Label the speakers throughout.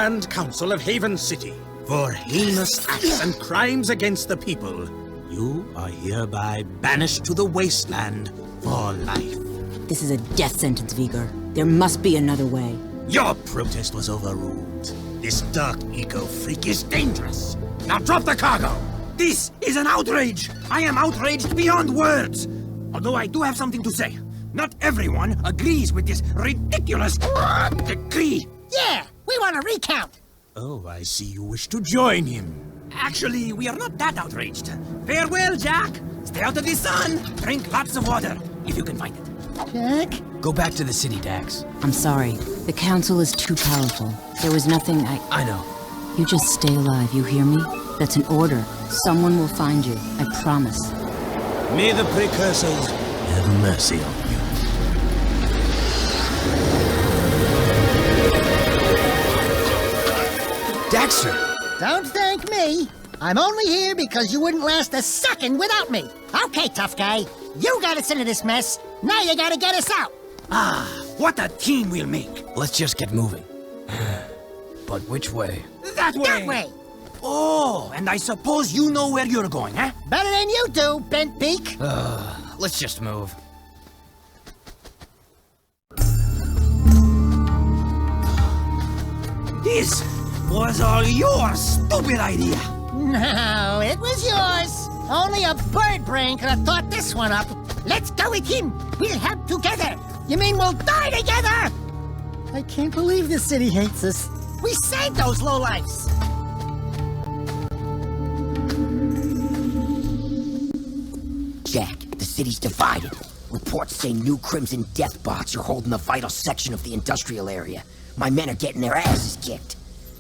Speaker 1: Land Council of Haven City. For heinous acts and crimes against the people, you are hereby banished to the Wasteland for life.
Speaker 2: This is a death sentence, Vigor. There must be another way.
Speaker 1: Your protest was overruled. This dark eco-freak is dangerous. Now drop the cargo!
Speaker 3: This is an outrage! I am outraged beyond words! Although I do have something to say. Not everyone agrees with this ridiculous decree.
Speaker 4: Yeah, we want a recount.
Speaker 1: Oh, I see you wish to join him.
Speaker 3: Actually, we are not that outraged. Farewell, Jak. Stay out of the sun. Drink lots of water, if you can find it.
Speaker 4: Jak?
Speaker 5: Go back to the city, Dax.
Speaker 2: I'm sorry. The council is too powerful. There was nothing
Speaker 5: I know.
Speaker 2: You just stay alive, you hear me? That's an order. Someone will find you, I promise.
Speaker 1: May the Precursors have mercy on you.
Speaker 5: Daxter!
Speaker 4: Don't thank me. I'm only here because you wouldn't last a second without me. Okay, tough guy. You got us into this mess. Now you gotta get us out.
Speaker 3: Ah, what a team we'll make.
Speaker 5: Let's just get moving. But which way?
Speaker 3: That way.
Speaker 4: That way.
Speaker 3: Oh, and I suppose you know where you're going, huh?
Speaker 4: Better than you do, bent beak.
Speaker 5: Let's just move.
Speaker 3: This was all your stupid idea.
Speaker 4: No, it was yours. Only a bird brain could have thought this one up. Let's go with him. We'll help together. You mean we'll die together? I can't believe this city hates us. We saved those lowlifes.
Speaker 6: Jak, the city's divided. Reports say new Crimson death bots are holding a vital section of the industrial area. My men are getting their asses kicked.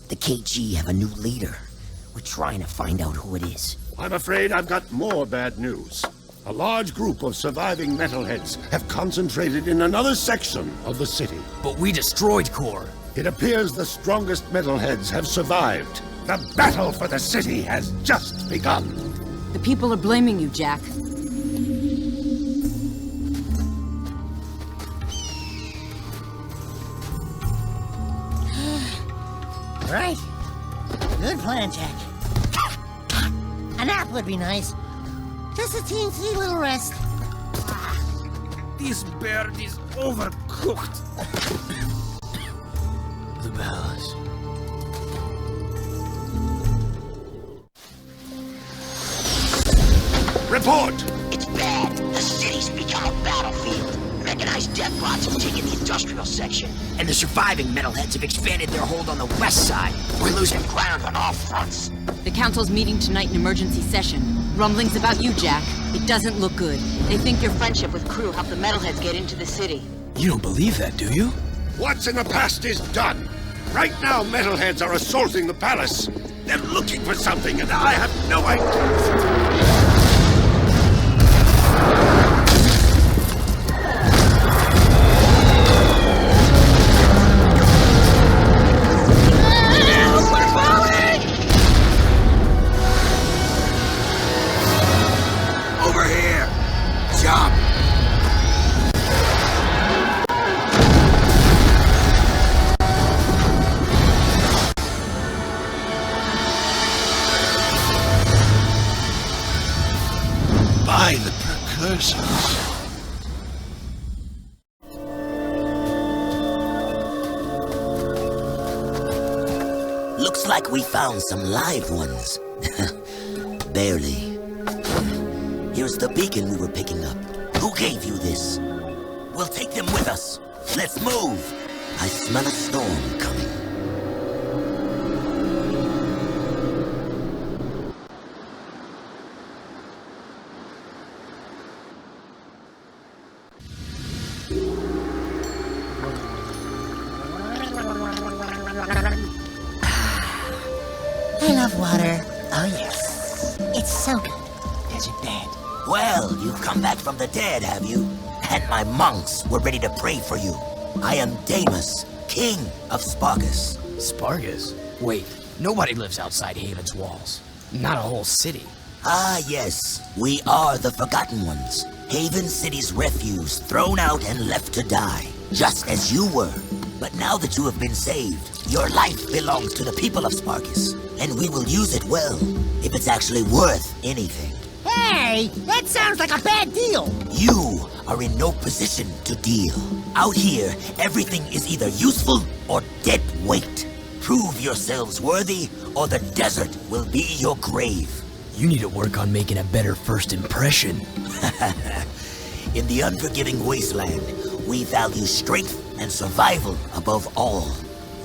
Speaker 6: The KG have a new leader. We're trying to find out who it is.
Speaker 7: I'm afraid I've got more bad news. A large group of surviving metalheads have concentrated in another section of the city.
Speaker 5: But we destroyed Core.
Speaker 7: It appears the strongest metalheads have survived. The battle for the city has just begun.
Speaker 2: The people are blaming you, Jak.
Speaker 4: Right. Good plan, Jak. A nap would be nice. Just a teensy little rest.
Speaker 3: This bird is overcooked.
Speaker 5: The palace.
Speaker 7: Report!
Speaker 6: It's bad. The city's become a battlefield. Mechanized death bots have taken the industrial section, and the surviving metalheads have expanded their hold on the west side. We're losing ground on all fronts.
Speaker 2: The council's meeting tonight in emergency session. Rumblings about you, Jak. It doesn't look good. They think your friendship with Crew helped the metalheads get into the city.
Speaker 5: You don't believe that, do you?
Speaker 7: What's in the past is done. Right now, metalheads are assaulting the palace. They're looking for something, and I have no idea. By the Precursors.
Speaker 6: Looks like we found some live ones. Barely. Here's the beacon we were picking up. Who gave you this? We'll take them with us. Let's move. I smell a storm coming.
Speaker 4: I love water. Oh, yes. It's so good. Is it bad?
Speaker 6: Well, you've come back from the dead, have you? And my monks were ready to pray for you. I am Damus, king of Spargus.
Speaker 5: Spargus? Wait, nobody lives outside Haven's walls. Not a whole city.
Speaker 6: Ah, yes. We are the Forgotten Ones. Haven City's refuse, thrown out and left to die. Just as you were. But now that you have been saved, your life belongs to the people of Spargus, and we will use it well, if it's actually worth anything.
Speaker 4: Hey, that sounds like a bad deal.
Speaker 6: You are in no position to deal. Out here, everything is either useful or dead weight. Prove yourselves worthy, or the desert will be your grave.
Speaker 5: You need to work on making a better first impression.
Speaker 6: In the unforgiving wasteland, we value strength and survival above all.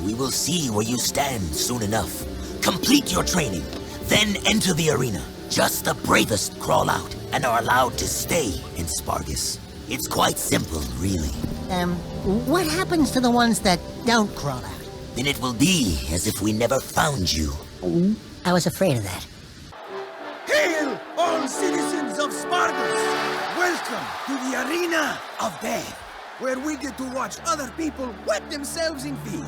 Speaker 6: We will see where you stand soon enough. Complete your training, then enter the arena. Just the bravest crawl out and are allowed to stay in Spargus. It's quite simple, really.
Speaker 4: What happens to the ones that don't crawl out?
Speaker 6: Then it will be as if we never found you.
Speaker 4: I was afraid of that.
Speaker 3: Hail, all citizens of Spargus! Welcome to the Arena of Death, where we get to watch other people wet themselves in fear.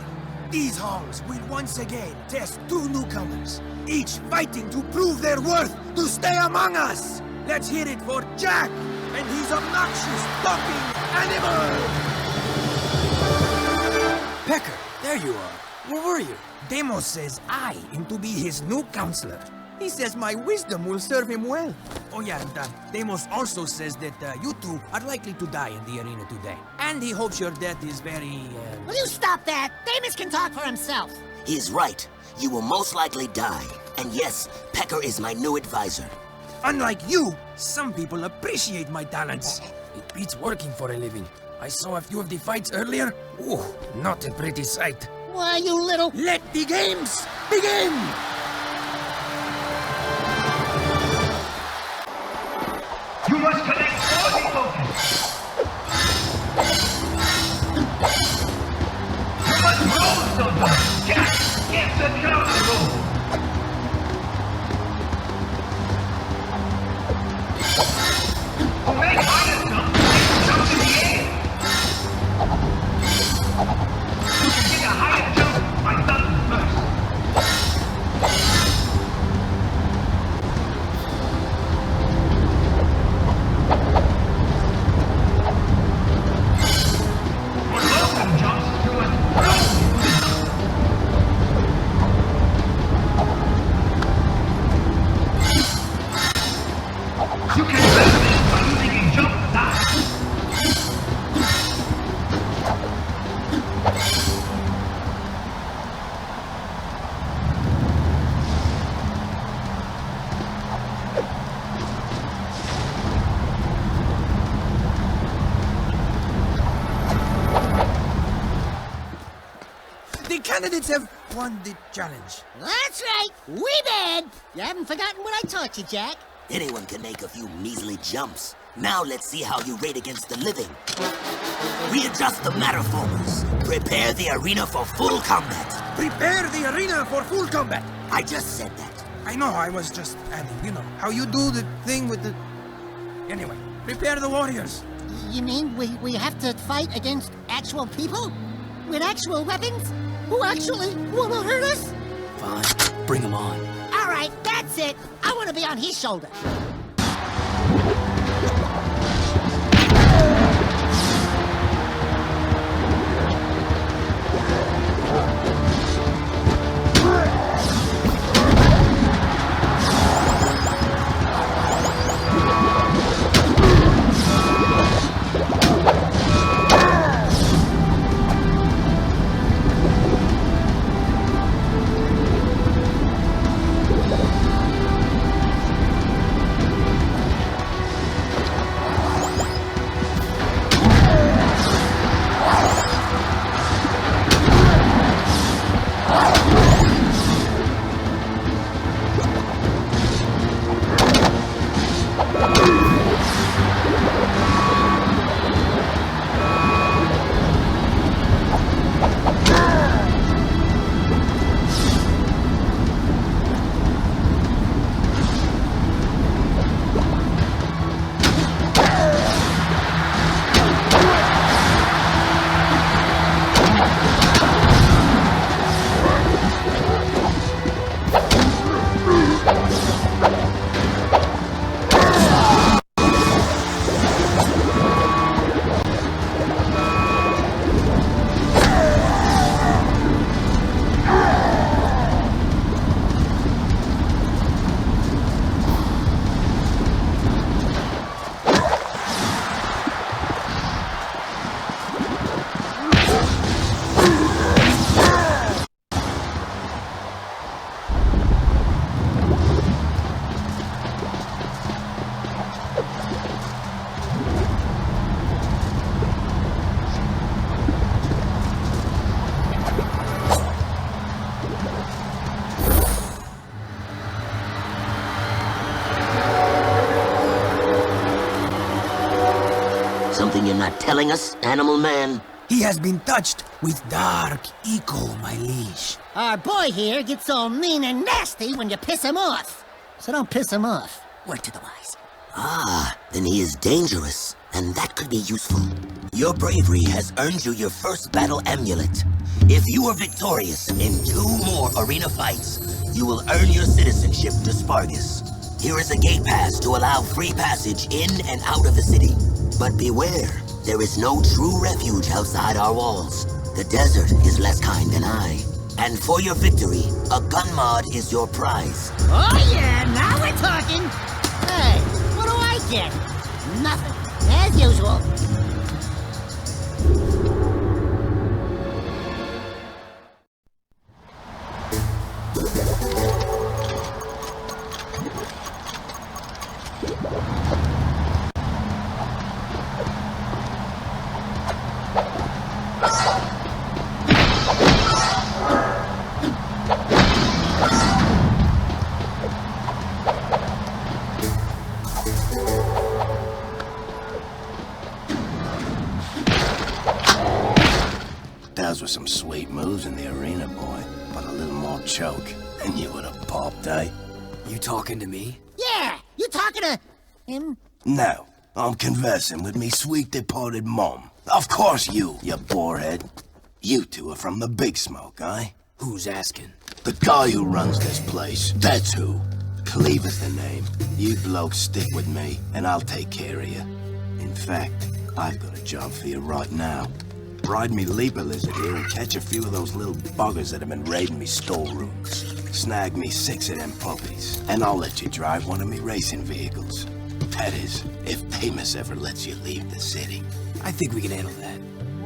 Speaker 3: These halls will once again test two newcomers, each fighting to prove their worth to stay among us. Let's hear it for Jak and his obnoxious talking animal!
Speaker 8: Pecker, there you are. Where were you?
Speaker 3: Demos says I am to be his new counselor. He says my wisdom will serve him well. Oh yeah, and Demos also says that you two are likely to die in the arena today. And he hopes your death is very,
Speaker 4: Will you stop that? Damus can talk for himself.
Speaker 6: He is right. You will most likely die. And yes, Pecker is my new advisor.
Speaker 3: Unlike you, some people appreciate my talents.
Speaker 8: It beats working for a living. I saw a few of the fights earlier. Ooh, not a pretty sight.
Speaker 4: Why, you little...
Speaker 3: Let the games begin!
Speaker 9: You must connect all the focus. You must roll sometimes. Jak, get the counter roll. To make higher jump, jump in the air. You can get a higher jump by thumping first. You can learn this by using a jump dash.
Speaker 3: The candidates have won the challenge.
Speaker 4: That's right. We bad. You haven't forgotten what I taught you, Jak.
Speaker 6: Anyone can make a few measly jumps. Now let's see how you rate against the living. Readjust the Terraformers. Prepare the arena for full combat.
Speaker 3: Prepare the arena for full combat.
Speaker 6: I just said that.
Speaker 3: I know, I was just adding, you know, how you do the thing with the... Anyway, prepare the warriors.
Speaker 4: You mean we have to fight against actual people? With actual weapons? Who actually want to hurt us?
Speaker 5: Fine, bring them on.
Speaker 4: All right, that's it. I want to be on his shoulder.
Speaker 6: Something you're not telling us, animal man?
Speaker 3: He has been touched with dark eco, my liege.
Speaker 4: Our boy here gets all mean and nasty when you piss him off. So don't piss him off. Word to the wise.
Speaker 6: Ah, then he is dangerous, and that could be useful. Your bravery has earned you your first battle amulet. If you are victorious in 2 more arena fights, you will earn your citizenship to Spargus. Here is a gate pass to allow free passage in and out of the city. But beware, there is no true refuge outside our walls. The desert is less kind than I. And for your victory, a gun mod is your prize.
Speaker 4: Oh yeah, now we're talking. Hey, what do I get? Nothing, as usual.
Speaker 3: Those were some sweet moves in the arena, boy. But a little more choke, and you would have popped, eh?
Speaker 5: You talking to me?
Speaker 4: Yeah, you talking to him?
Speaker 3: No, I'm conversing with me sweet departed mom. Of course you borehead. You two are from the Big Smoke, eh?
Speaker 5: Who's asking?
Speaker 3: The guy who runs this place, that's who. Cleve is the name. You blokes stick with me, and I'll take care of you. In fact, I've got a job for you right now. Ride me leaper lizard here and catch a few of those little buggers that have been raiding me storerooms. Snag me 6 of them puppies, and I'll let you drive one of me racing vehicles. That is, if Amos ever lets you leave the city.
Speaker 5: I think we can handle that.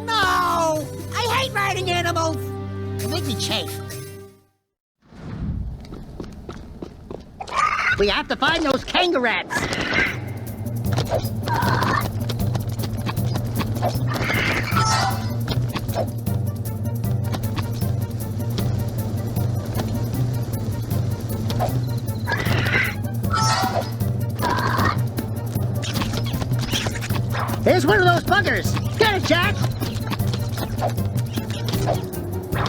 Speaker 4: No! I hate riding animals! They make me chafe. We have to find those kangaroos. Here's one of those buggers. Get it, Jak!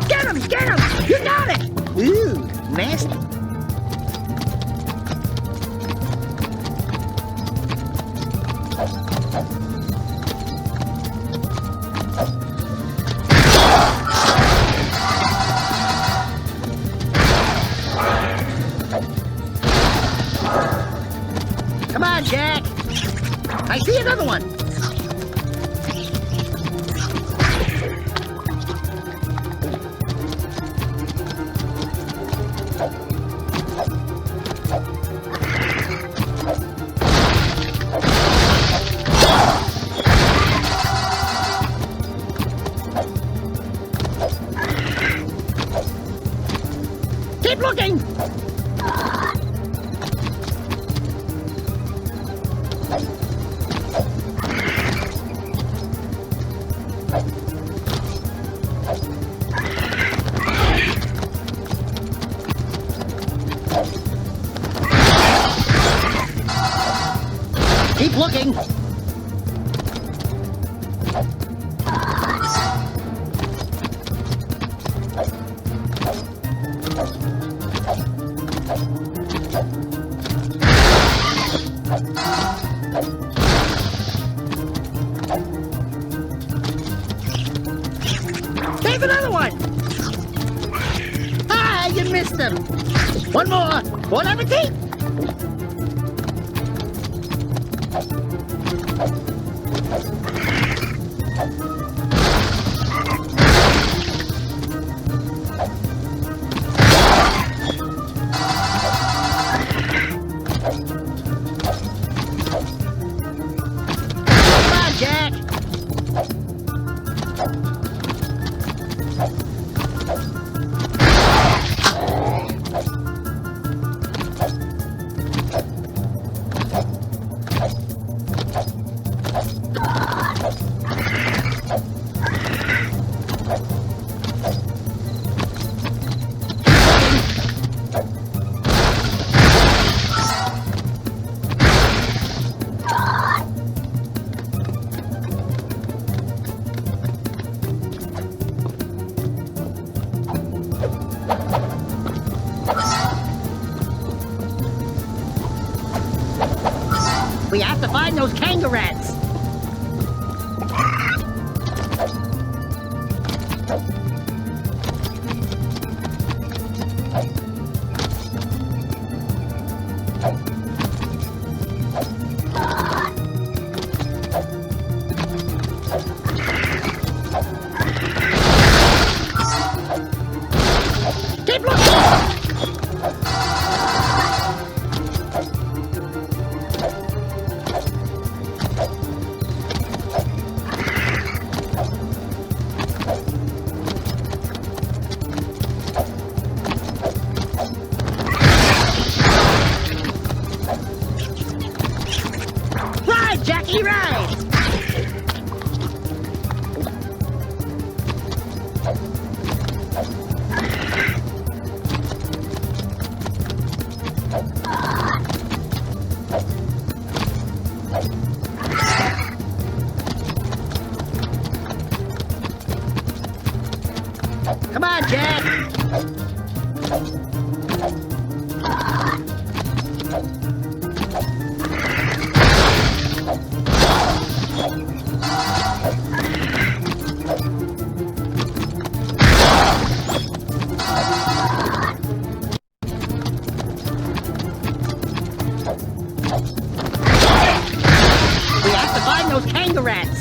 Speaker 4: Get him! Get him! You got it! Ooh, nasty. Come on, Jak! I see another one! Keep looking! Keep looking! There's another one! Ah, you missed him! One more! Bon appetit! Come on, Jak! have to find those kangaroos. Keep looking! Ride, Jackie, ride! Come on, Jack! We have to find those kangaroos.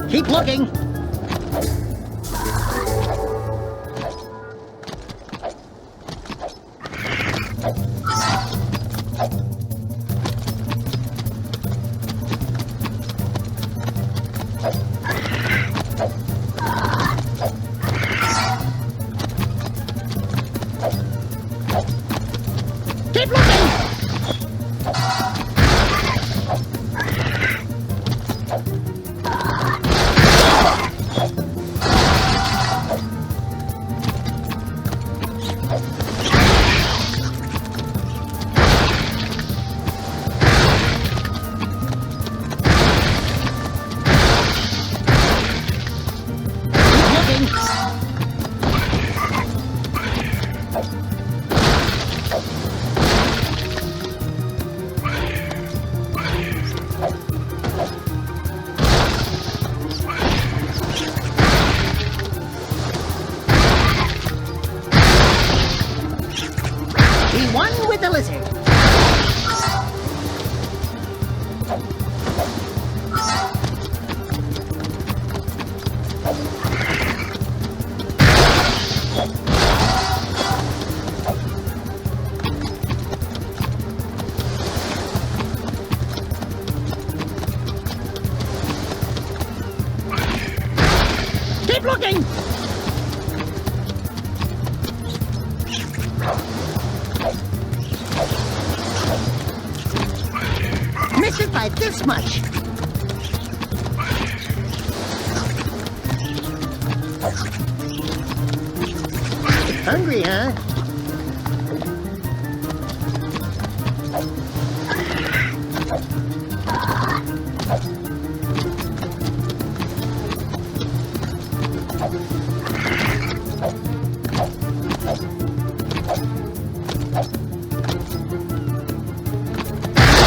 Speaker 4: Keep looking. Keep looking. We won with the lizard. Keep looking! Missed it by this much. Hungry, huh?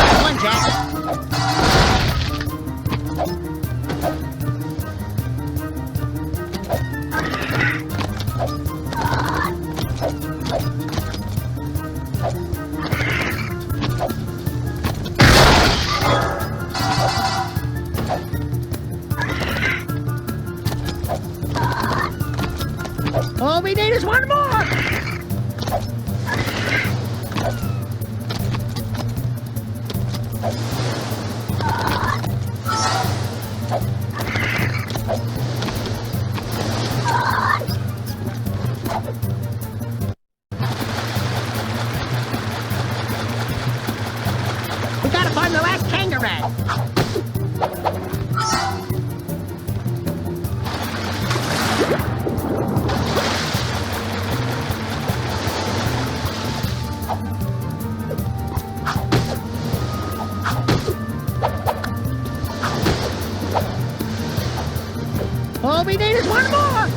Speaker 4: Come on, Jack. All we need is one more! We gotta find the last kangaroo! All we need is one more!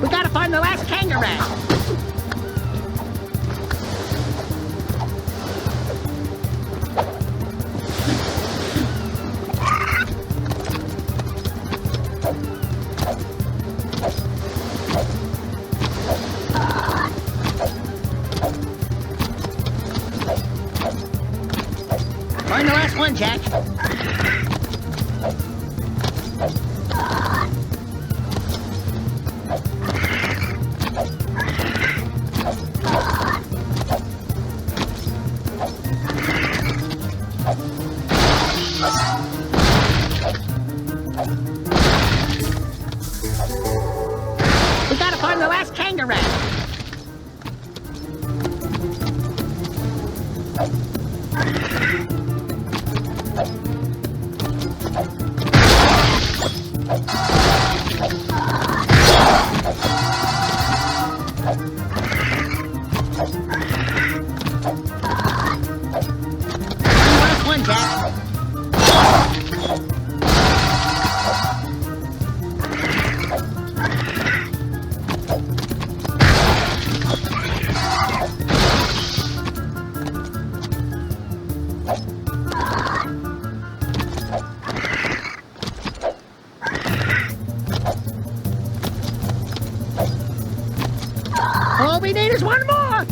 Speaker 4: We gotta find the last kangaroo! Find the last one, Jak. We gotta find the last kangaroo. Last one, Jak. All we need is one more!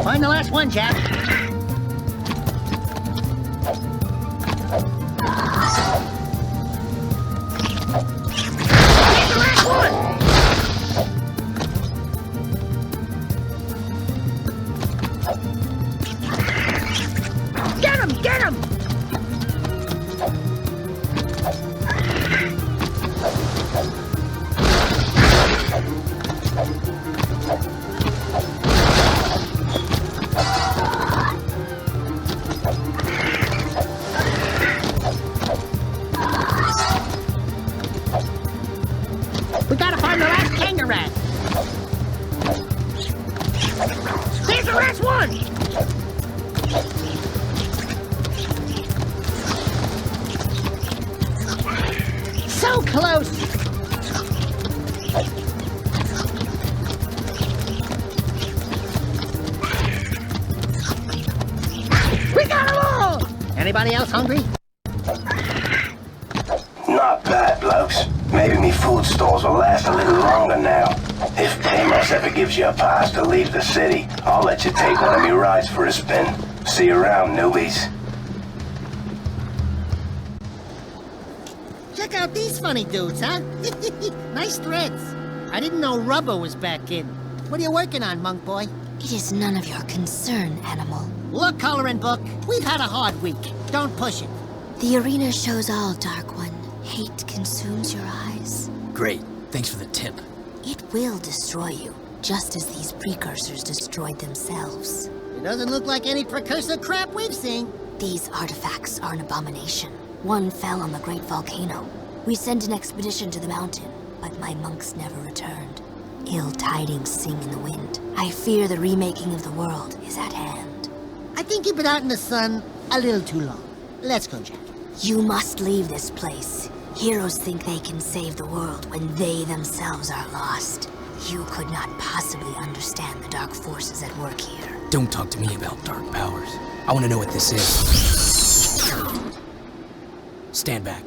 Speaker 4: Find the last one, Jak. Get the last one! Get him! Get him! We gotta find the last kangaroo. There's the last one! So close! We got them all! Anybody else hungry?
Speaker 10: Not bad, blokes. Maybe me food stores will last a little longer now. If Deimos ever gives you a pass to leave the city, I'll let you take one of me rides for a spin. See you around, newbies.
Speaker 4: Check out these funny dudes, huh? Nice threads. I didn't know rubber was back in. What are you working on, monk boy?
Speaker 11: It is none of your concern, animal.
Speaker 4: Look, coloring book, we've had a hard week. Don't push it.
Speaker 11: The arena shows all, Dark One. Hate consumes your eyes.
Speaker 5: Great. Thanks for the tip.
Speaker 11: It will destroy you, just as these precursors destroyed themselves.
Speaker 4: It doesn't look like any precursor crap we've seen.
Speaker 11: These artifacts are an abomination. One fell on the great volcano. We sent an expedition to the mountain, but my monks never returned. Ill tidings sing in the wind. I fear the remaking of the world is at hand.
Speaker 4: I think you've been out in the sun a little too long. Let's go, Jak.
Speaker 11: You must leave this place. Heroes think they can save the world when they themselves are lost. You could not possibly understand the dark forces at work here.
Speaker 5: Don't talk to me about dark powers. I want to know what this is. Stand back.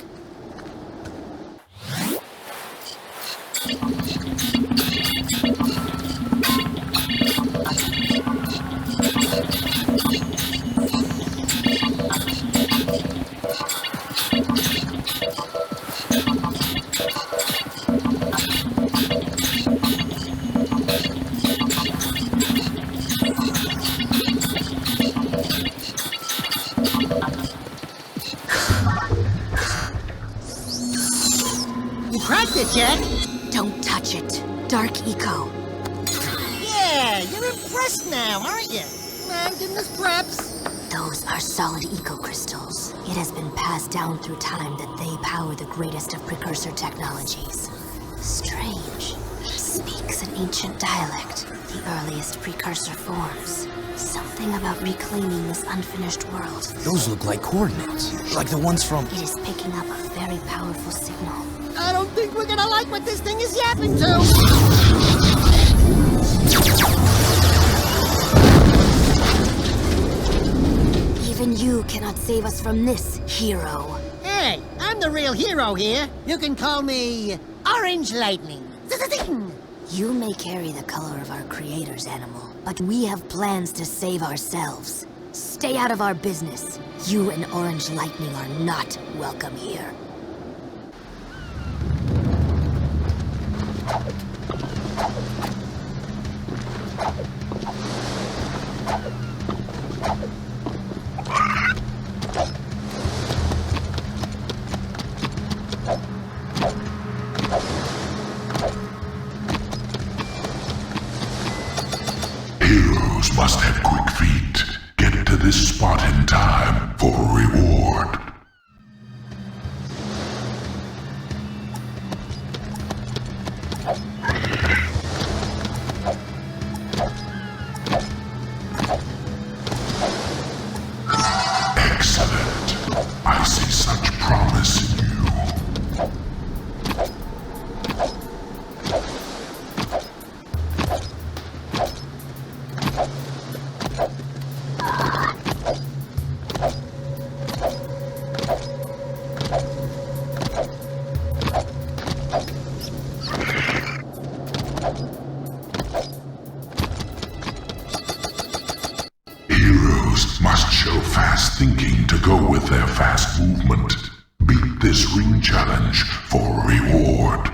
Speaker 4: cracked it, Jak.
Speaker 11: Don't touch it. Dark Eco.
Speaker 4: Yeah, you're impressed now, aren't you? I'm giving us props.
Speaker 11: Those are solid eco crystals. It has been passed down through time that they power the greatest of Precursor technologies. Strange. Speaks an ancient dialect, the earliest Precursor forms. Something about reclaiming this unfinished world.
Speaker 5: Those look like coordinates, like the ones from...
Speaker 11: It is picking up a very powerful signal.
Speaker 4: I don't think we're gonna like what this thing is yapping to.
Speaker 11: Even you cannot save us from this, hero.
Speaker 4: Hey, I'm the real hero here. You can call me Orange Lightning. Zing!
Speaker 11: You may carry the color of our creator's animal, but we have plans to save ourselves. Stay out of our business. You and Orange Lightning are not welcome here.
Speaker 12: Heroes must have quick feet. Get to this spot in time for a reward. Excellent. I see such promise in you. Heroes must show fast thinking to go with their fast movement. Beat this ring challenge for a reward.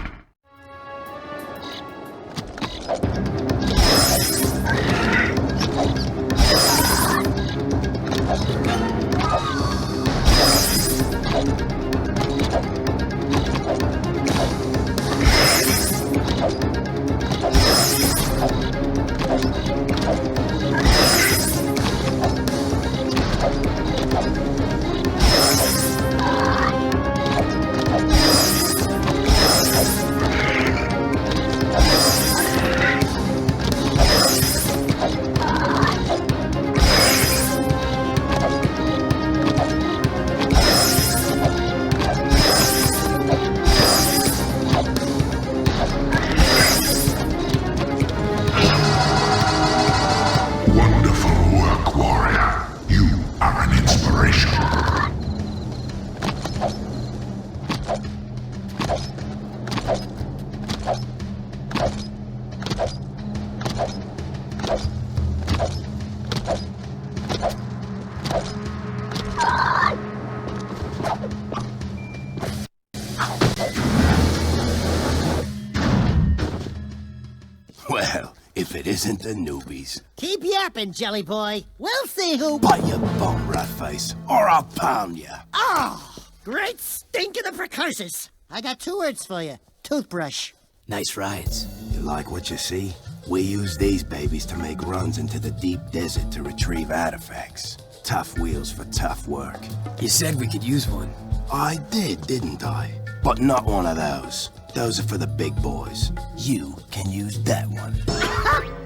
Speaker 3: Well, if it isn't the newbies.
Speaker 4: Keep yapping, Jelly Boy. We'll see who...
Speaker 3: Bite your bum, rat face, or I'll pound you.
Speaker 4: Oh, great stink of the Precursors. I got 2 words for you. Toothbrush.
Speaker 5: Nice rides.
Speaker 3: You like what you see? We use these babies to make runs into the deep desert to retrieve artifacts. Tough wheels for tough work.
Speaker 5: You said we could use one.
Speaker 3: I did, didn't I? But not one of those. Those are for the big boys. You can use that one.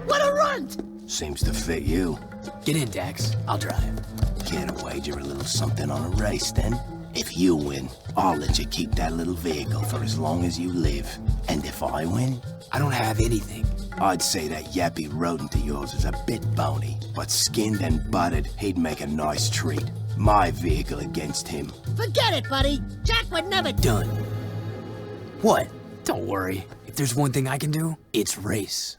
Speaker 4: What a runt!
Speaker 3: Seems to fit you.
Speaker 5: Get in, Dax. I'll drive.
Speaker 3: Care to wager a little something on a race, then? If you win, I'll let you keep that little vehicle for as long as you live. And if I win?
Speaker 5: I don't have anything.
Speaker 3: I'd say that yappy rodent of yours is a bit bony, but skinned and buttered, he'd make a nice treat. My vehicle against him.
Speaker 4: Forget it, buddy. Jak would never...
Speaker 5: Done. What? Don't worry. If there's one thing I can do, it's race.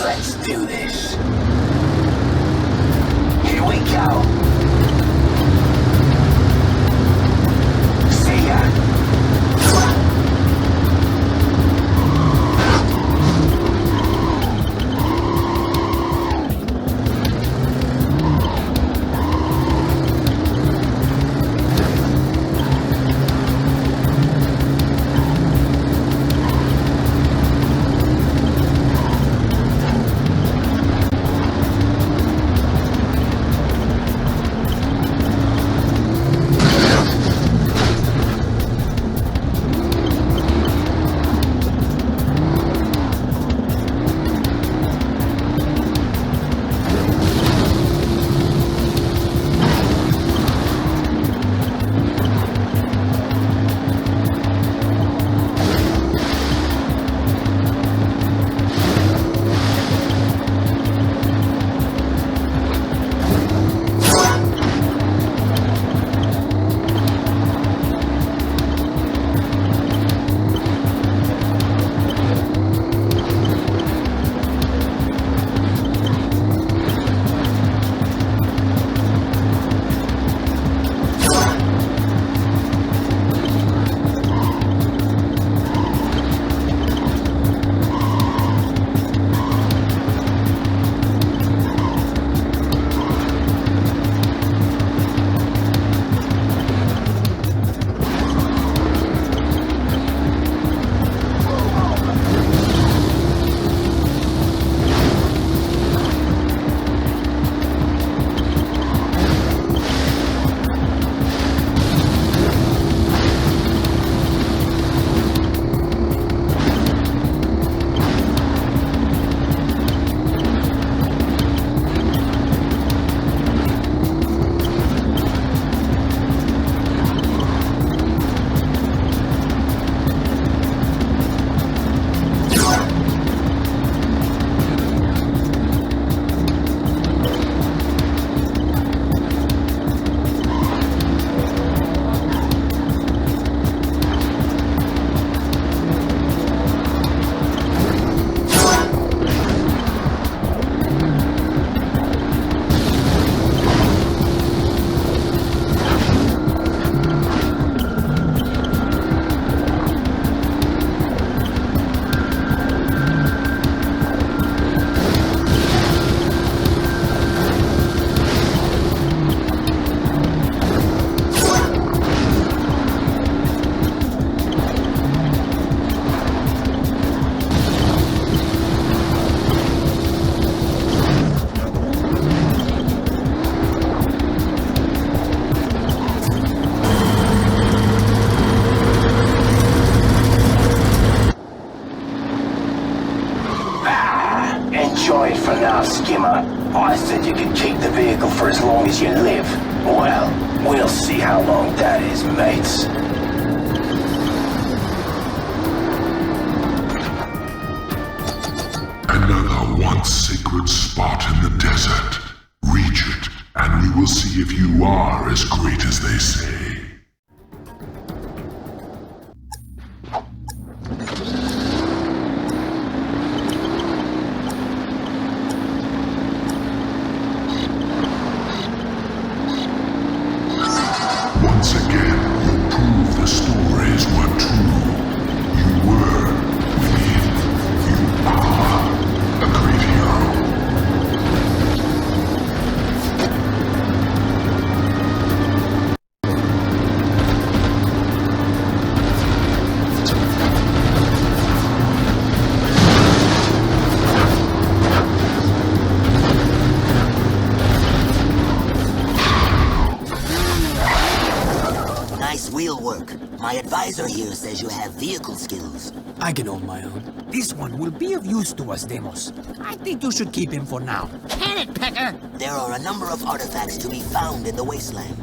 Speaker 10: Let's do this. Here we go. See ya. For now, Skimmer. I said you could keep the vehicle for as long as you live. Well, we'll see how long that is, mates.
Speaker 12: Another once sacred spot in the desert. Reach it, and we will see if you are as great as they say. Once again, you prove the stories were true. You were, within, you are a great hero.
Speaker 6: Wheel work. My advisor here says you have vehicle skills.
Speaker 5: I can hold my own.
Speaker 8: This one will be of use to us, Demos. I think you should keep him for now.
Speaker 4: Can it, Pecker?
Speaker 6: There are a number of artifacts to be found in the Wasteland.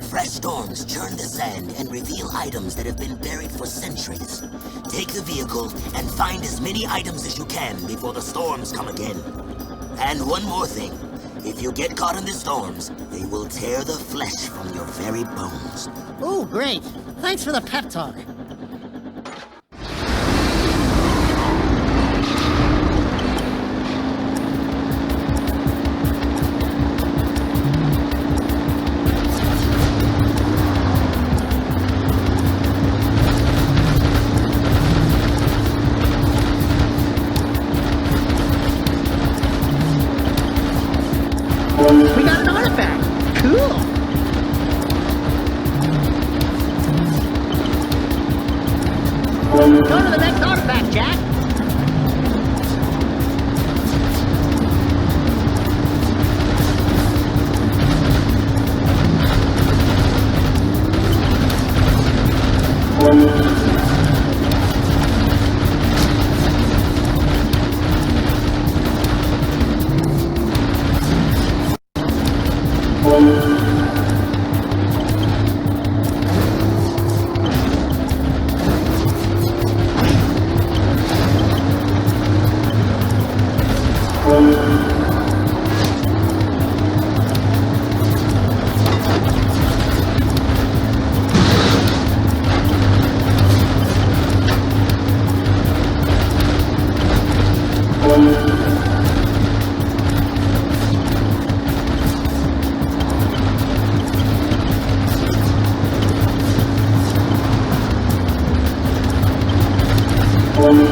Speaker 6: Fresh storms churn the sand and reveal items that have been buried for centuries. Take the vehicle and find as many items as you can before the storms come again. And one more thing. If you get caught in the storms, they will tear the flesh from your very bones.
Speaker 4: Ooh, great. Thanks for the pep talk.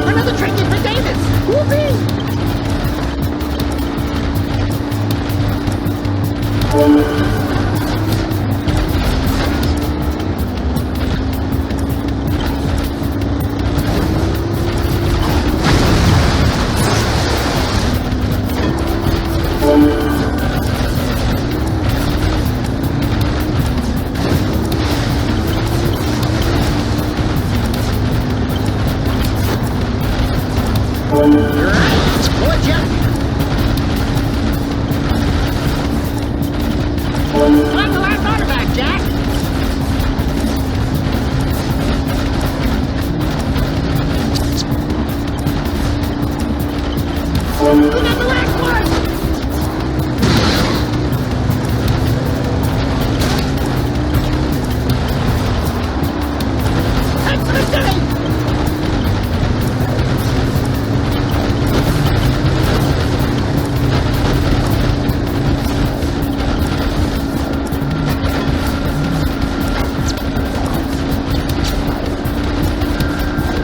Speaker 4: Another trinket for Davis! Whoopee! Find the last artifact, Jak! We got the last one! Head for the city!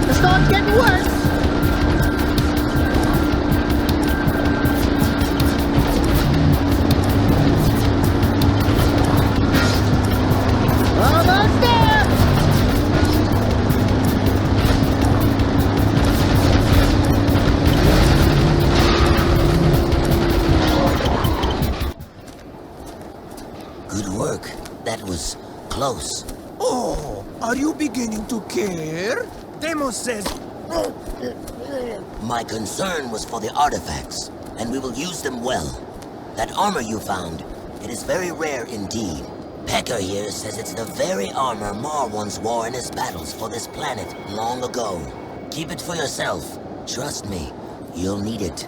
Speaker 4: The storm's getting worse! Almost there!
Speaker 6: Good work. That was close.
Speaker 3: Oh, are you beginning to care? Demos says...
Speaker 6: My concern was for the artifacts, and we will use them well. That armor you found, it is very rare indeed. Pecker here says it's the very armor Mar once wore in his battles for this planet long ago. Keep it for yourself. Trust me, you'll need it.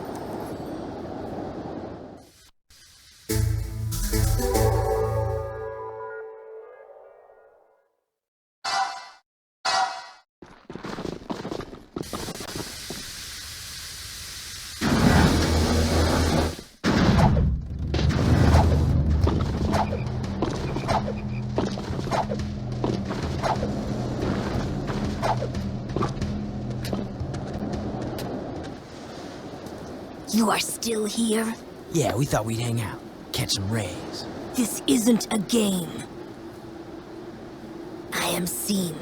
Speaker 11: You are still here?
Speaker 5: Yeah, we thought we'd hang out, catch some rays.
Speaker 11: This isn't a game. I am Seam.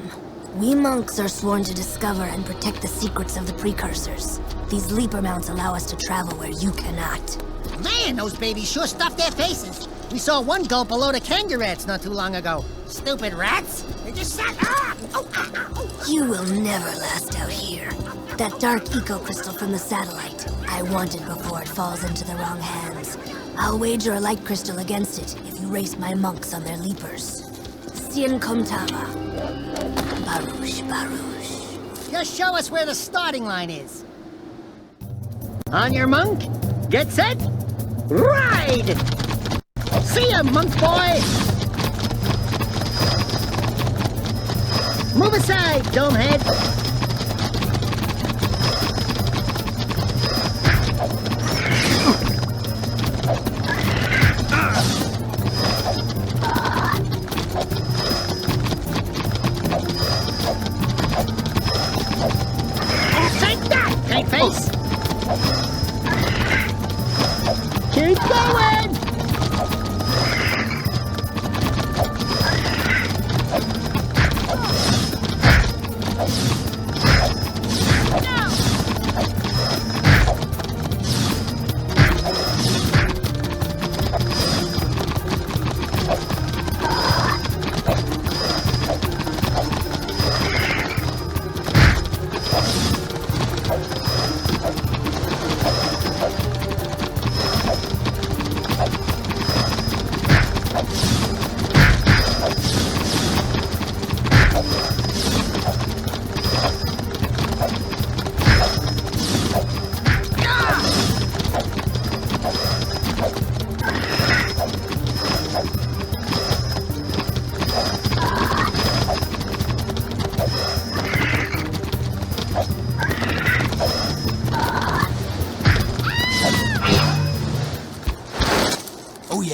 Speaker 11: We monks are sworn to discover and protect the secrets of the Precursors. These leaper mounts allow us to travel where you cannot.
Speaker 4: Man, those babies sure stuffed their faces. We saw one gulp a load of kangaroo rats not too long ago. Stupid rats! They just sat...
Speaker 11: You will never last out here. That dark eco-crystal from the satellite. I want it before it falls into the wrong hands. I'll wager a light crystal against it if you race my monks on their leapers. Sien Komtava. Baruch, Baruch.
Speaker 4: Just show us where the starting line is. On your monk, get set, ride! See ya, monk boy! Move aside, domehead! Take that, tank face! Keep going!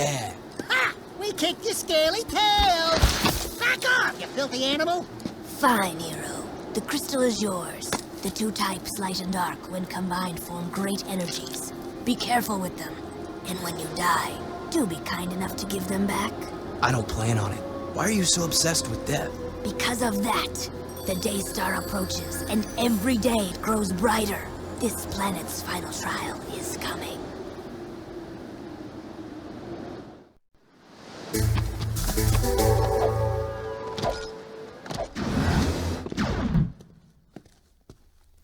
Speaker 5: yeah.
Speaker 4: Ha! We kicked your scaly tail! Back off, you filthy animal!
Speaker 11: Fine, hero. The crystal is yours. The two types, light and dark, when combined, form great energies. Be careful with them. And when you die, do be kind enough to give them back.
Speaker 5: I don't plan on it. Why are you so obsessed with death?
Speaker 11: Because of that, the day star approaches, and every day it grows brighter. This planet's final trial is coming.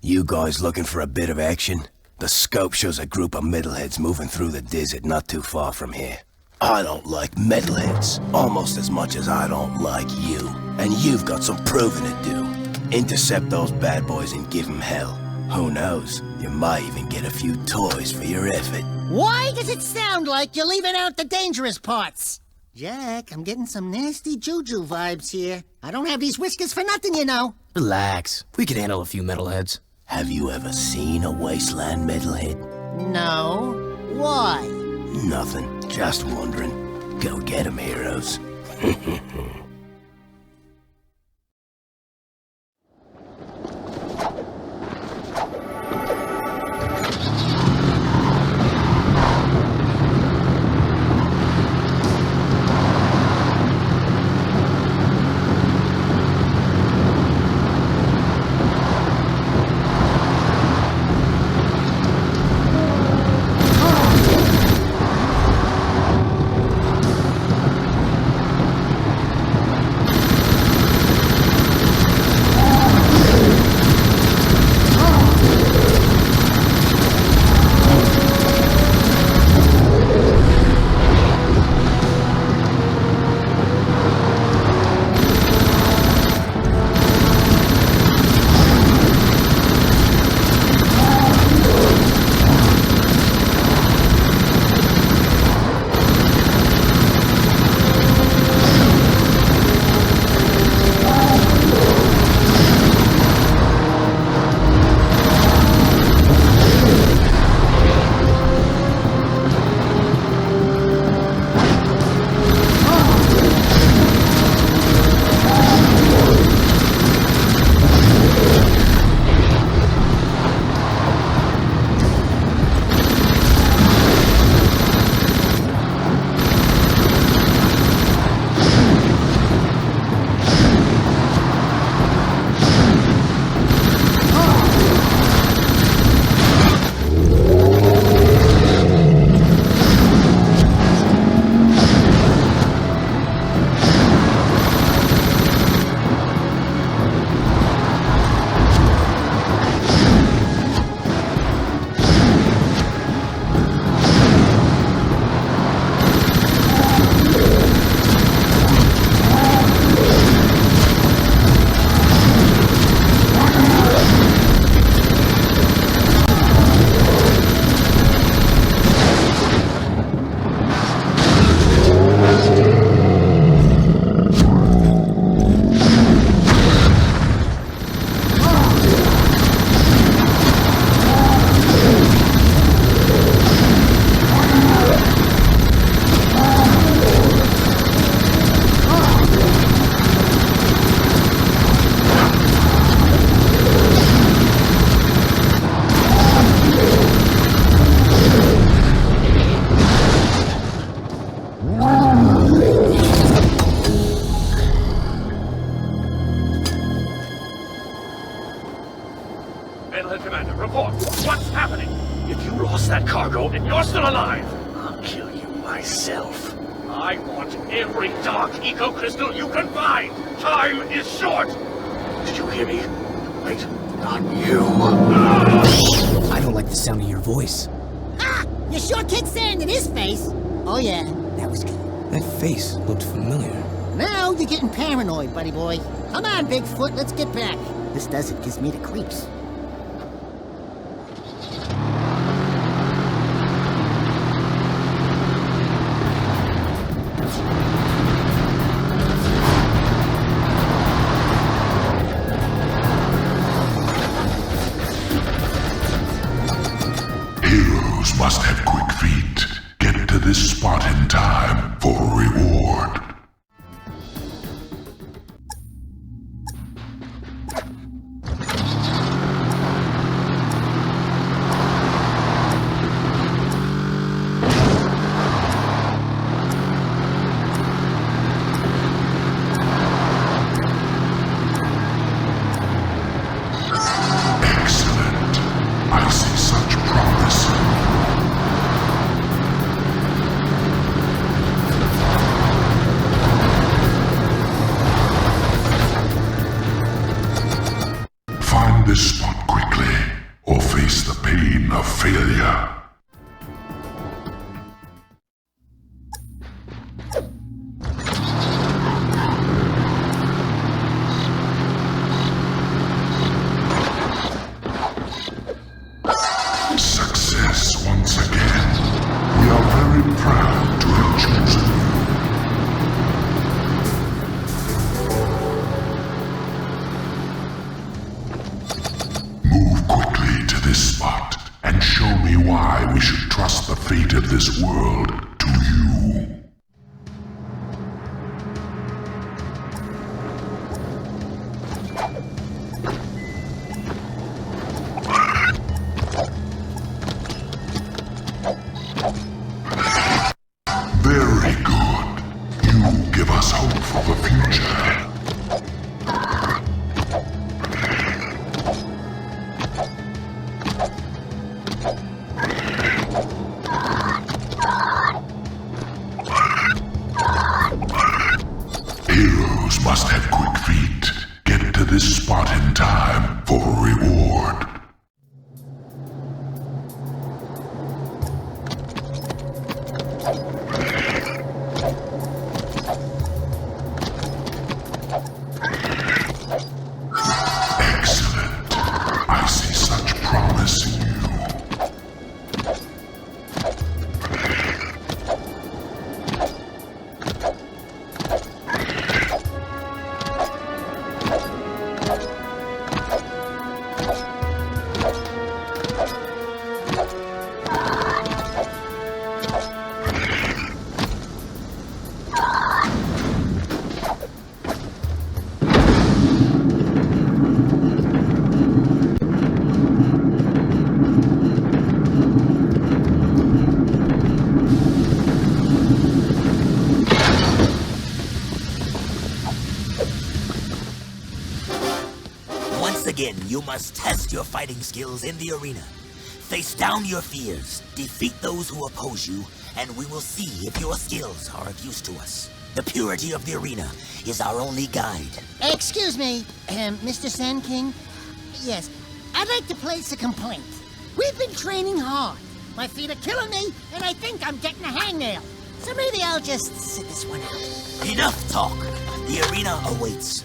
Speaker 10: You guys looking for a bit of action? The scope shows a group of metalheads moving through the desert not too far from here. I don't like metalheads, almost as much as I don't like you. And you've got some proving to do. Intercept those bad boys and give them hell. Who knows, you might even get a few toys for your effort.
Speaker 4: Why does it sound like you're leaving out the dangerous parts? Jak, I'm getting some nasty juju vibes here. I don't have these whiskers for nothing, you know.
Speaker 5: Relax. We could handle a few metalheads.
Speaker 10: Have you ever seen a Wasteland metalhead?
Speaker 4: No. Why?
Speaker 10: Nothing. Just wondering. Go get 'em, heroes.
Speaker 9: Metalhead Commander, report. What's happening? If you lost that cargo and you're still alive, I'll kill you myself. I want every dark eco-crystal you can find. Time is short. Did you hear me? Wait, not you.
Speaker 5: I don't like the sound of your voice.
Speaker 4: Ah! You sure kicked sand in his face. Oh yeah, that was good.
Speaker 5: That face looked familiar.
Speaker 4: Now you're getting paranoid, buddy boy. Come on, Bigfoot, let's get back. This desert gives me the creeps.
Speaker 12: Heroes must have quick feet. Get to this spot in time for a reward. Excellent. I see such promise. Find this spot quickly, or face the pain of failure. Success once again. We are very proud to have chosen you. Move quickly to this spot and show me why we should trust the fate of this world to you. Very good. You give us hope for the future. Heroes must have quick feet. Get to this spot in time for a reward. Excellent. I see such promise in you.
Speaker 6: Once again, you must test your fighting skills in the arena. Face down your fears, defeat those who oppose you, and we will see if your skills are of use to us. The purity of the arena is our only guide.
Speaker 4: Excuse me, Mr. Sand King? Yes, I'd like to place a complaint. We've been training hard. My feet are killing me, and I think I'm getting a hangnail. So maybe I'll just sit this one out.
Speaker 6: Enough talk. The arena awaits.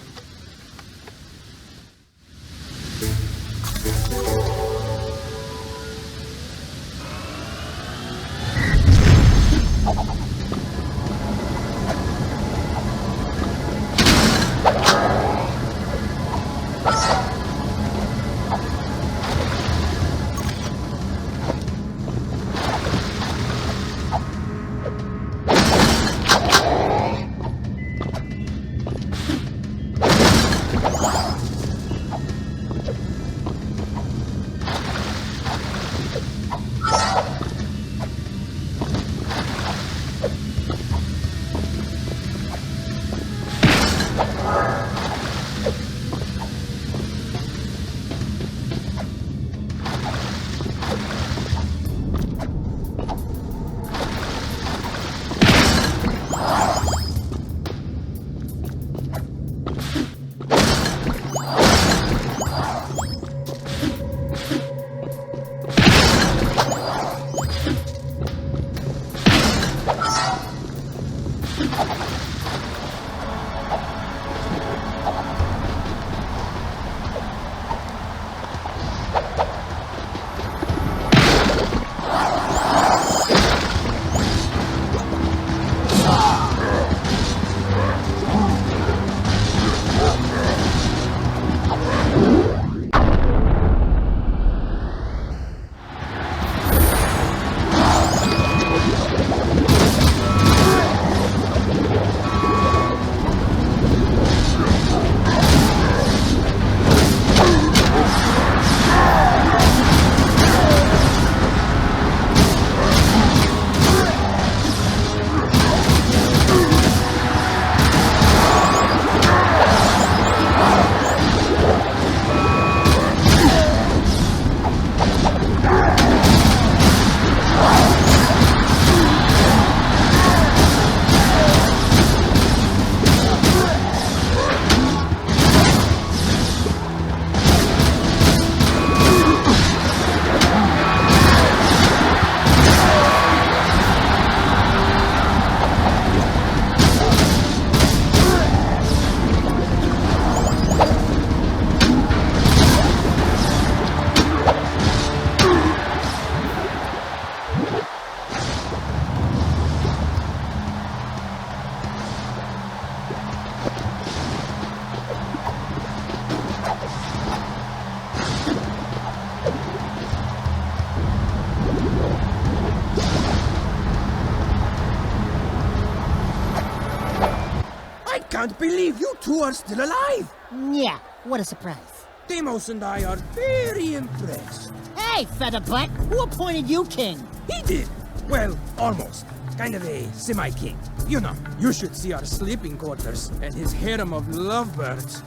Speaker 3: can't believe you two are still alive.
Speaker 4: Yeah, what a surprise.
Speaker 3: Deimos and I are very impressed.
Speaker 4: Hey, Featherbutt, who appointed you king?
Speaker 3: He did. Well, almost. Kind of a semi-king. You know, you should see our sleeping quarters and his harem of lovebirds.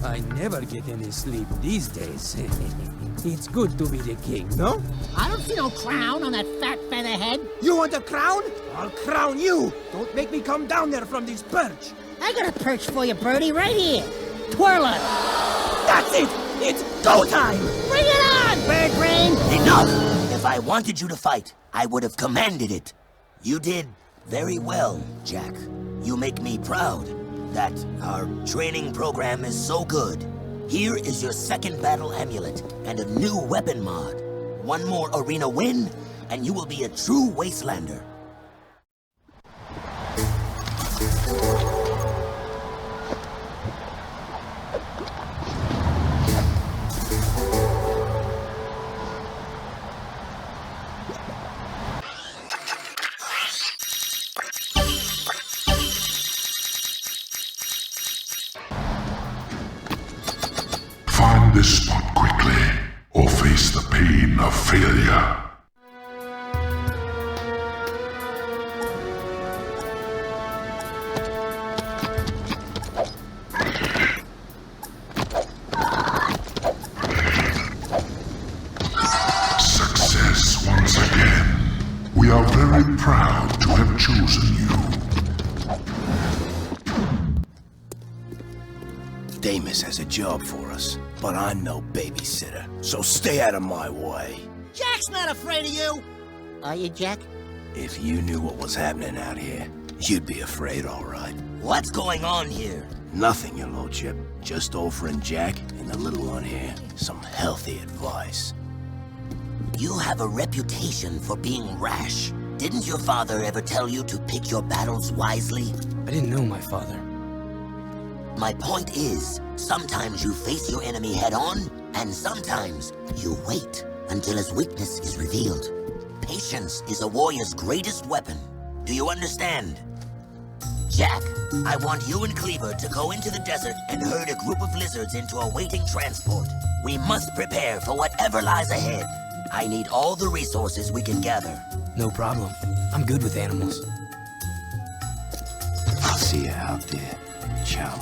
Speaker 3: I never get any sleep these days. It's good to be the king, no?
Speaker 4: I don't see no crown on that fat featherhead.
Speaker 3: You want a crown? I'll crown you. Don't make me come down there from this perch.
Speaker 4: I got a perch for you, birdie, right here. Twirler.
Speaker 3: That's it! It's go time!
Speaker 4: Bring it on, bird brain!
Speaker 6: Enough! If I wanted you to fight, I would have commanded it. You did very well, Jak. You make me proud that our training program is so good. Here is your second battle amulet and a new weapon mod. One more arena win, and you will be a true Wastelander.
Speaker 12: Find this spot quickly, or face the pain of failure. Success once again. We are very proud to have chosen you.
Speaker 10: Deimos has a job for us, but I'm no babysitter, so stay out of my way.
Speaker 4: Jak's not afraid of you! Are you, Jak?
Speaker 10: If you knew what was happening out here, you'd be afraid, all right.
Speaker 6: What's going on here?
Speaker 10: Nothing, your lordship. Just offering Jak and the little one here some healthy advice.
Speaker 6: You have a reputation for being rash. Didn't your father ever tell you to pick your battles wisely?
Speaker 5: I didn't know my father.
Speaker 6: My point is, sometimes you face your enemy head-on, and sometimes you wait until his weakness is revealed. Patience is a warrior's greatest weapon. Do you understand? Jak, I want you and Cleaver to go into the desert and herd a group of lizards into a waiting transport. We must prepare for whatever lies ahead. I need all the resources we can gather.
Speaker 5: No problem. I'm good with animals.
Speaker 10: I'll see you out there. Ciao.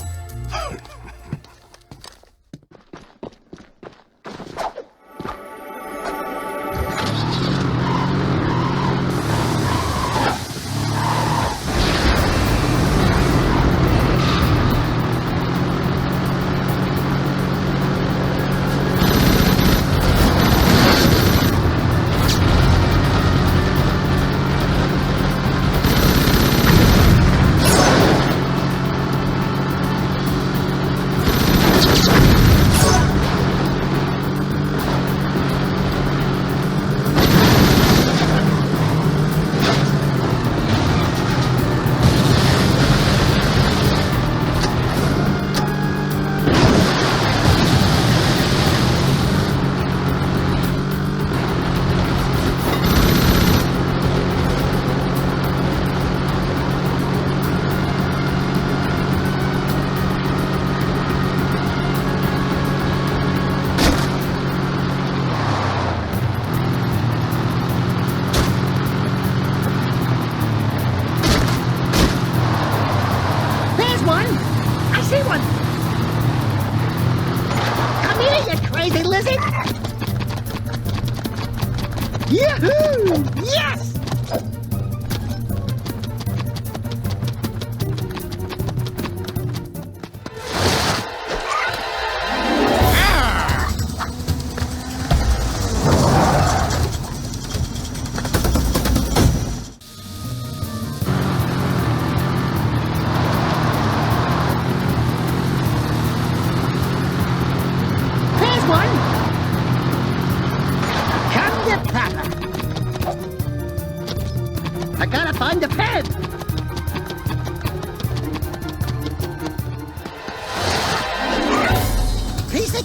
Speaker 4: Yahoo! Yes!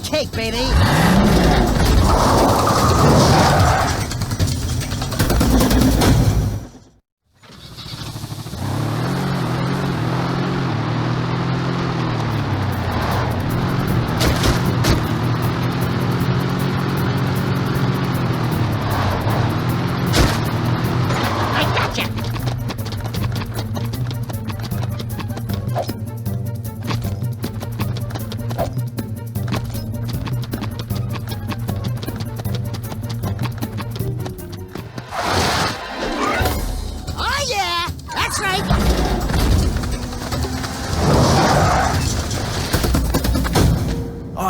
Speaker 4: Cake, baby!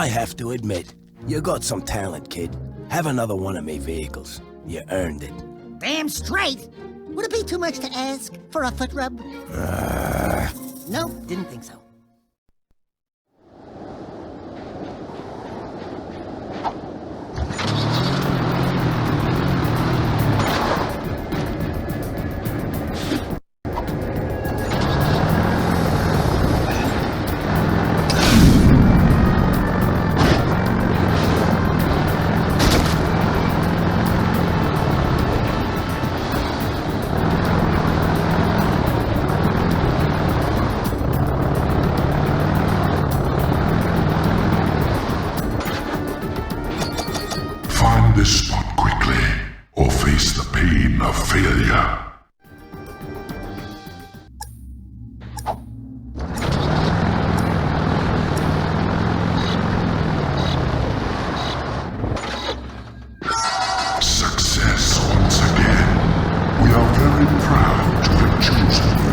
Speaker 13: I have to admit, you got some talent, kid. Have another one of me vehicles. You earned it.
Speaker 4: Damn straight. Would it be too much to ask for a foot rub? Nope, didn't think so.
Speaker 12: This spot quickly, or face the pain of failure. Success once again. We are very proud to have chosen you.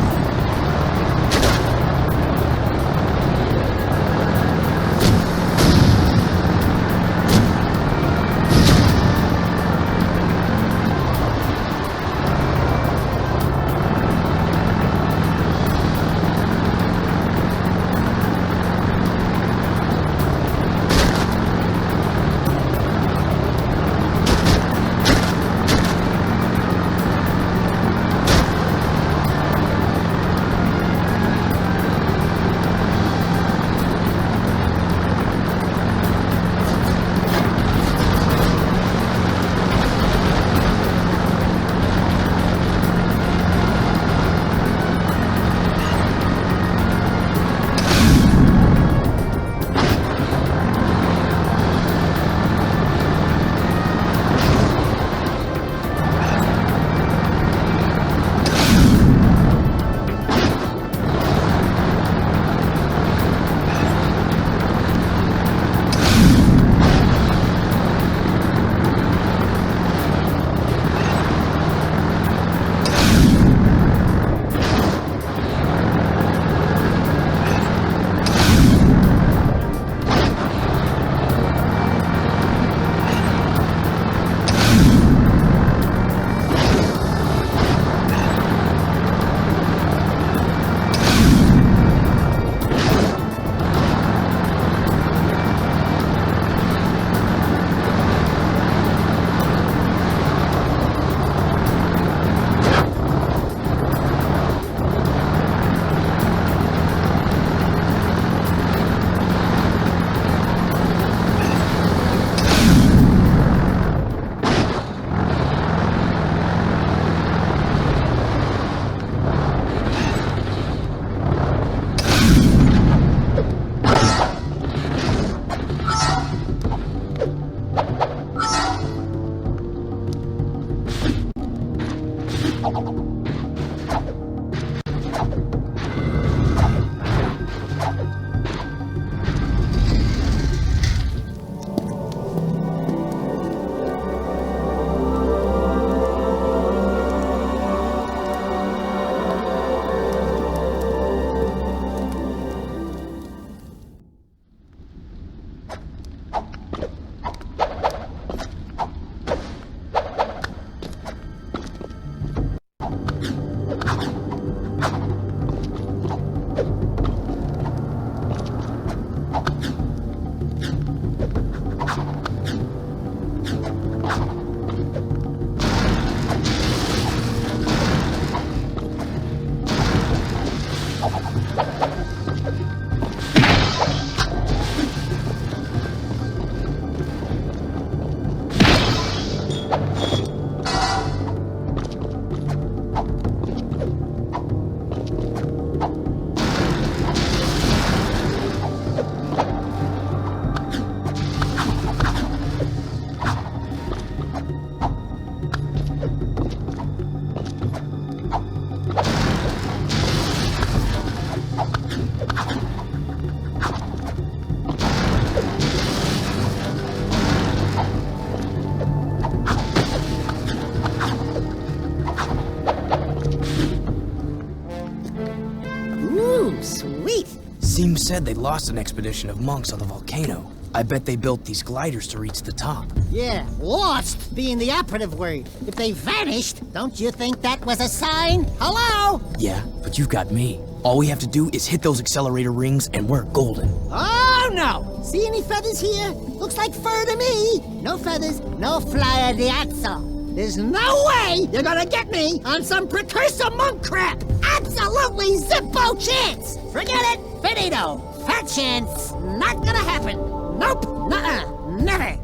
Speaker 4: Ooh, sweet.
Speaker 5: Seems said they lost an expedition of monks on the volcano. I bet they built these gliders to reach the top.
Speaker 4: Yeah, lost being the operative word. If they vanished, don't you think that was a sign? Hello?
Speaker 5: Yeah, but you've got me. All we have to do is hit those accelerator rings and we're golden.
Speaker 4: Oh, no! See any feathers here? Looks like fur to me. No feathers, no flyer the axle. There's no way you're gonna get me on some Precursor monk crap! Absolutely zippo chance! Forget it, finito! Fat chance, not gonna happen! Nope, nuh-uh, never!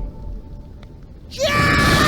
Speaker 4: Jak!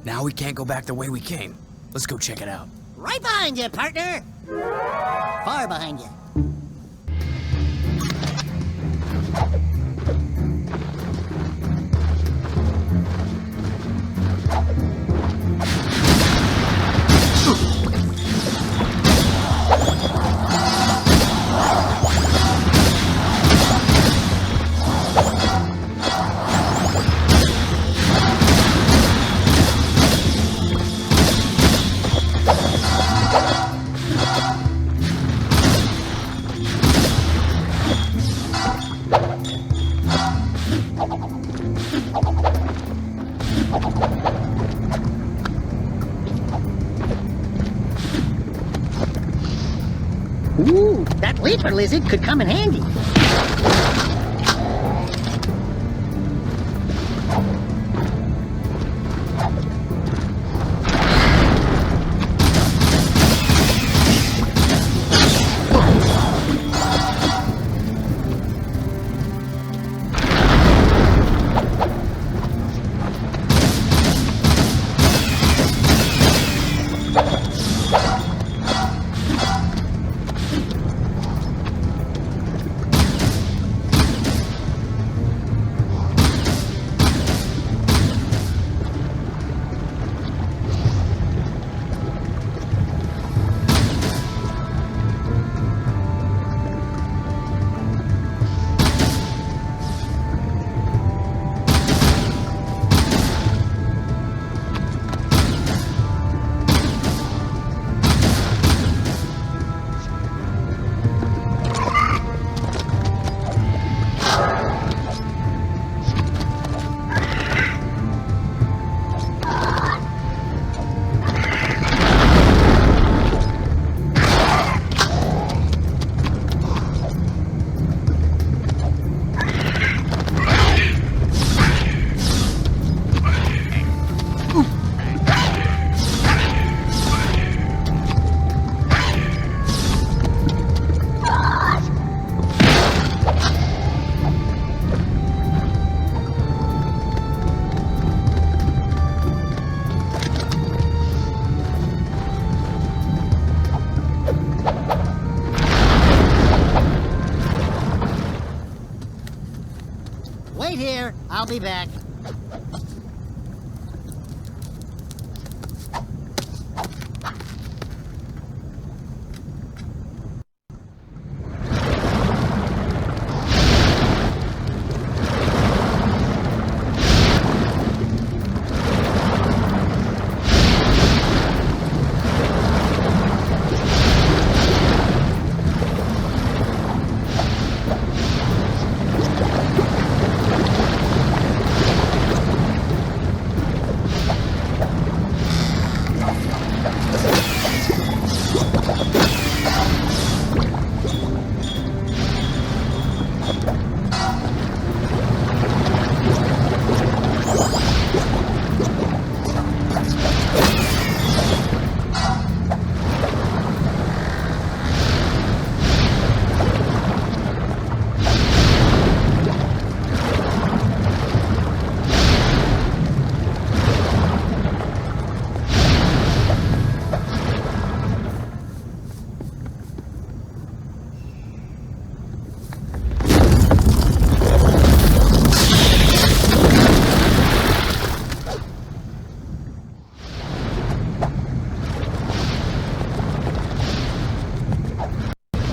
Speaker 5: Now we can't go back the way we came. Let's go check it out.
Speaker 4: Right behind you, partner! Far behind you. Ooh, that leaper lizard could come in handy. Wait here. I'll be back.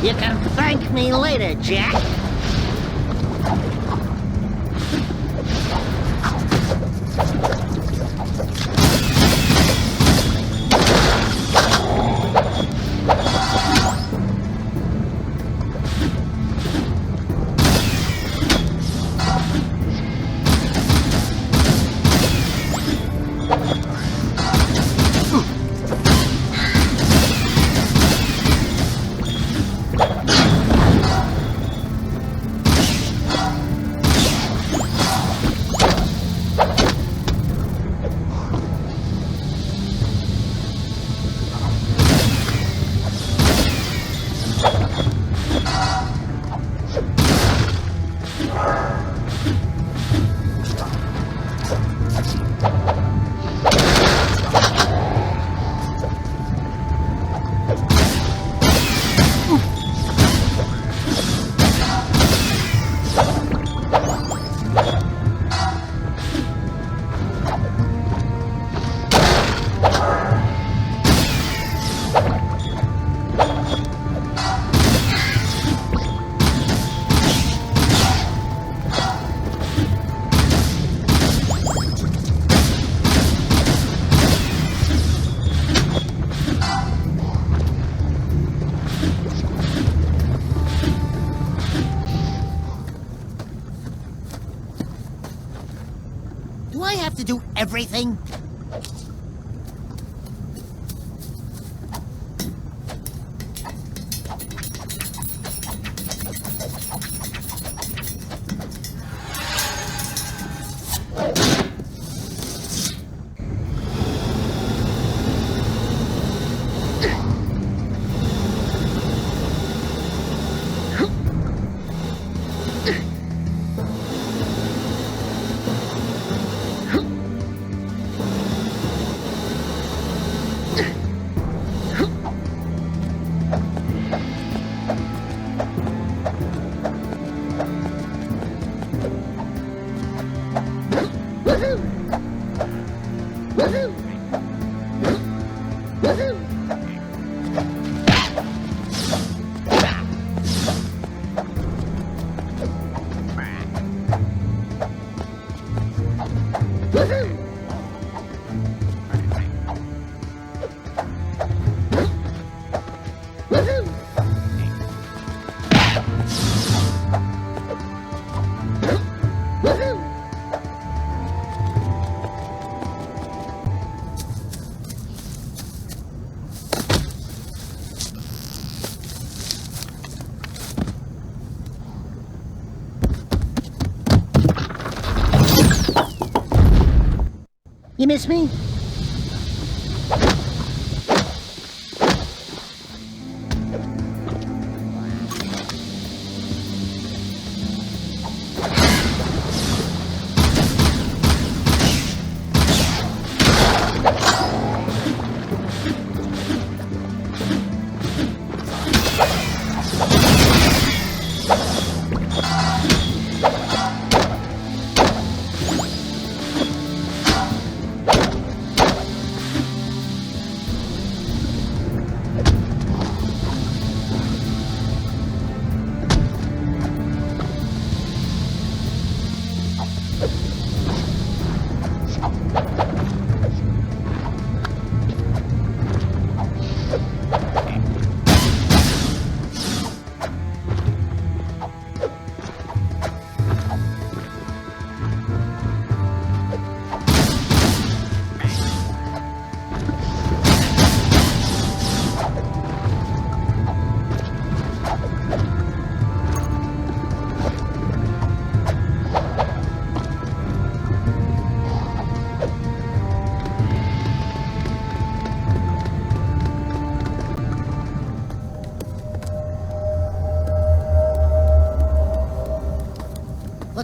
Speaker 4: You can thank me later, Jak. Do I have to do everything? You miss me?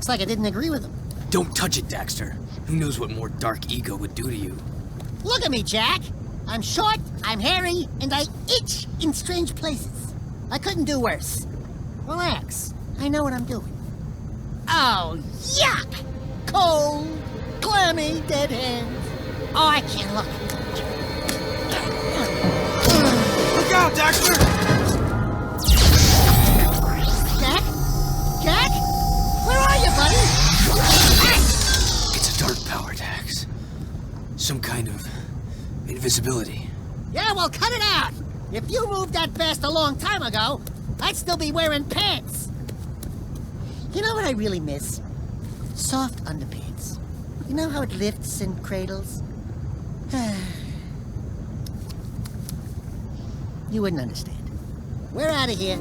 Speaker 4: looks like I didn't agree with him.
Speaker 5: Don't touch it, Daxter. Who knows what more dark ego would do to you?
Speaker 4: Look at me, Jak. I'm short, I'm hairy, and I itch in strange places. I couldn't do worse. Relax. I know what I'm doing. Oh, yuck! Cold, clammy, dead hands. Oh, I can't look.
Speaker 3: Look out, Daxter!
Speaker 4: Jak? Jak? Where are you, buddy?
Speaker 5: It's a dark power, Dax. Some kind of invisibility.
Speaker 4: Yeah, well, cut it out. If you moved that fast a long time ago, I'd still be wearing pants. You know what I really miss? Soft underpants. You know how it lifts and cradles? You wouldn't understand. We're out of here.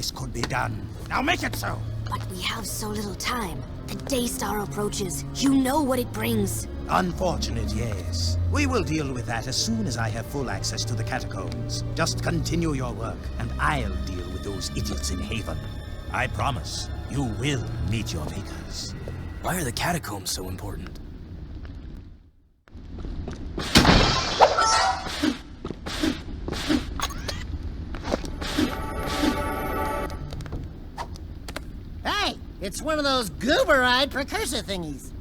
Speaker 1: this could be done. Now make it so!
Speaker 11: But we have so little time. The Daystar approaches. You know what it brings.
Speaker 1: Unfortunate, yes. We will deal with that as soon as I have full access to the catacombs. Just continue your work, and I'll deal with those idiots in Haven. I promise, you will meet your makers.
Speaker 5: Why are the catacombs so important?
Speaker 4: Hey, it's one of those goober-eyed Precursor thingies.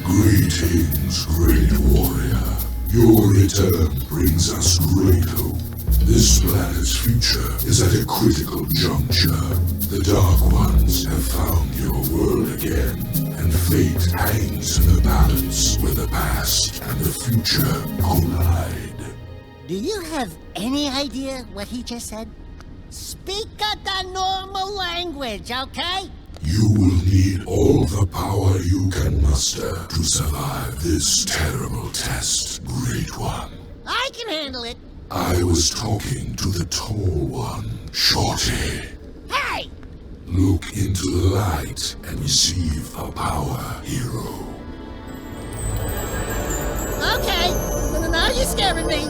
Speaker 12: Greetings, great warrior. Your return brings us great hope. This planet's future is at a critical juncture. The Dark Ones have found your world again, and fate hangs in the balance where the past and the future collide.
Speaker 4: Do you have any idea what he just said? Speak the normal language, okay?
Speaker 12: You will need all the power you can muster to survive this terrible test, Great One.
Speaker 4: I can handle it.
Speaker 12: I was talking to the Tall One, Shorty.
Speaker 4: Hey!
Speaker 12: Look into the light and receive the power, hero.
Speaker 4: Okay, now you're scaring me.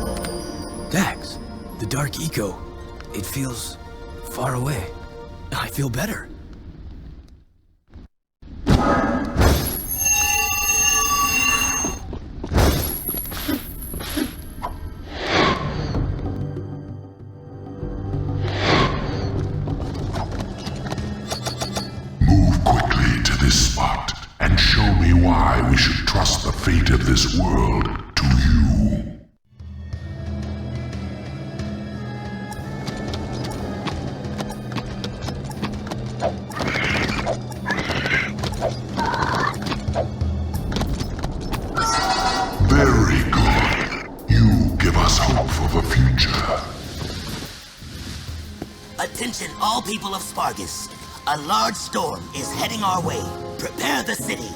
Speaker 5: Dax, the dark eco. It feels far away. I feel better.
Speaker 12: Move quickly to this spot and show me why we should trust the fate of this world to you. Very good. You give us hope for the future.
Speaker 6: Attention, all people of Spargus. A large storm is heading our way. Prepare the city.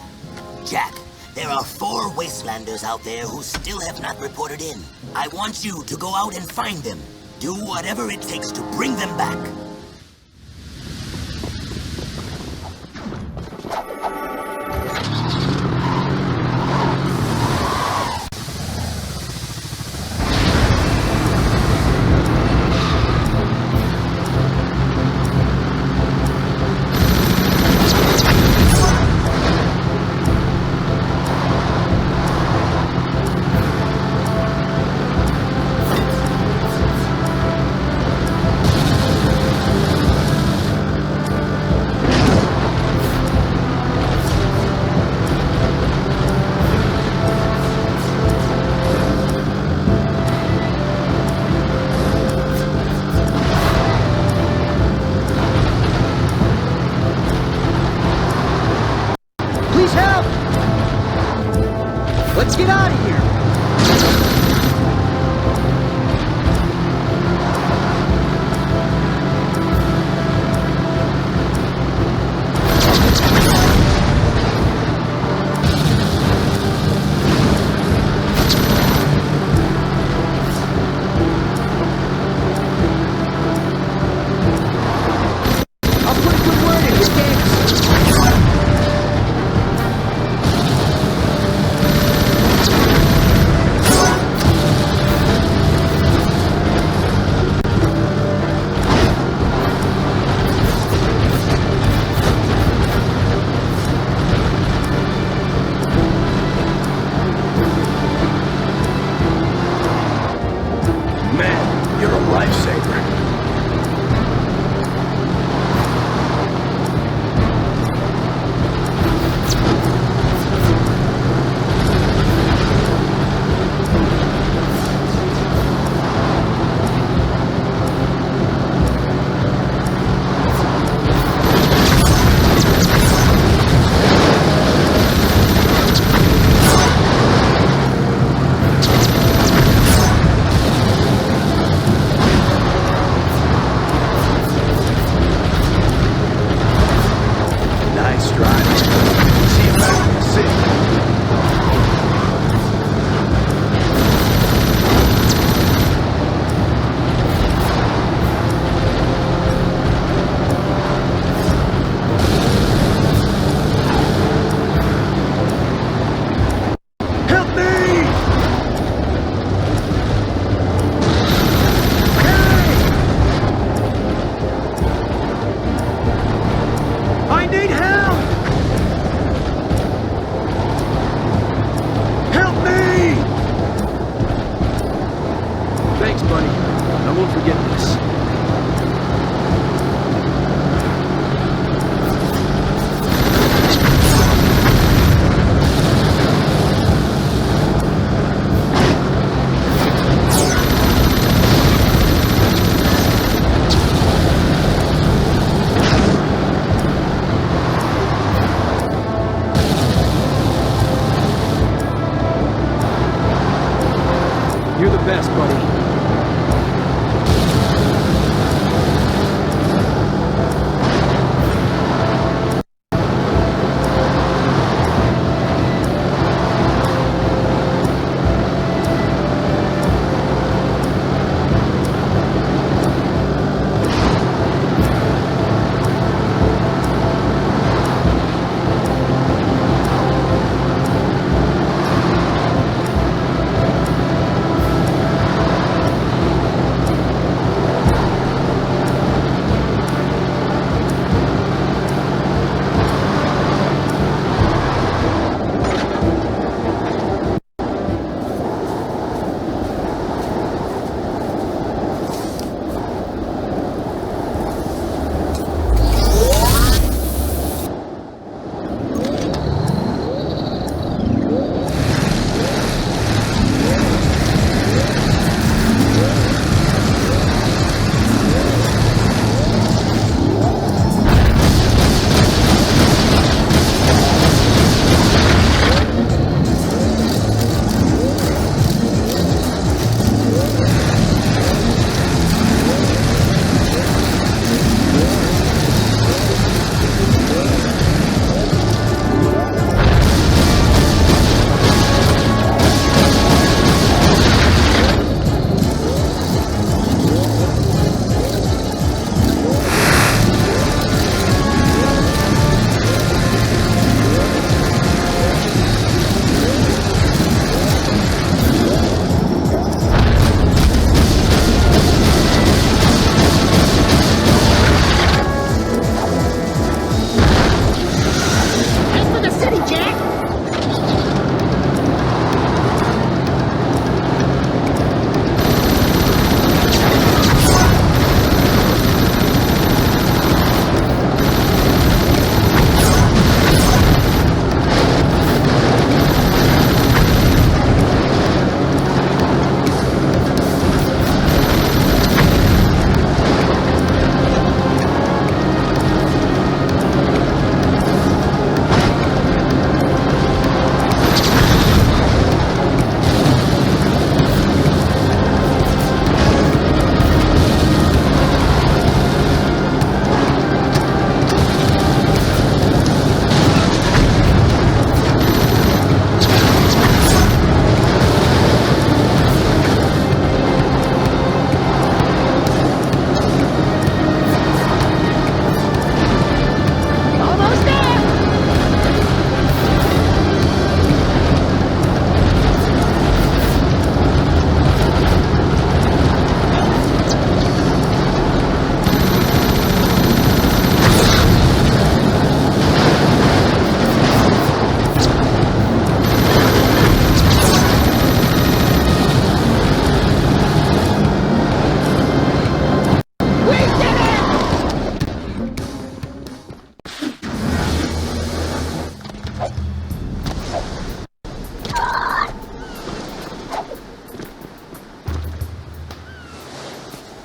Speaker 6: Jak, there are 4 Wastelanders out there who still have not reported in. I want you to go out and find them. Do whatever it takes to bring them back.
Speaker 14: Let's get out of here! best, buddy.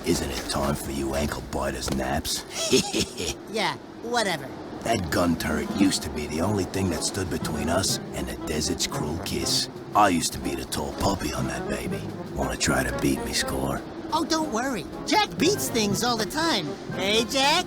Speaker 13: Isn't it time for you ankle biters naps?
Speaker 4: Yeah, whatever.
Speaker 13: That gun turret used to be the only thing that stood between us and the desert's cruel kiss. I used to be the tall puppy on that baby. Wanna try to beat me, Score?
Speaker 4: Oh, don't worry. Jak beats things all the time. Hey, Jak?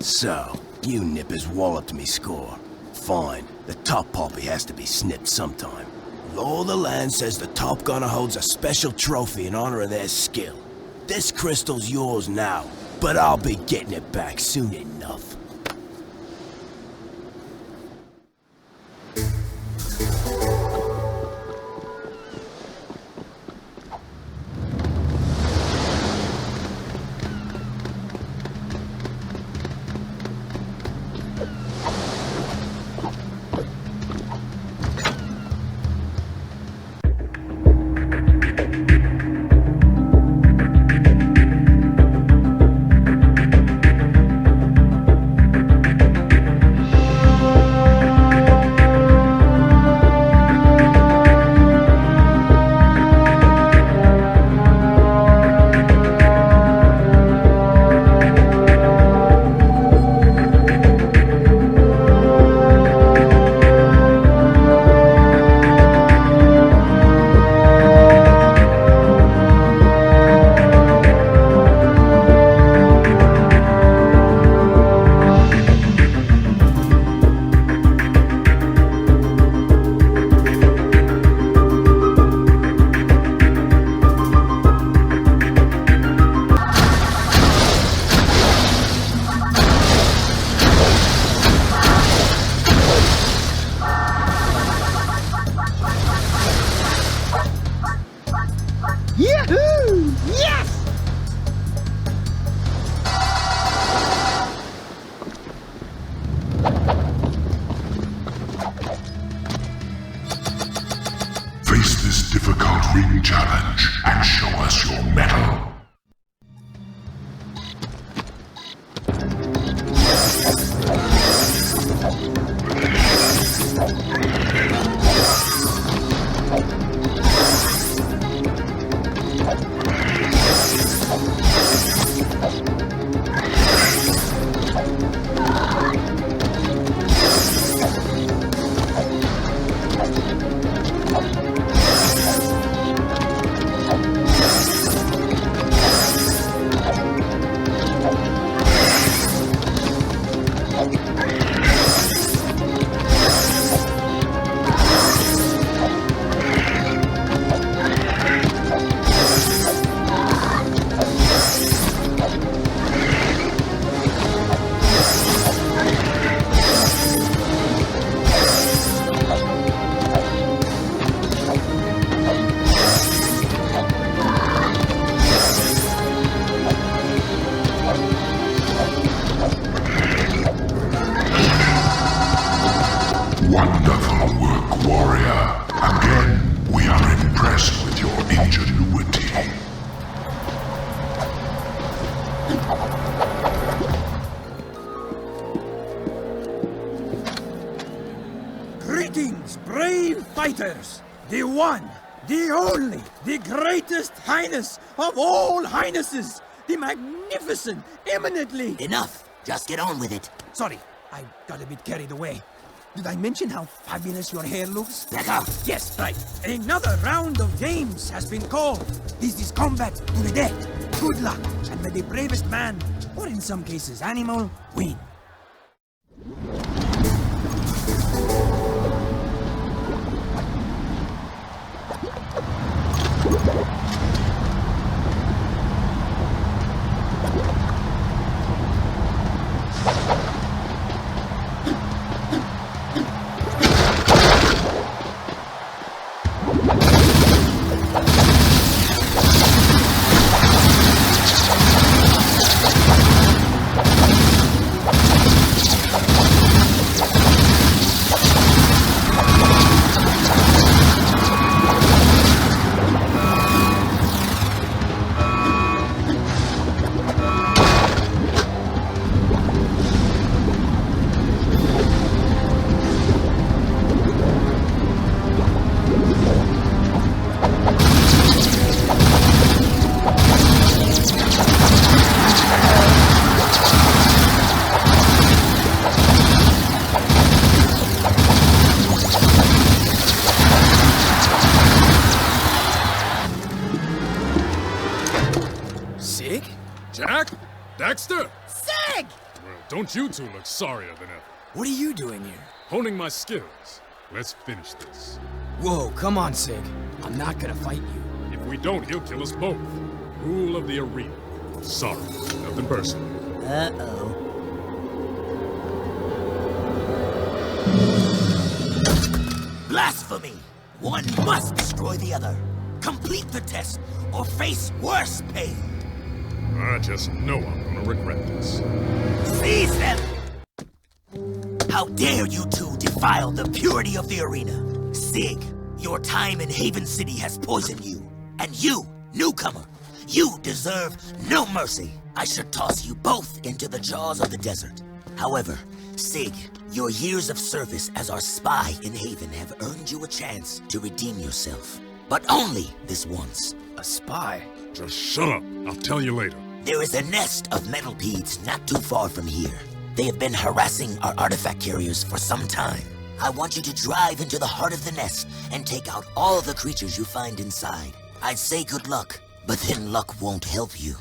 Speaker 13: So, you nippers walloped me score. Fine, the top poppy has to be snipped sometime. Law of the land says the top gunner holds a special trophy in honor of their skill. This crystal's yours now, but I'll be getting it back soon enough.
Speaker 4: Yahoo! Yes!
Speaker 12: Face this difficult ring challenge and show us your mettle. Wonderful work, warrior. Again, we are impressed with your ingenuity.
Speaker 3: Greetings, brave fighters! The one, the only, the greatest highness of all highnesses! The magnificent, eminently...
Speaker 6: Enough! Just get on with it.
Speaker 3: Sorry, I got a bit carried away. Did I mention how fabulous your hair looks?
Speaker 6: Back up!
Speaker 3: Yes, right. Another round of games has been called. This is combat to the death. Good luck, and may the bravest man, or in some cases animal, win.
Speaker 15: Jak? Daxter?
Speaker 4: Sig!
Speaker 15: Well, don't you two look sorrier than ever.
Speaker 8: What are you doing here?
Speaker 15: Honing my skills. Let's finish this.
Speaker 8: Whoa, come on, Sig. I'm not gonna fight you.
Speaker 15: If we don't, he'll kill us both. Rule of the arena. Sorry, nothing personal.
Speaker 4: Uh-oh.
Speaker 6: Blasphemy! One must destroy the other. Complete the test, or face worse pain.
Speaker 15: I just know I'm gonna regret this.
Speaker 6: Seize them! How dare you two defile the purity of the arena? Sig, your time in Haven City has poisoned you. And you, newcomer, you deserve no mercy. I should toss you both into the jaws of the desert. However, Sig, your years of service as our spy in Haven have earned you a chance to redeem yourself. But only this once.
Speaker 8: A spy?
Speaker 15: Just shut up. I'll tell you later.
Speaker 6: There is a nest of metalpedes not too far from here. They have been harassing our artifact carriers for some time. I want you to drive into the heart of the nest and take out all the creatures you find inside. I'd say good luck, but then luck won't help you.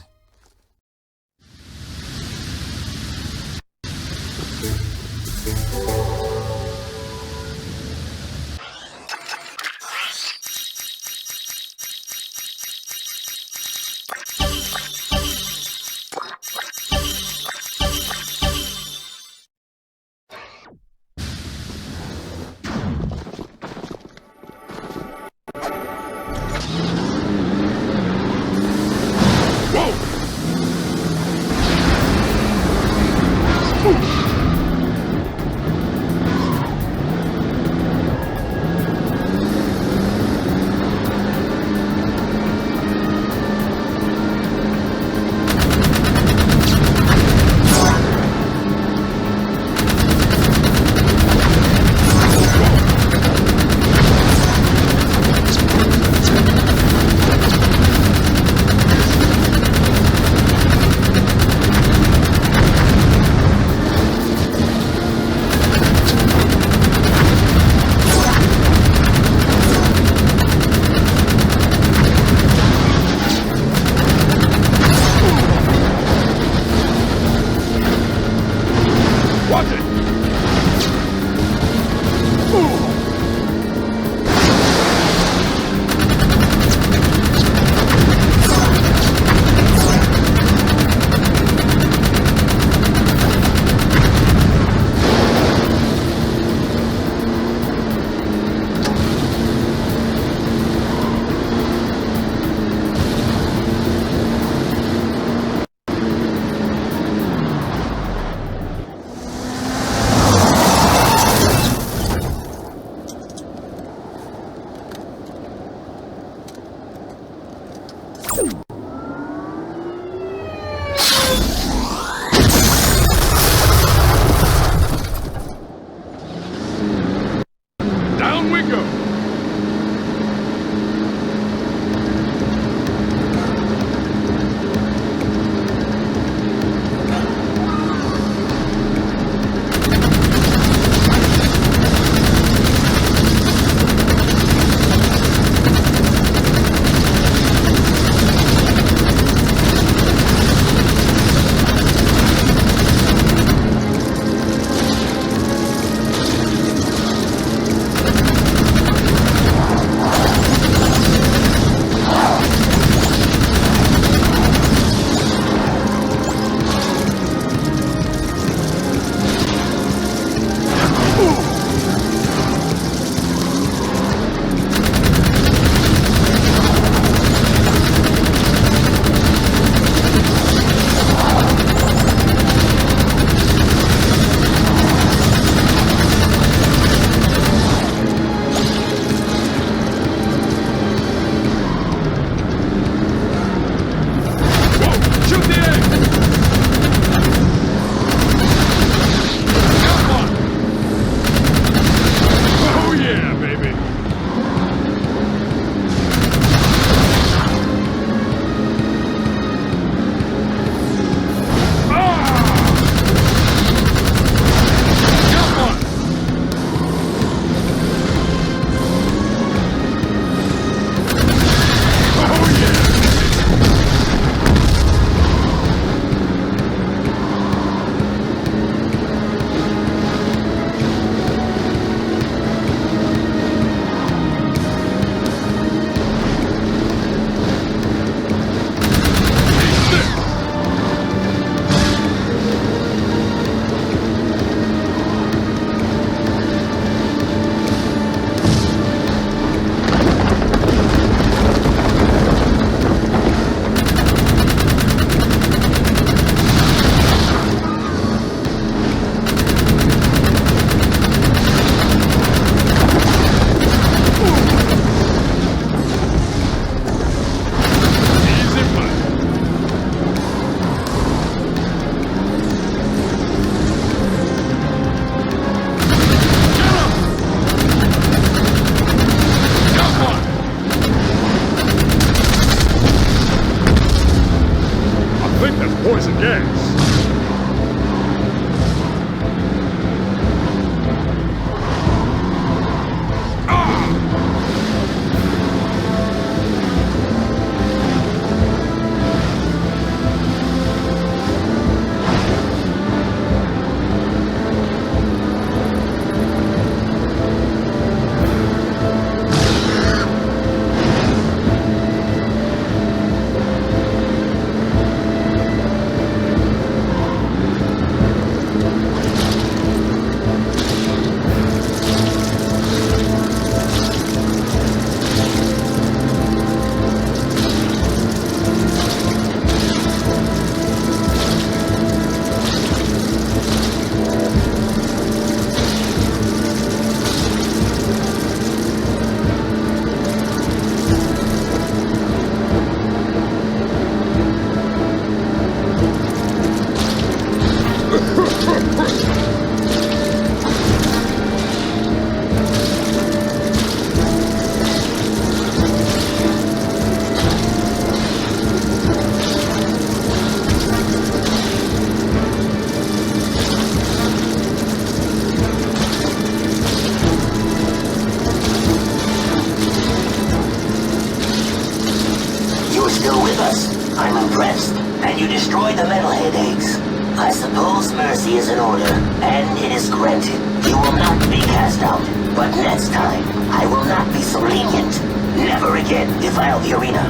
Speaker 6: The metalhead eggs. I suppose mercy is in order, and it is granted. You will not be cast out, but next time, I will not be so lenient. Never again defile the arena.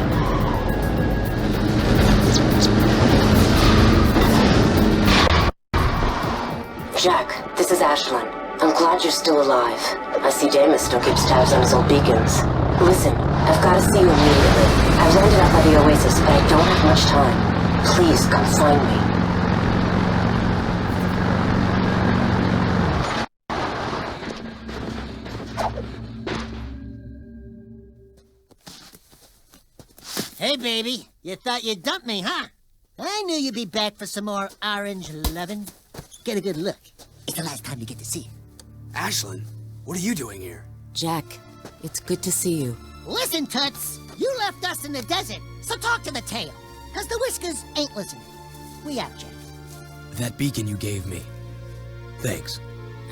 Speaker 16: Jak, this is Ashlyn. I'm glad you're still alive. I see Damus still keeps tabs on his old beacons. Listen, I've got to see you immediately. I've landed up by the Oasis, but I don't have much time. Please come find me.
Speaker 4: Hey, baby. You thought you'd dump me, huh? I knew you'd be back for some more orange lovin'. Get a good look. It's the last time you get to see it.
Speaker 5: Ashlyn, what are you doing here?
Speaker 2: Jak, it's good to see you.
Speaker 4: Listen, Toots. You left us in the desert, so talk to the tail. Cause the Whiskers ain't listening. We out, Jak.
Speaker 5: That beacon you gave me. Thanks.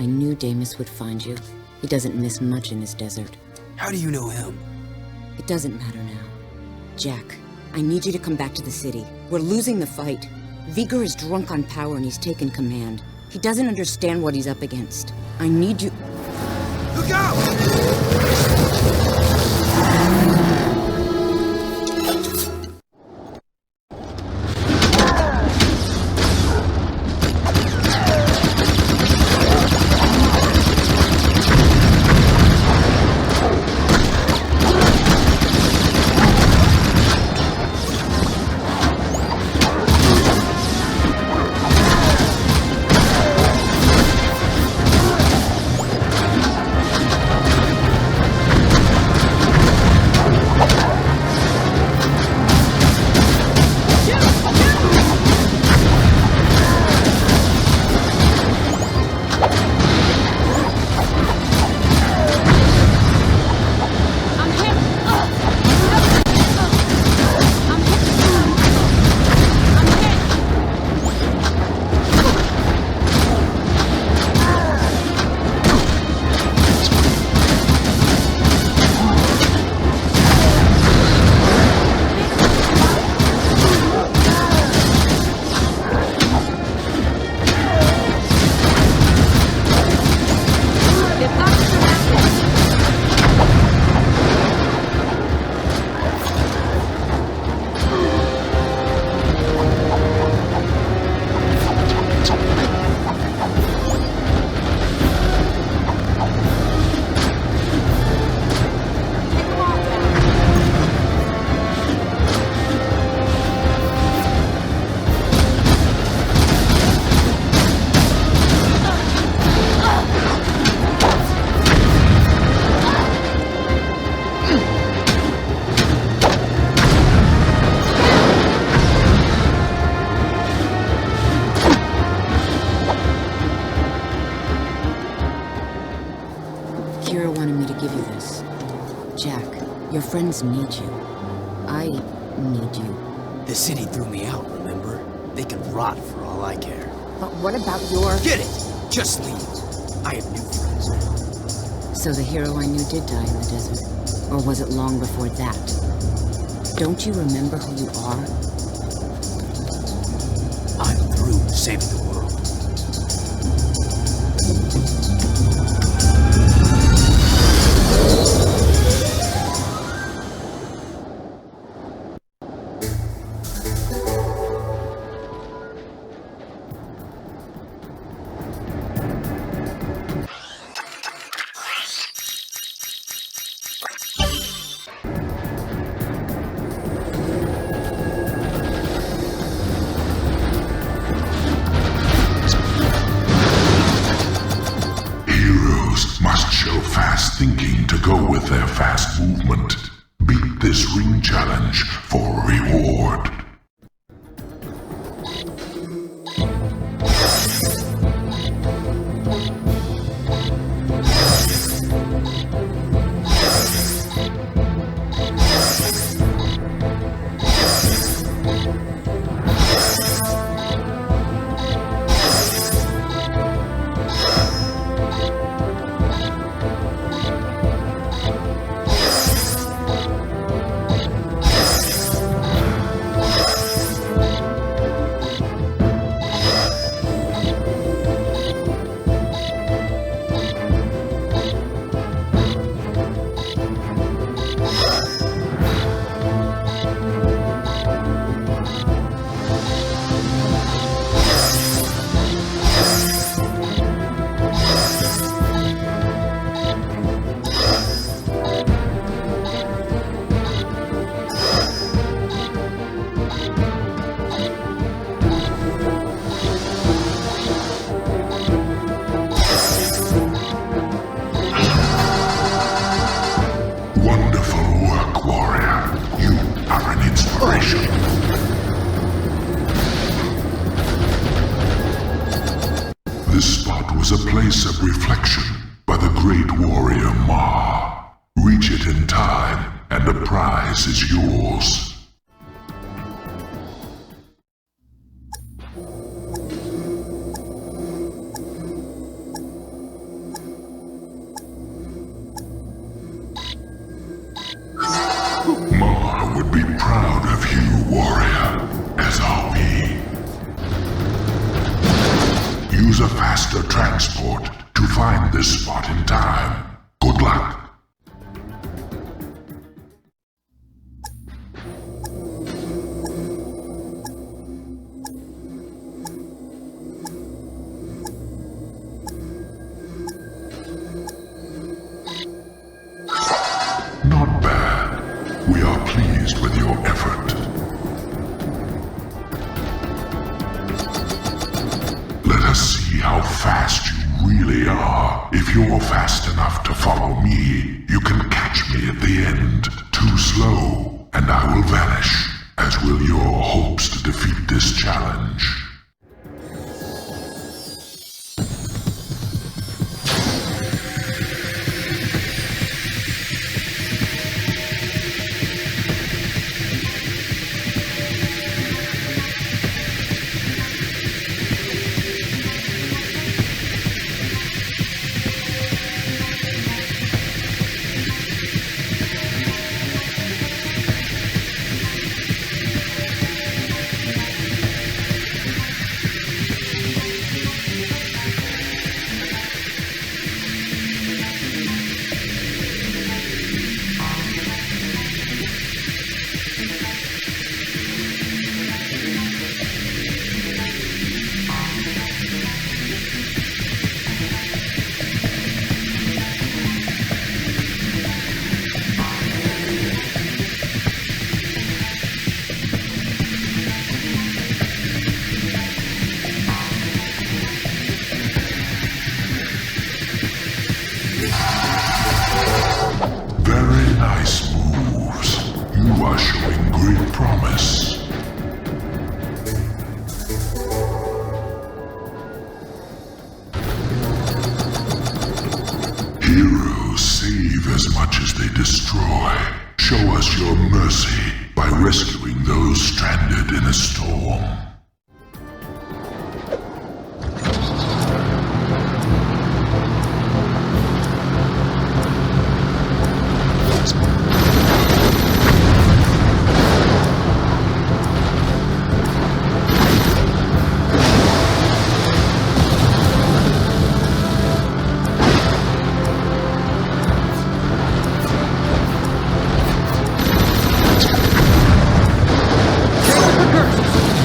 Speaker 2: I knew Damus would find you. He doesn't miss much in his desert.
Speaker 5: How do you know him?
Speaker 2: It doesn't matter now. Jak, I need you to come back to the city. We're losing the fight. Vigor is drunk on power and he's taken command. He doesn't understand what he's up against. I need you...
Speaker 3: Look out!
Speaker 2: Your friends need you. I need you.
Speaker 5: The city threw me out, remember? They can rot for all I care.
Speaker 2: But what about your...
Speaker 5: Get it! Just leave. I have new friends now.
Speaker 2: So the hero I knew did die in the desert? Or was it long before that? Don't you remember who you are?
Speaker 5: I'm through saving the world.
Speaker 12: Thinking to go with their fast movement. Beat this ring challenge for reward. this spot was a place of reflection by the great warrior Ma. Reach it in time, and the prize is yours. Ma would be proud of you, warrior, as are we. Use a faster transport to find this spot in time. Good luck. Not bad. We are pleased with your effort. Let us see how fast you really are. If you're fast enough to follow me, you can catch me at the end. Too slow, and I will vanish, as will your hopes to defeat this challenge. Heroes save as much as they destroy. Show us your mercy by rescuing those stranded in a storm.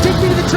Speaker 14: Take me to the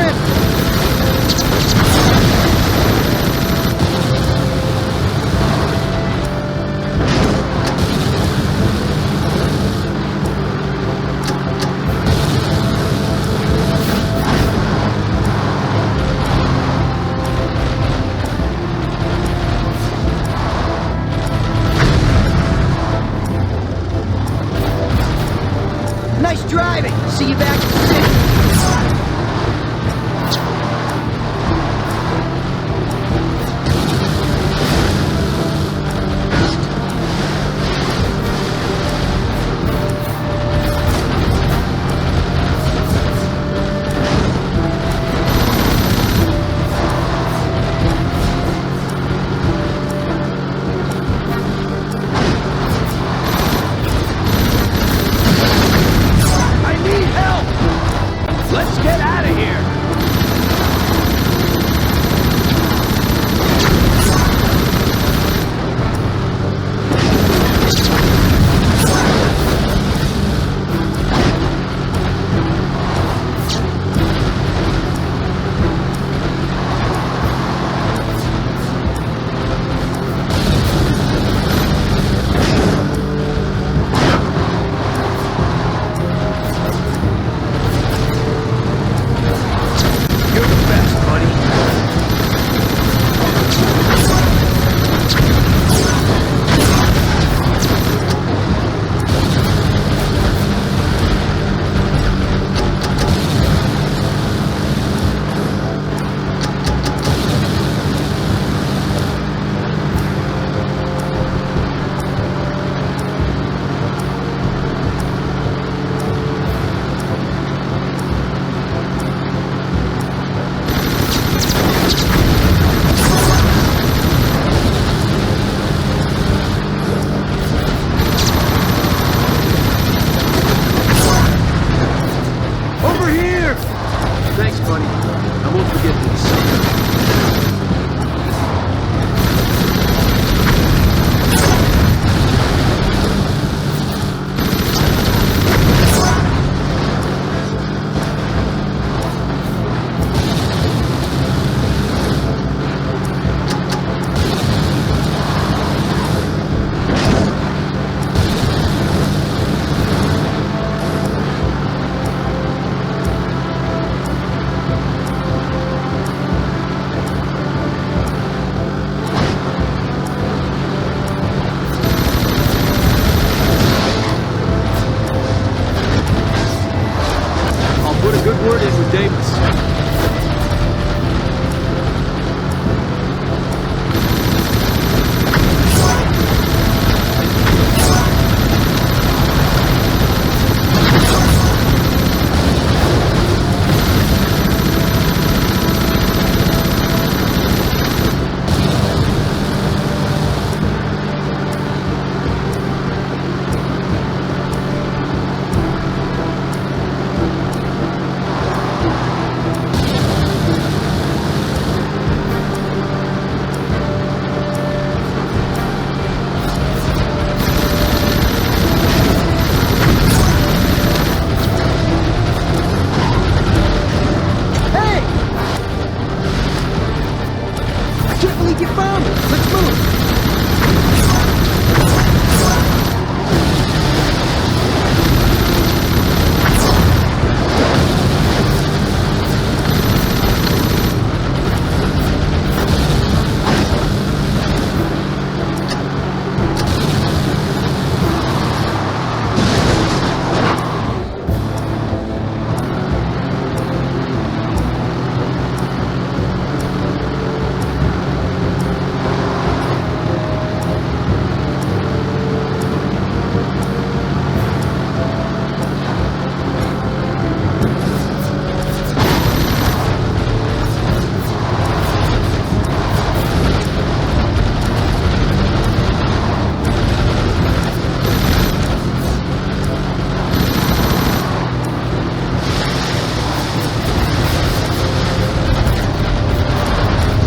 Speaker 14: think you found it. Let's move.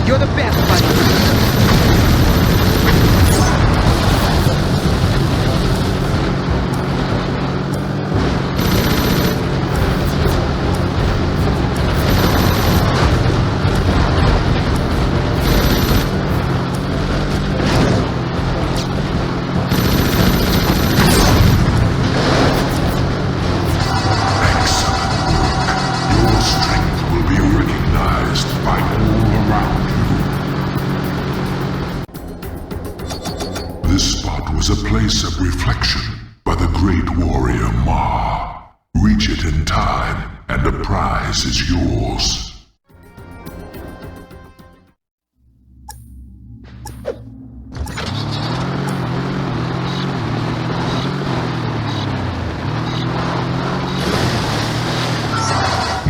Speaker 14: You're the best, buddy.
Speaker 12: This spot was a place of reflection by the great warrior Ma. Reach it in time, and the prize is yours.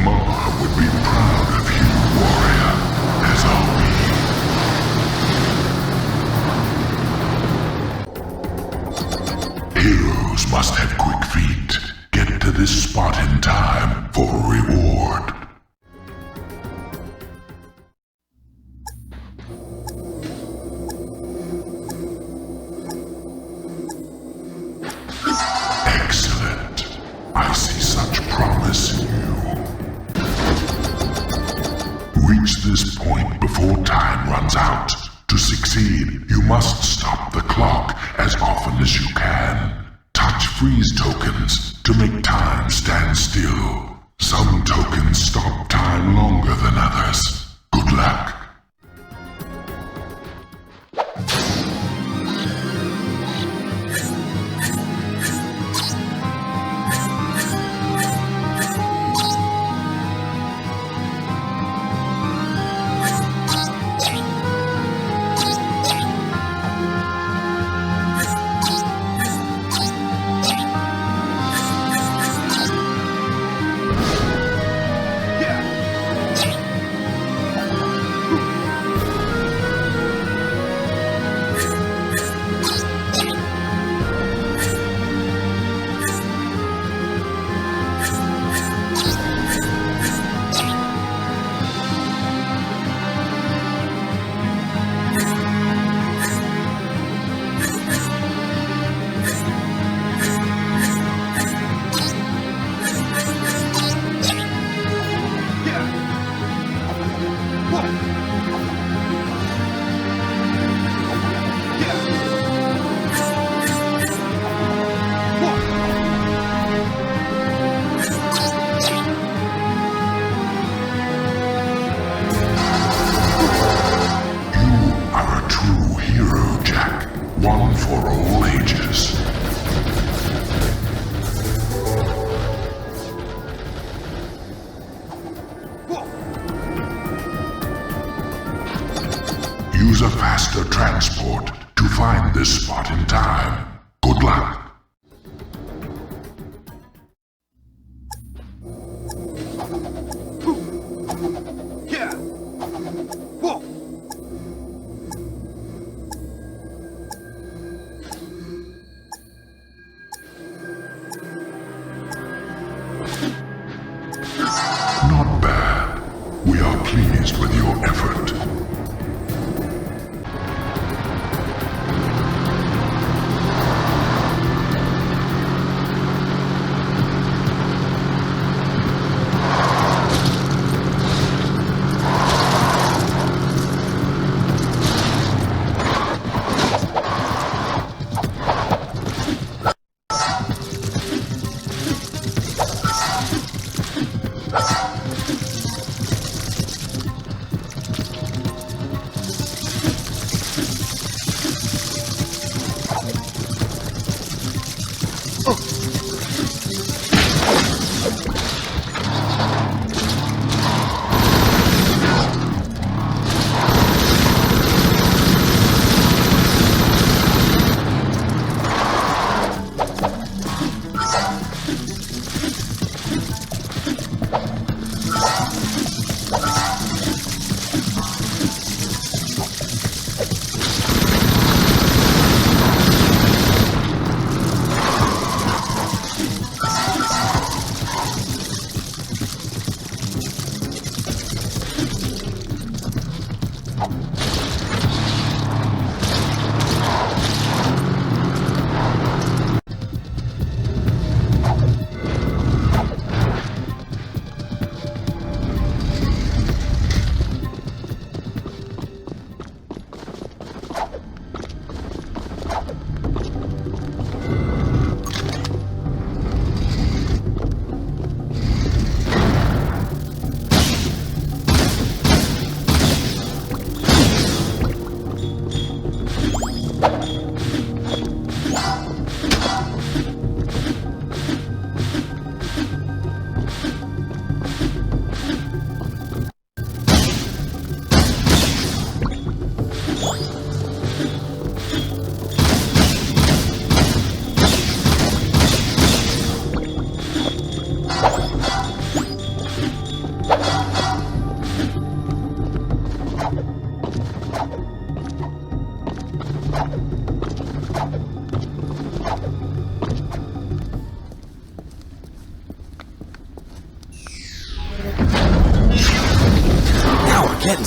Speaker 12: Ma would be proud of you, warrior, as are we. Heroes must have quick feet. Get to this spot in time for a reward. Excellent. I see such promise in you. Reach this point before time runs out. To succeed, you must stop the clock as often as you can. Touch freeze tokens to make time stand still. Some tokens stop time longer than others. Good luck. One for all ages. Use a faster transport to find this spot in time. Good luck. Not bad. We are pleased with your effort.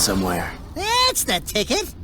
Speaker 5: somewhere.
Speaker 4: That's the ticket.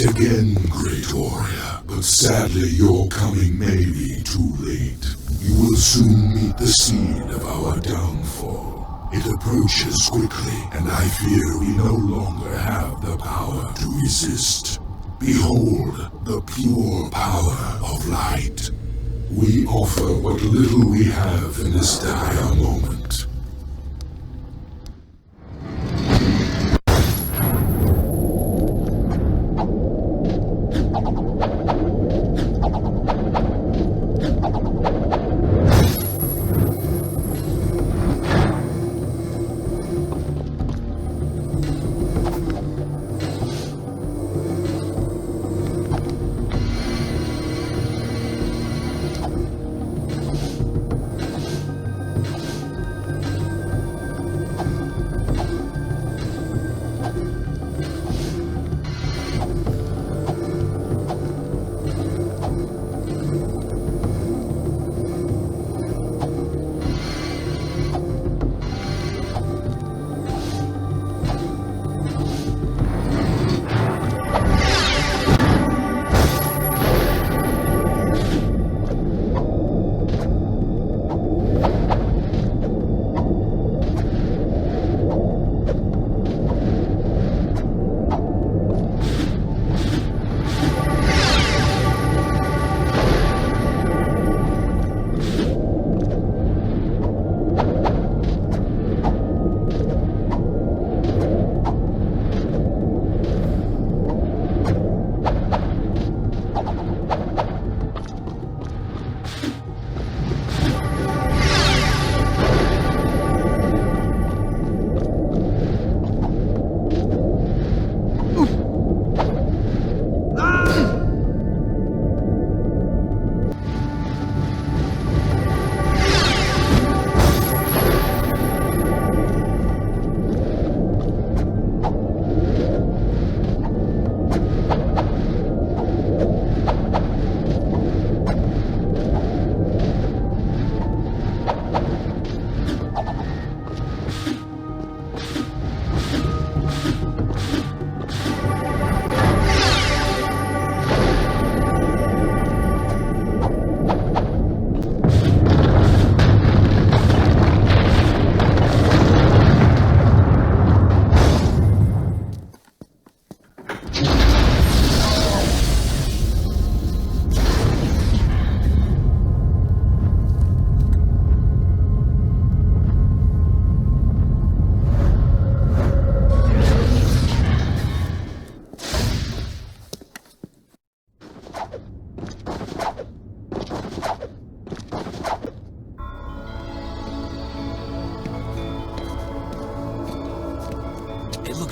Speaker 12: Again, great warrior, but sadly your coming may be too late. You will soon meet the seed of our downfall. It approaches quickly, and I fear we no longer have the power to resist. Behold the pure power of light. We offer what little we have in this dire moment.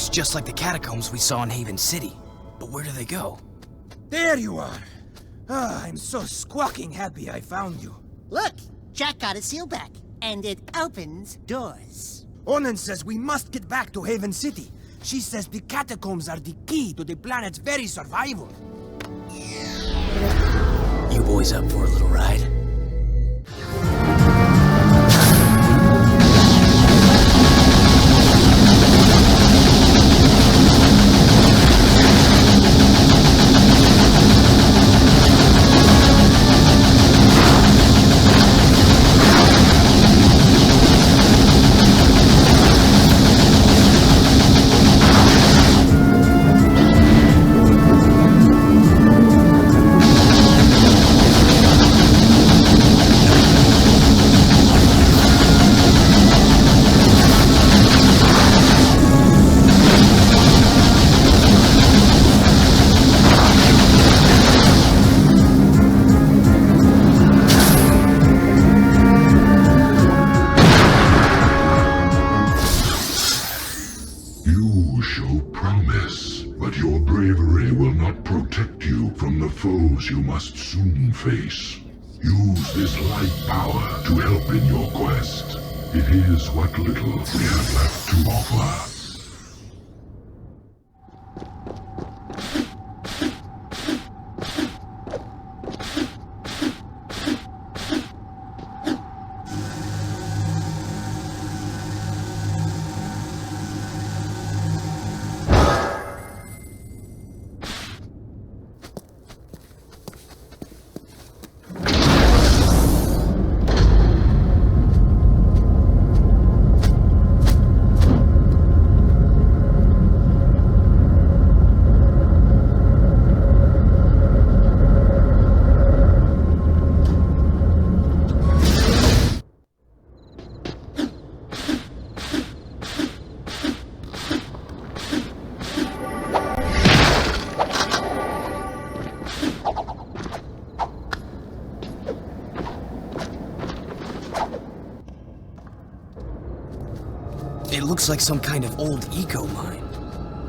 Speaker 5: Looks just like the catacombs we saw in Haven City. But where do they go?
Speaker 3: There you are! Ah, I'm so squawking happy I found you.
Speaker 4: Look, Jak got a seal back, and it opens doors.
Speaker 3: Onan says we must get back to Haven City. She says the catacombs are the key to the planet's very survival.
Speaker 5: You boys up for a little ride?
Speaker 12: You must soon face. Use this light power to help in your quest. It is what little we have left to offer.
Speaker 5: It looks like some kind of old eco mine.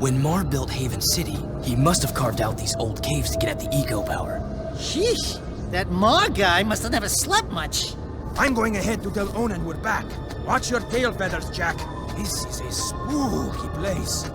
Speaker 5: When Mar built Haven City, he must have carved out these old caves to get at the eco power.
Speaker 4: Sheesh, that Mar guy must have never slept much.
Speaker 3: I'm going ahead to tell Onan we're back. Watch your tail feathers, Jak. This is a spooky place.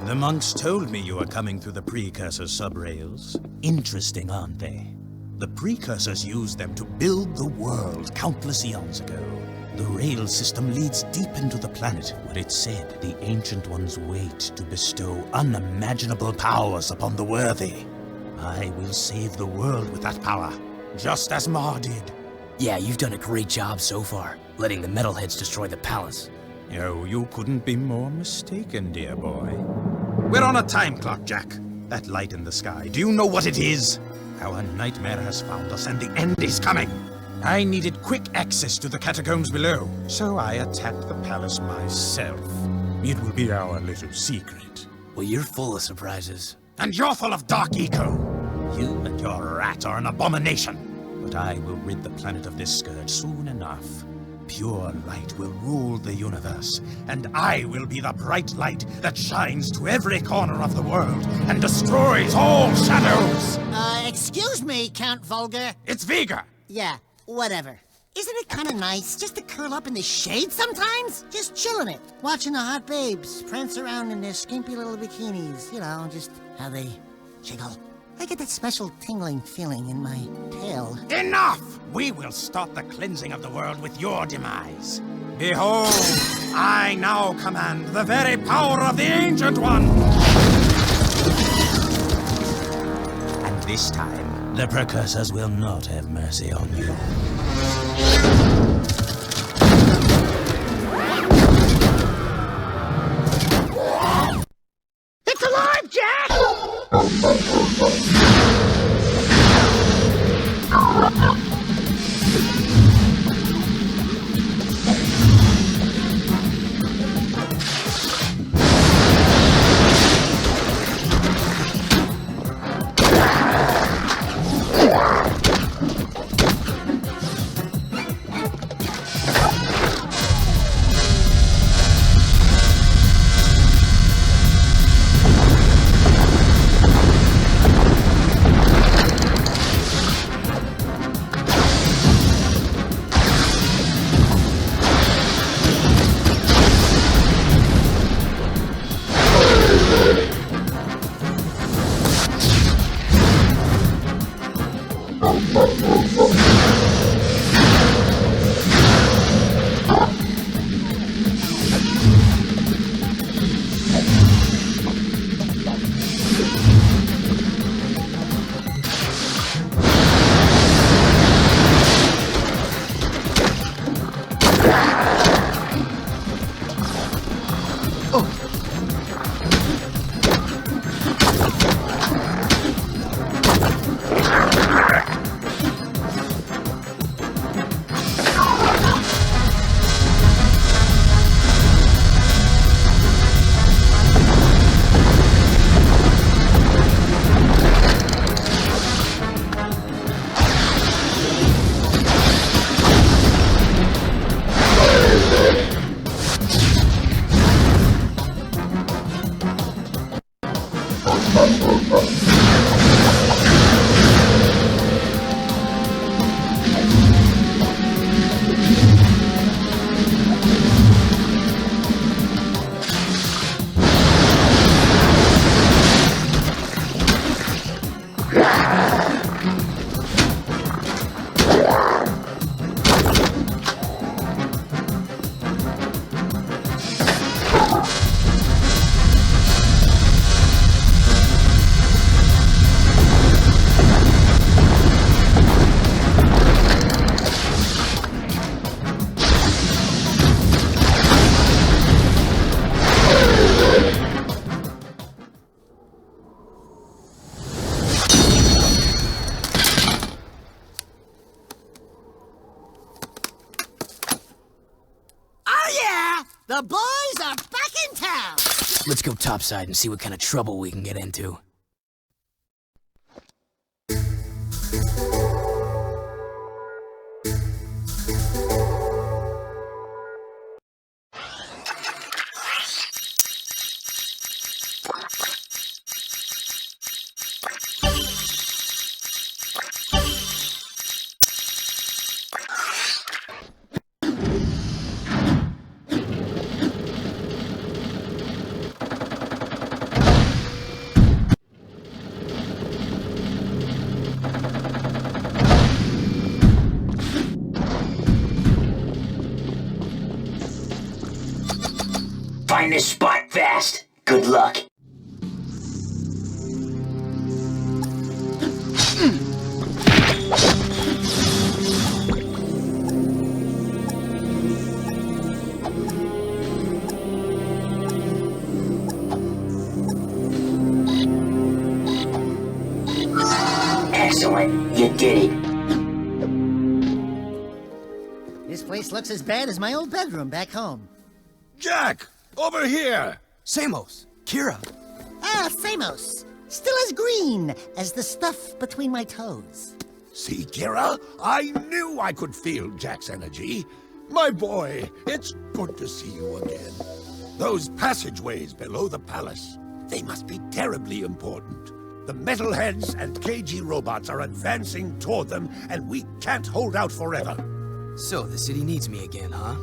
Speaker 1: The monks told me you were coming through the Precursor subrails. Interesting, aren't they? The Precursors used them to build the world countless eons ago. The rail system leads deep into the planet, where it's said the Ancient Ones wait to bestow unimaginable powers upon the worthy. I will save the world with that power, just as Mar did.
Speaker 5: Yeah, you've done a great job so far, letting the metalheads destroy the palace.
Speaker 1: Oh, you couldn't be more mistaken, dear boy. We're on a time clock, Jak. That light in the sky, do you know what it is? Our nightmare has found us and the end is coming. I needed quick access to the catacombs below, so I attacked the palace myself. It will be our little secret.
Speaker 5: Well, you're full of surprises.
Speaker 1: And you're full of dark eco. You and your rat are an abomination. But I will rid the planet of this scourge soon enough. Pure light will rule the universe, and I will be the bright light that shines to every corner of the world and destroys all shadows!
Speaker 4: Excuse me, Count Vulgar.
Speaker 1: It's Vigor!
Speaker 4: Yeah, whatever. Isn't it kind of nice just to curl up in the shade sometimes? Just chilling it, watching the hot babes prance around in their skimpy little bikinis. You know, just how they jiggle. I get that special tingling feeling in my tail.
Speaker 1: Enough! We will start the cleansing of the world with your demise. Behold, I now command the very power of the Ancient One! And this time, the Precursors will not have mercy on you.
Speaker 4: It's alive, Jak! The boys are back in town!
Speaker 5: Let's go topside and see what kind of trouble we can get into.
Speaker 6: Find this spot fast. Good luck. Excellent. You did it.
Speaker 4: This place looks as bad as my old bedroom back home.
Speaker 7: Jak! Over here!
Speaker 5: Samos! Kira!
Speaker 4: Ah, Samos! Still as green as the stuff between my toes.
Speaker 7: See, Kira? I knew I could feel Jak's energy. My boy, it's good to see you again. Those passageways below the palace, they must be terribly important. The metalheads and KG robots are advancing toward them, and we can't hold out forever.
Speaker 5: So, the city needs me again, huh?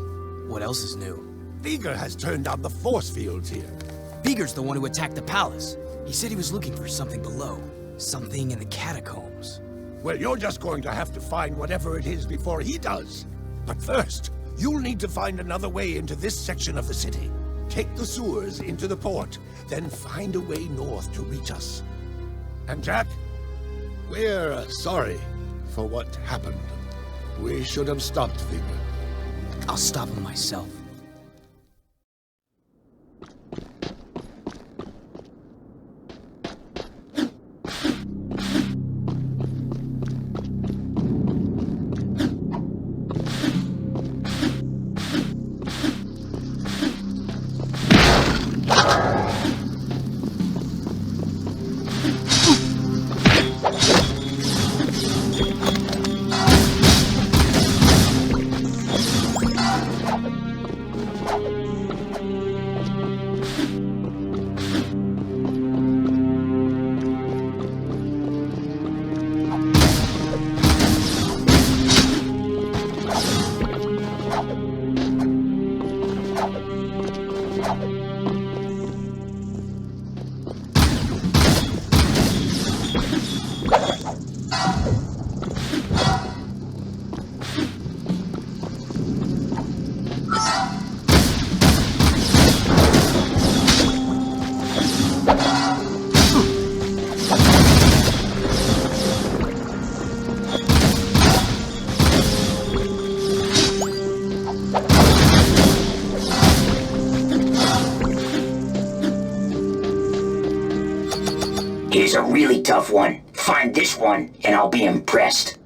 Speaker 5: What else is new?
Speaker 7: Vigor has turned on the force fields here.
Speaker 5: Vigor's the one who attacked the palace. He said he was looking for something below. Something in the catacombs.
Speaker 7: Well, you're just going to have to find whatever it is before he does. But first, you'll need to find another way into this section of the city. Take the sewers into the port, then find a way north to reach us. And Jak, we're sorry for what happened. We should have stopped Vigor.
Speaker 5: I'll stop him myself.
Speaker 6: Here's a really tough one. Find this one, and I'll be impressed.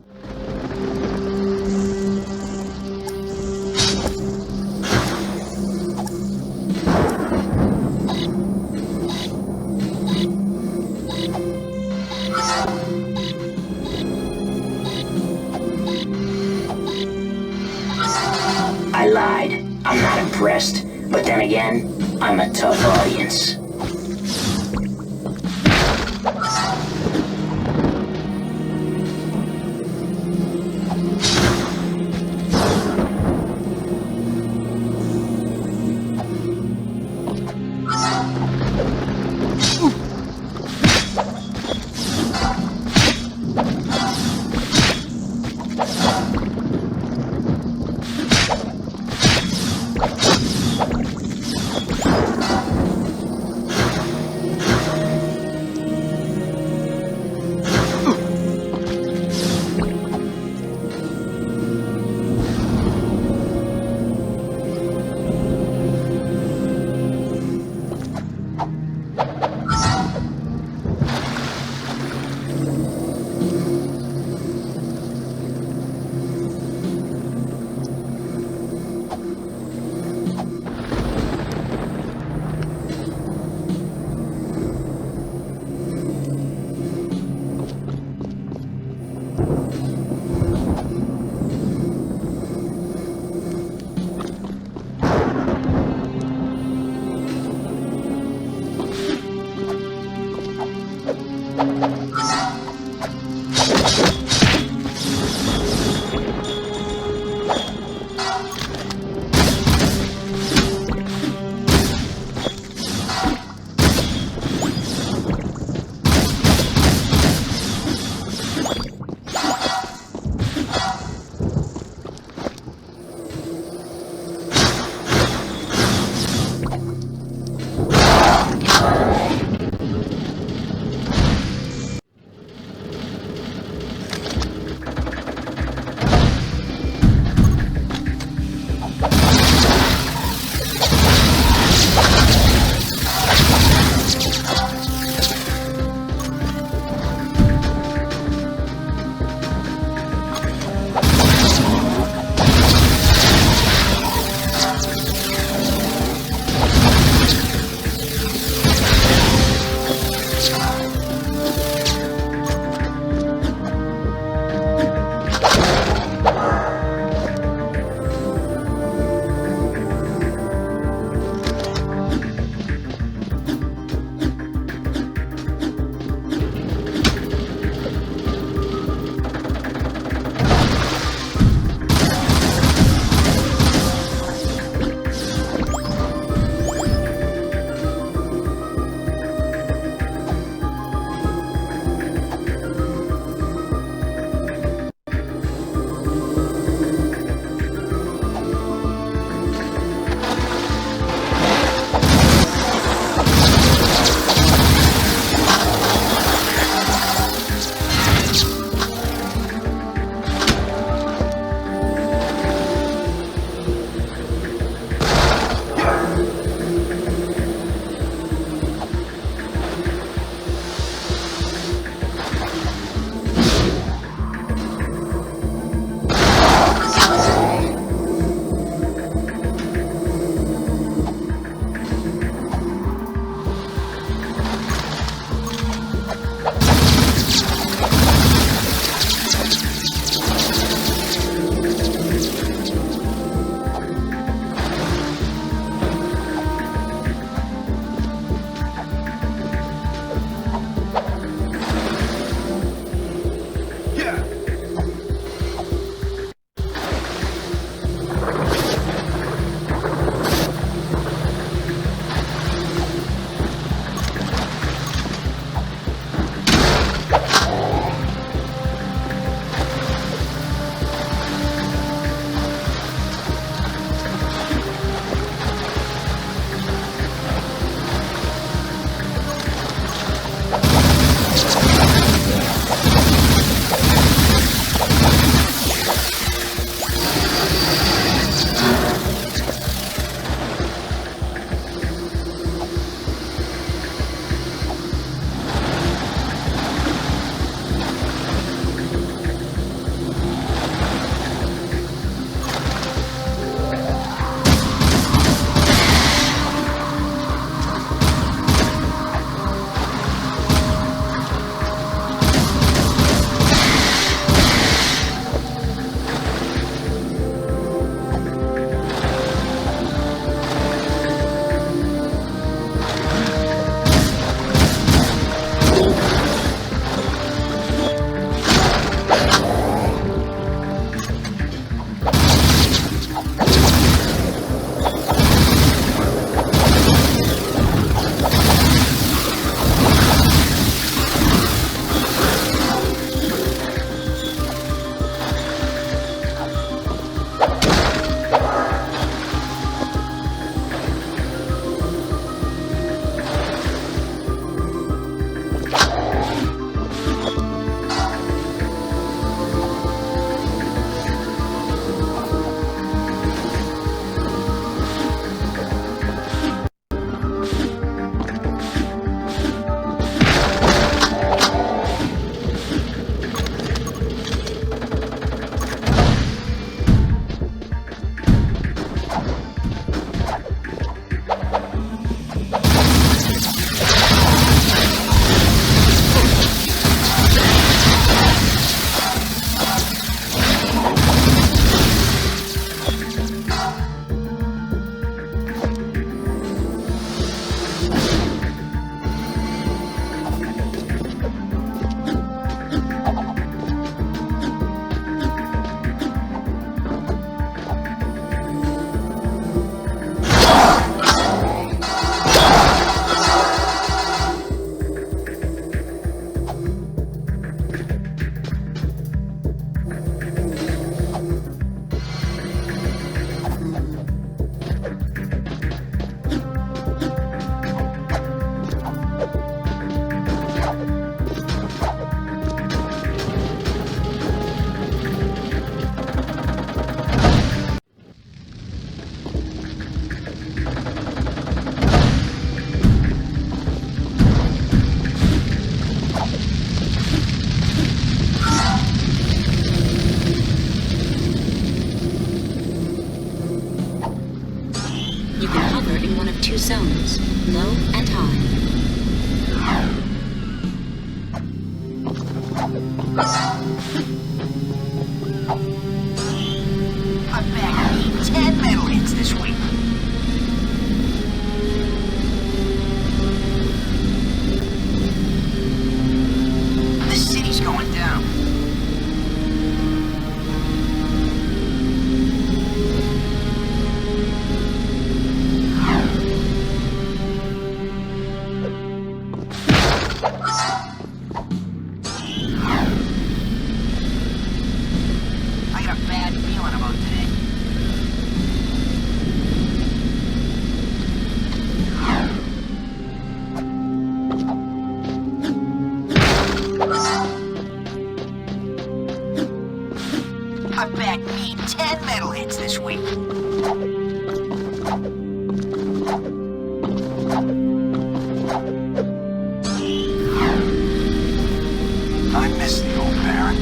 Speaker 6: I lied. I'm not impressed. But then again, I'm a tough audience.
Speaker 2: cover in one of two zones, low and high.
Speaker 17: I bagged 10 metal hits this week. The city's going down. I bagged me 10 metal hits this week. I miss the old Baron.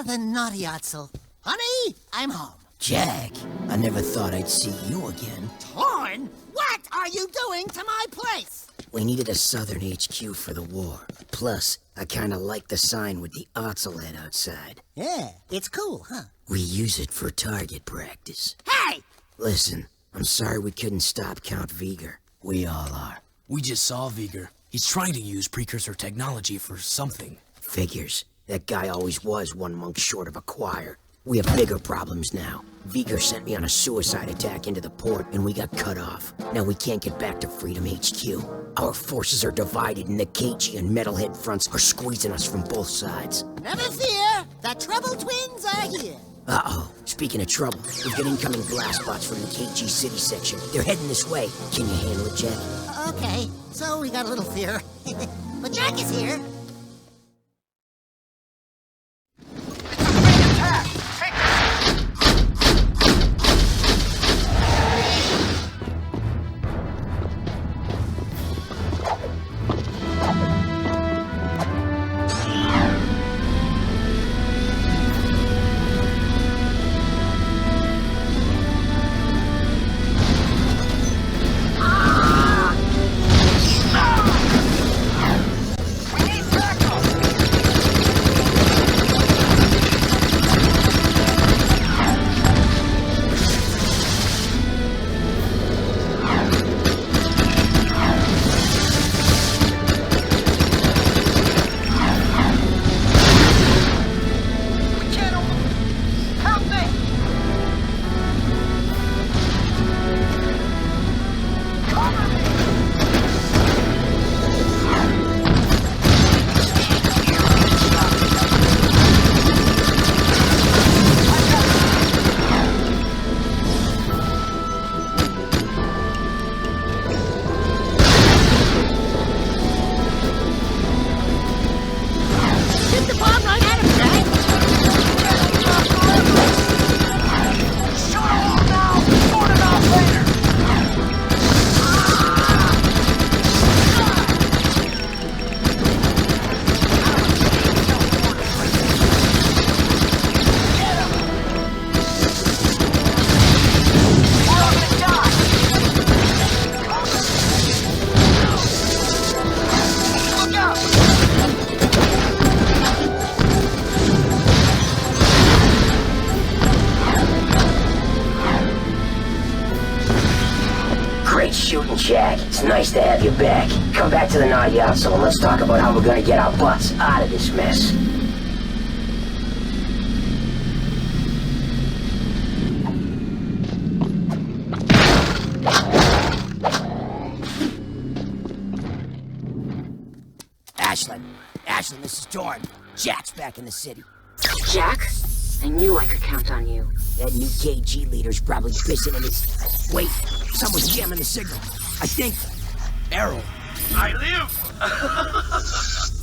Speaker 4: The naughty Otzel. Honey, I'm home.
Speaker 13: Jak, I never thought I'd see you again.
Speaker 4: Torn? What are you doing to my place?
Speaker 13: We needed a southern HQ for the war. Plus, I kinda like the sign with the Otzel head outside.
Speaker 4: Yeah, it's cool, huh?
Speaker 13: We use it for target practice.
Speaker 4: Hey!
Speaker 13: Listen, I'm sorry we couldn't stop Count Vigor. We all are.
Speaker 5: We just saw Vigor. He's trying to use Precursor technology for something.
Speaker 13: Figures. That guy always was one monk short of a choir. We have bigger problems now. Vigor sent me on a suicide attack into the port, and we got cut off. Now we can't get back to Freedom HQ. Our forces are divided, and the KG and Metalhead fronts are squeezing us from both sides.
Speaker 4: Never fear, the Trouble Twins are here.
Speaker 13: Uh-oh. Speaking of trouble, we've got incoming blast bots from the KG City section. They're heading this way. Can you handle it, Jak?
Speaker 4: Okay, so we got a little fear. But Jak is here.
Speaker 13: Jak, it's nice to have you back. Come back to the naughty Otzel and let's talk about how we're gonna get our butts out of this mess. Ashlyn, this is Dorn. Jak's back in the city.
Speaker 2: Jak? I knew I could count on you.
Speaker 13: That new KG leader's probably pissing in his... Wait,
Speaker 5: Someone's jamming the signal. I think... Errol.
Speaker 9: I live!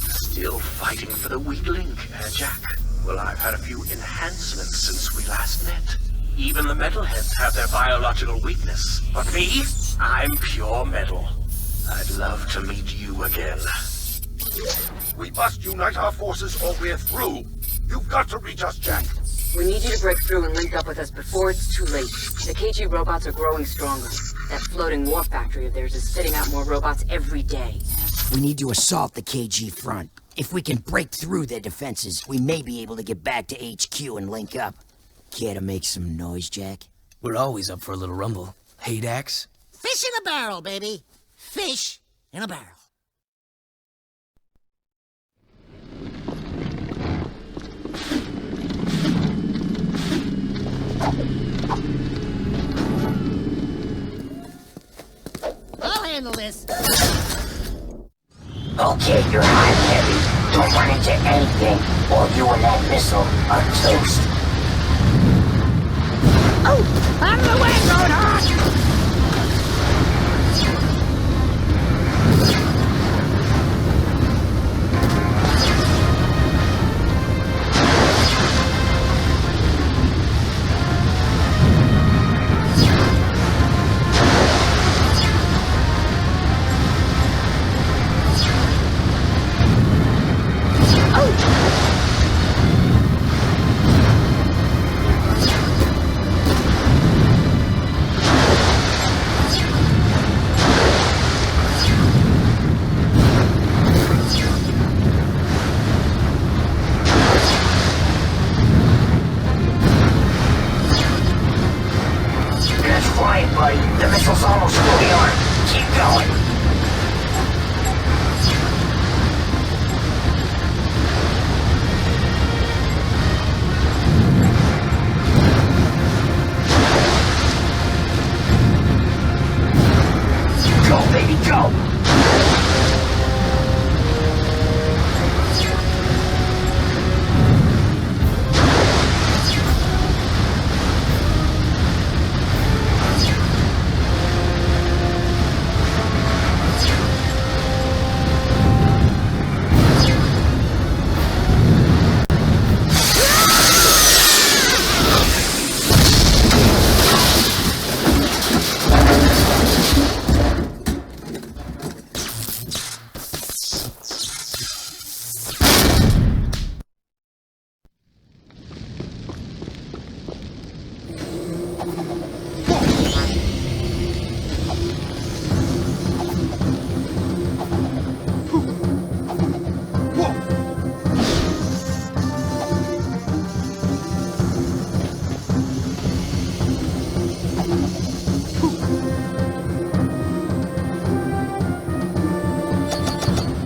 Speaker 9: Still fighting for the weak link, Jak? Well, I've had a few enhancements since we last met. Even the metalheads have their biological weakness. But me? I'm pure metal. I'd love to meet you again.
Speaker 7: We must unite our forces or we're through. You've got to reach us, Jak.
Speaker 2: We need you to break through and link up with us before it's too late. The KG robots are growing stronger. That floating war factory of theirs is spitting out more robots every day.
Speaker 18: We need to assault the KG front. If we can break through their defenses, we may be able to get back to HQ and link up. Care to make some noise, Jak?
Speaker 5: We're always up for a little rumble. Hey, Dax?
Speaker 4: Fish in a barrel, baby. Fish in a barrel. I'll handle this.
Speaker 17: Okay, you're hot and heavy. Don't run into anything, or you and that missile are toast.
Speaker 4: Oh! Out of the way, Roadhog!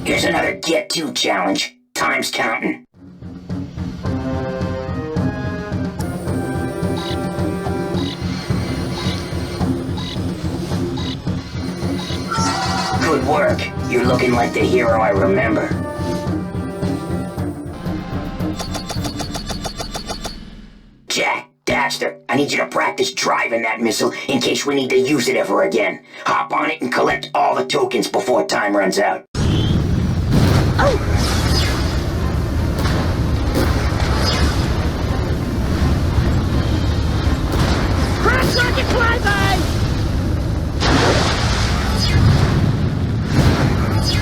Speaker 17: Here's another Get To challenge. Time's counting. Good work. You're looking like the hero I remember. Jak, Daxter, I need you to practice driving that missile in case we need to use it ever again. Hop on it and collect all the tokens before time runs out.
Speaker 4: Crash rocket flyby!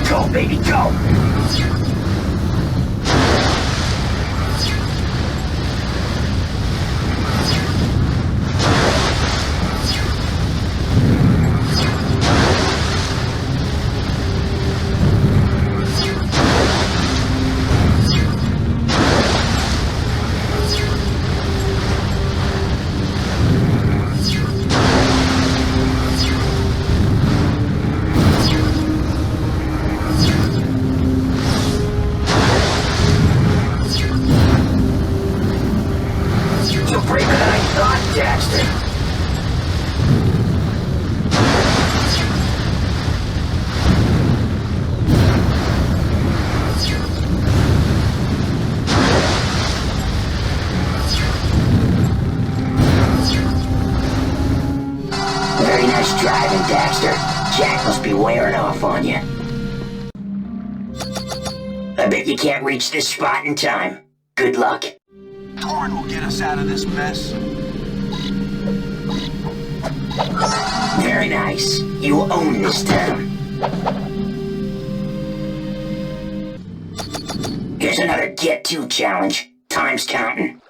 Speaker 17: Go, baby, go! Jak must be wearing off on you. I bet you can't reach this spot in time. Good luck.
Speaker 3: Torn will get us out of this mess.
Speaker 17: Very nice. You own this town. Here's another Get To challenge. Time's counting.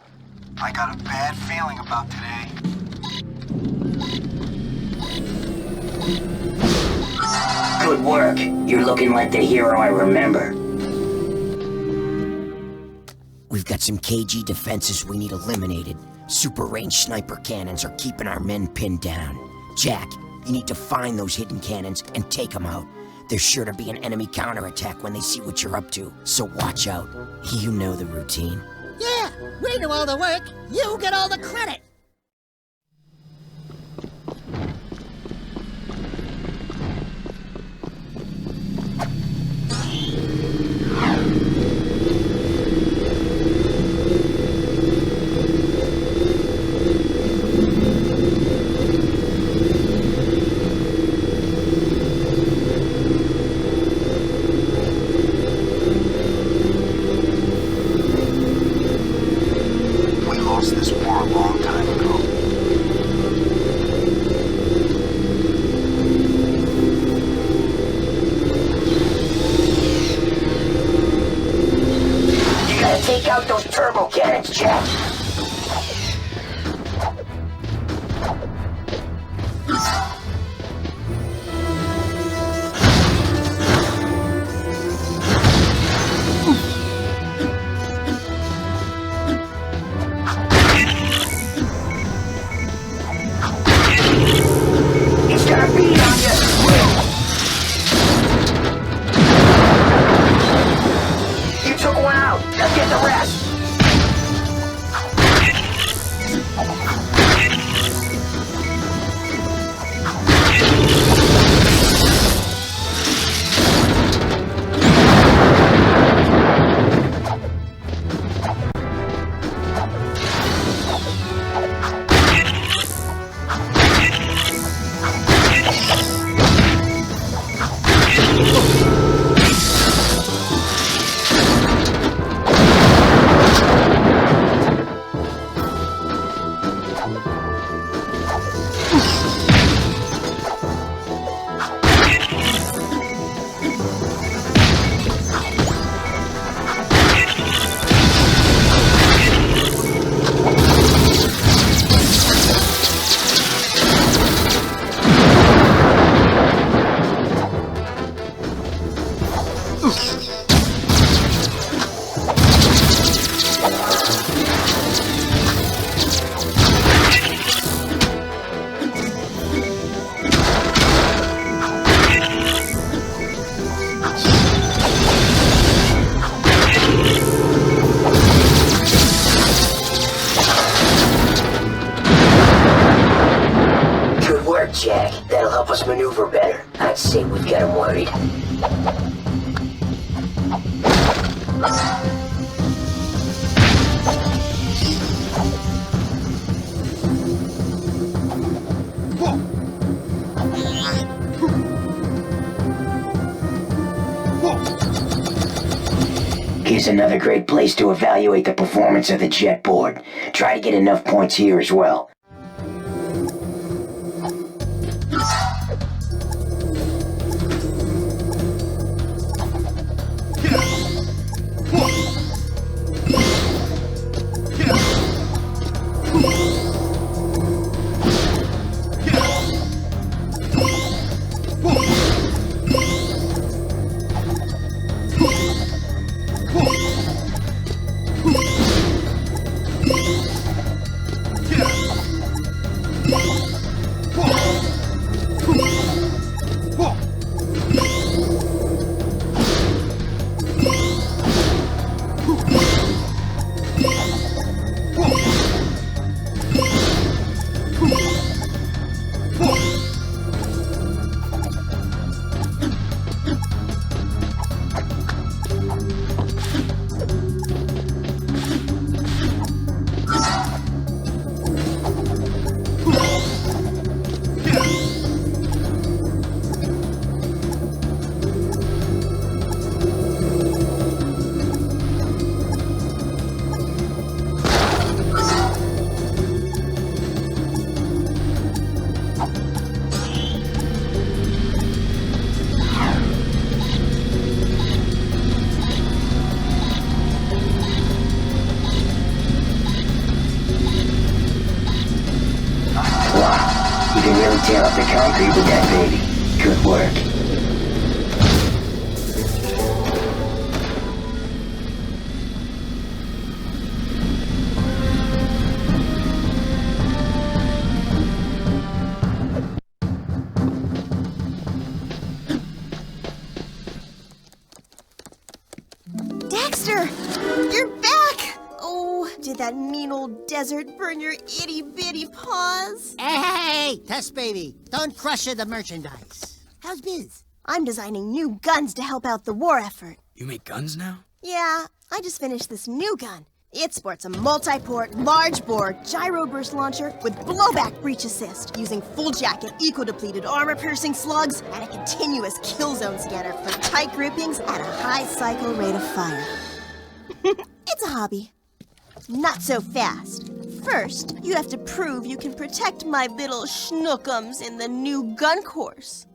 Speaker 3: I got a bad feeling about today.
Speaker 17: Good work. You're looking like the hero I remember.
Speaker 18: We've got some KG defenses we need eliminated. Super range sniper cannons are keeping our men pinned down. Jak, you need to find those hidden cannons and take them out. There's sure to be an enemy counterattack when they see what you're up to, so watch out. You know the routine.
Speaker 4: Yeah, we do all the work, you get all the credit.
Speaker 17: Take out those turbo cannons, Jak. He's gonna beat on you. You took one out. Now get the rest. Jak, that'll help us maneuver better. I'd say we've got him worried. Here's another great place to evaluate the performance of the jet board. Try to get enough points here as well. Tear up the concrete with that baby. Good work.
Speaker 19: Daxter! You're back! Oh, did that mean old desert burn your itty-bitty paws?
Speaker 4: Hey, Test Baby, don't crush the merchandise. How's biz?
Speaker 19: I'm designing new guns to help out the war effort.
Speaker 5: You make guns now?
Speaker 19: Yeah, I just finished this new gun. It sports a multi-port, large-bore, gyro-burst launcher with blowback breach assist, using full-jacket, eco-depleted armor-piercing slugs, and a continuous kill zone scanner for tight groupings at a high cycle rate of fire. It's a hobby. Not so fast. First, you have to prove you can protect my little schnookums in the new gun course.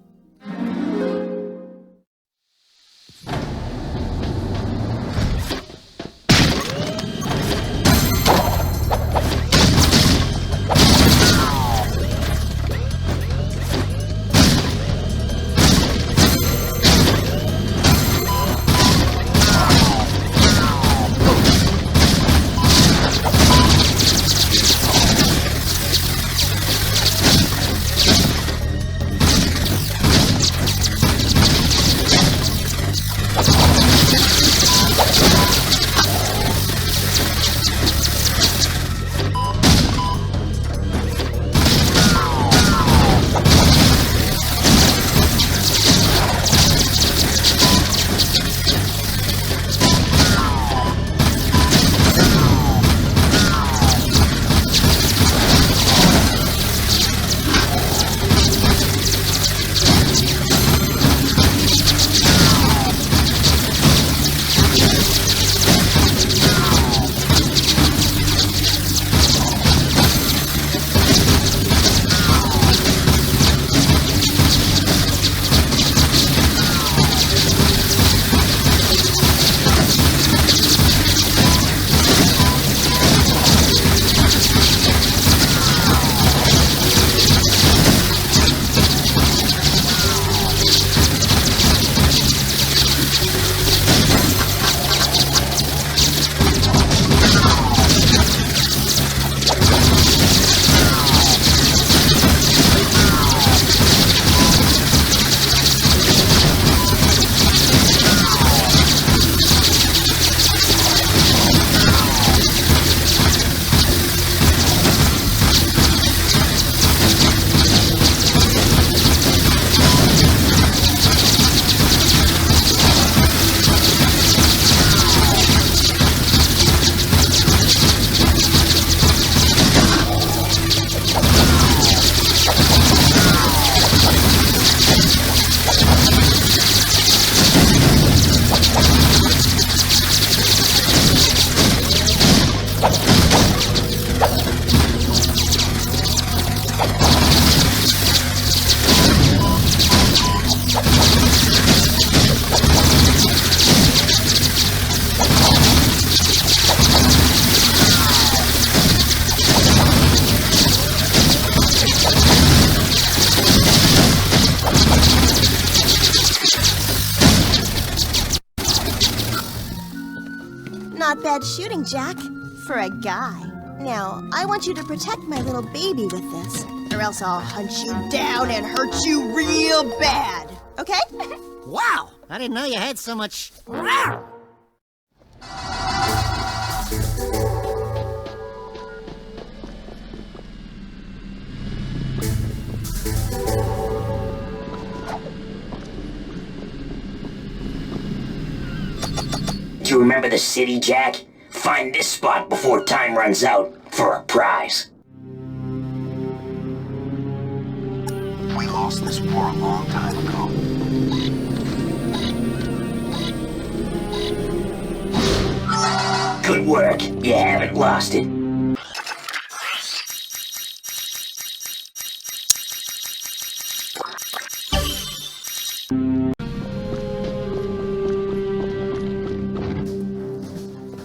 Speaker 19: Not bad shooting, Jak. For a guy. Now, I want you to protect my little baby with this, or else I'll hunt you down and hurt you real bad. Okay?
Speaker 4: Wow! I didn't know you had so much...
Speaker 17: Do you remember the city, Jak? Find this spot before time runs out for a prize.
Speaker 10: We lost this war a long time ago.
Speaker 17: Good work. You haven't lost it.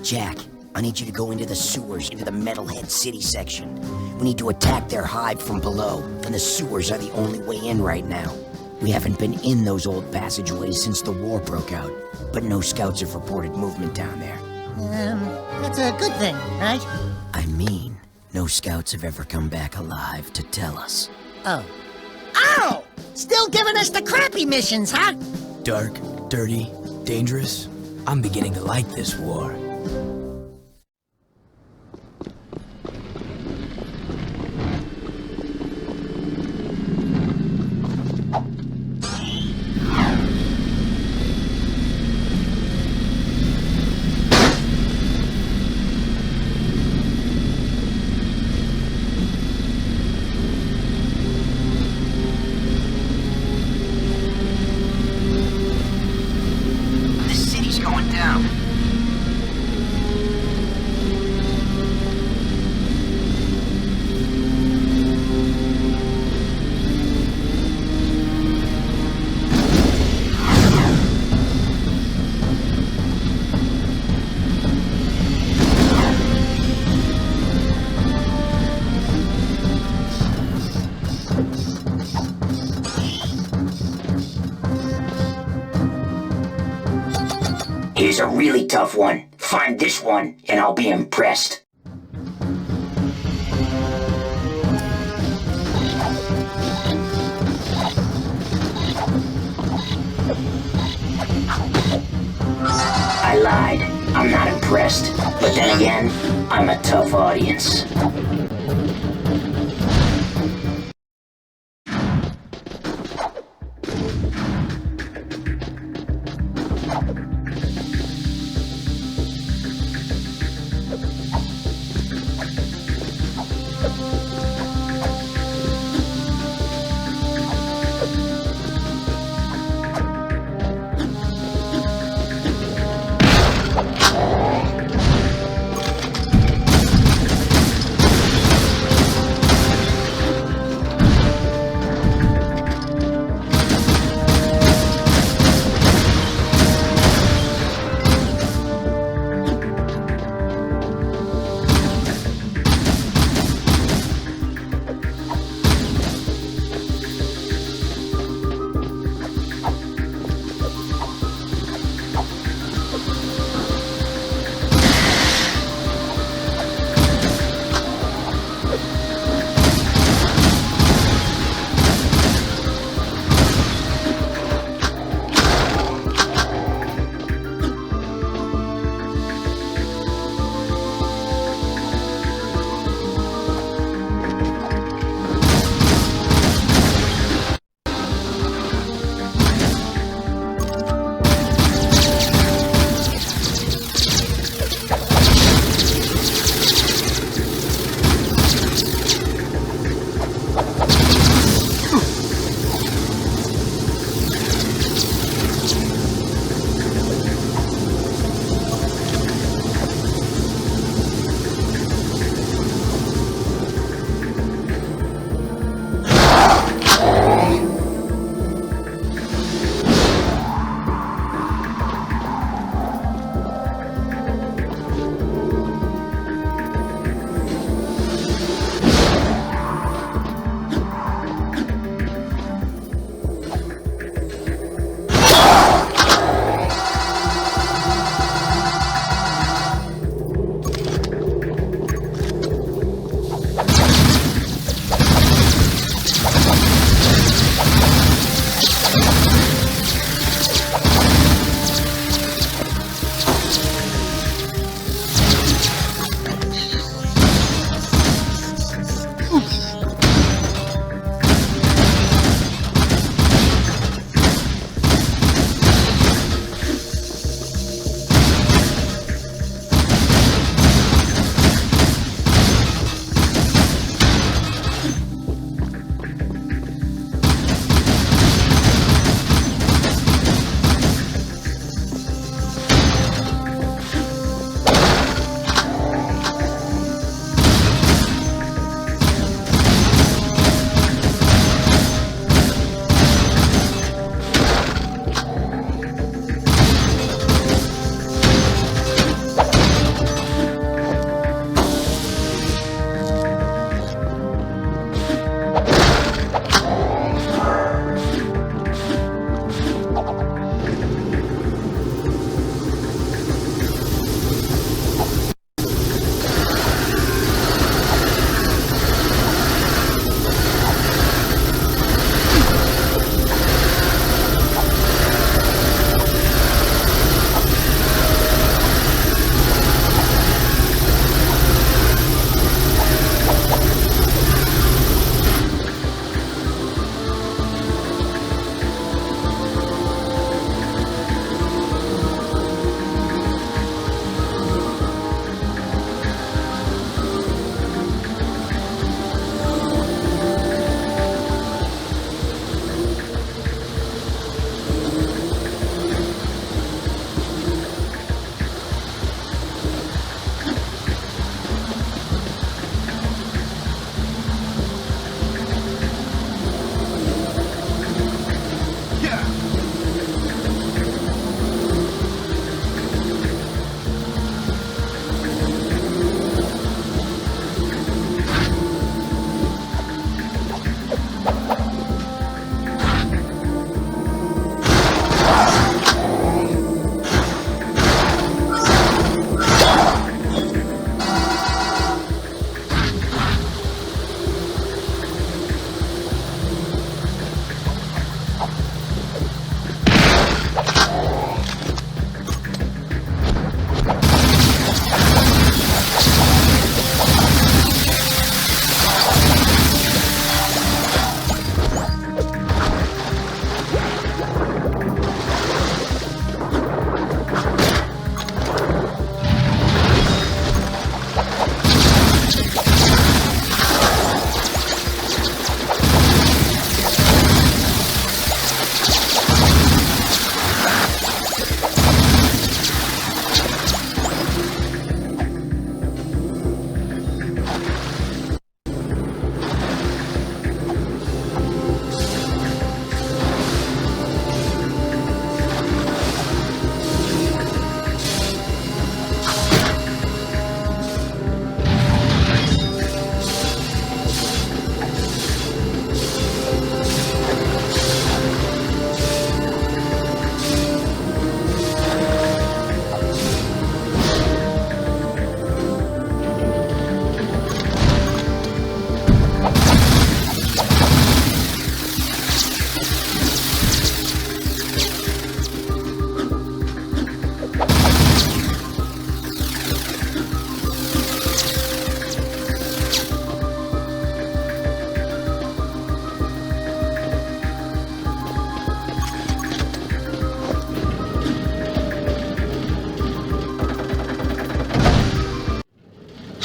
Speaker 18: Jak, I need you to go into the sewers, into the Metalhead City section. We need to attack their hive from below, and the sewers are the only way in right now. We haven't been in those old passageways since the war broke out, but no scouts have reported movement down there.
Speaker 4: That's a good thing, right?
Speaker 18: I mean, no scouts have ever come back alive to tell us.
Speaker 4: Oh. Ow! Still giving us the crappy missions, huh?
Speaker 5: Dark, dirty, dangerous. I'm beginning to like this war.
Speaker 17: Here's a really tough one. Find this one, and I'll be impressed. I lied. I'm not impressed. But then again, I'm a tough audience.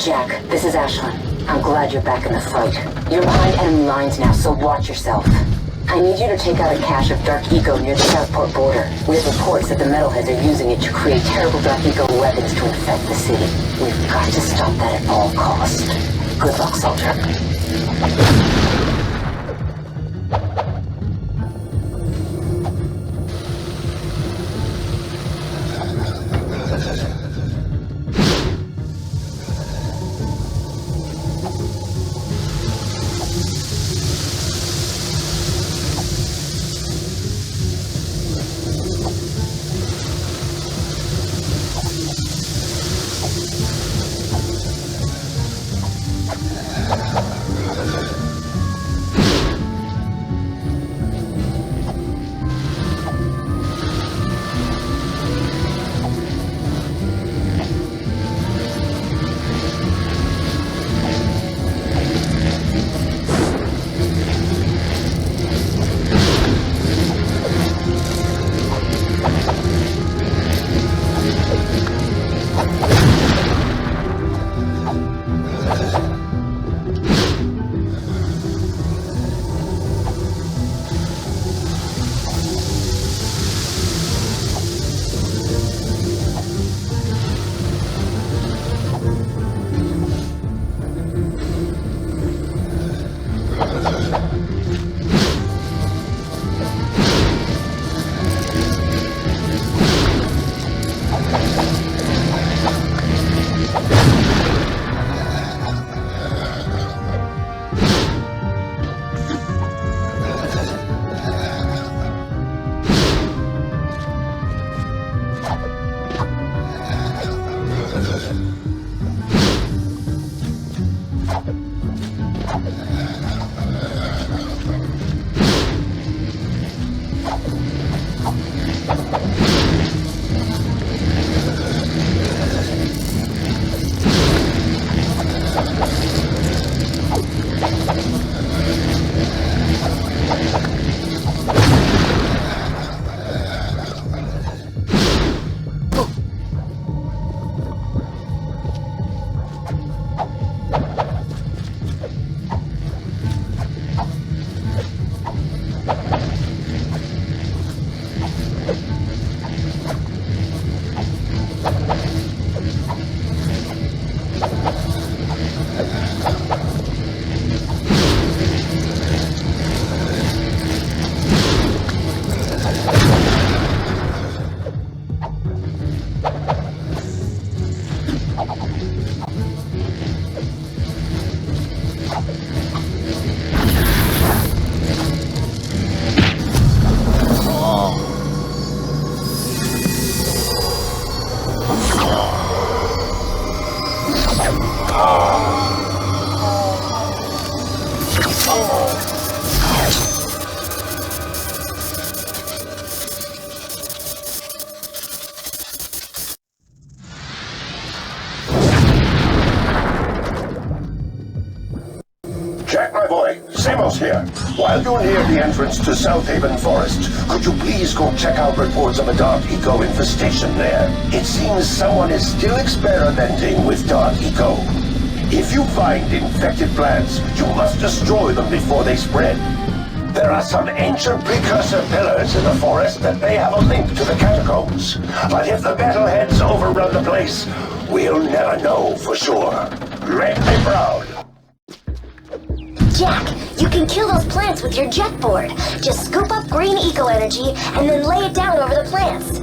Speaker 16: Jak, this is Ashlyn. I'm glad you're back in the fight. You're behind enemy lines now, so watch yourself. I need you to take out a cache of Dark Eco near the Southport border. We have reports that the metalheads are using it to create terrible Dark Eco weapons to infect the city. We've got to stop that at all costs. Good luck, soldier.
Speaker 7: Jak, my boy, Samos here. While you're near the entrance to South Haven Forest, could you please go check out reports of a Dark Eco infestation there? It seems someone is still experimenting with Dark Eco. If you find infected plants, you must destroy them before they spread. There are some ancient Precursor pillars in the forest that may have a link to the catacombs. But if the metalheads overrun the place, we'll never know for sure. Make me proud.
Speaker 11: Jak, you can kill those plants with your jet board. Just scoop up green eco energy and then lay it down over the plants.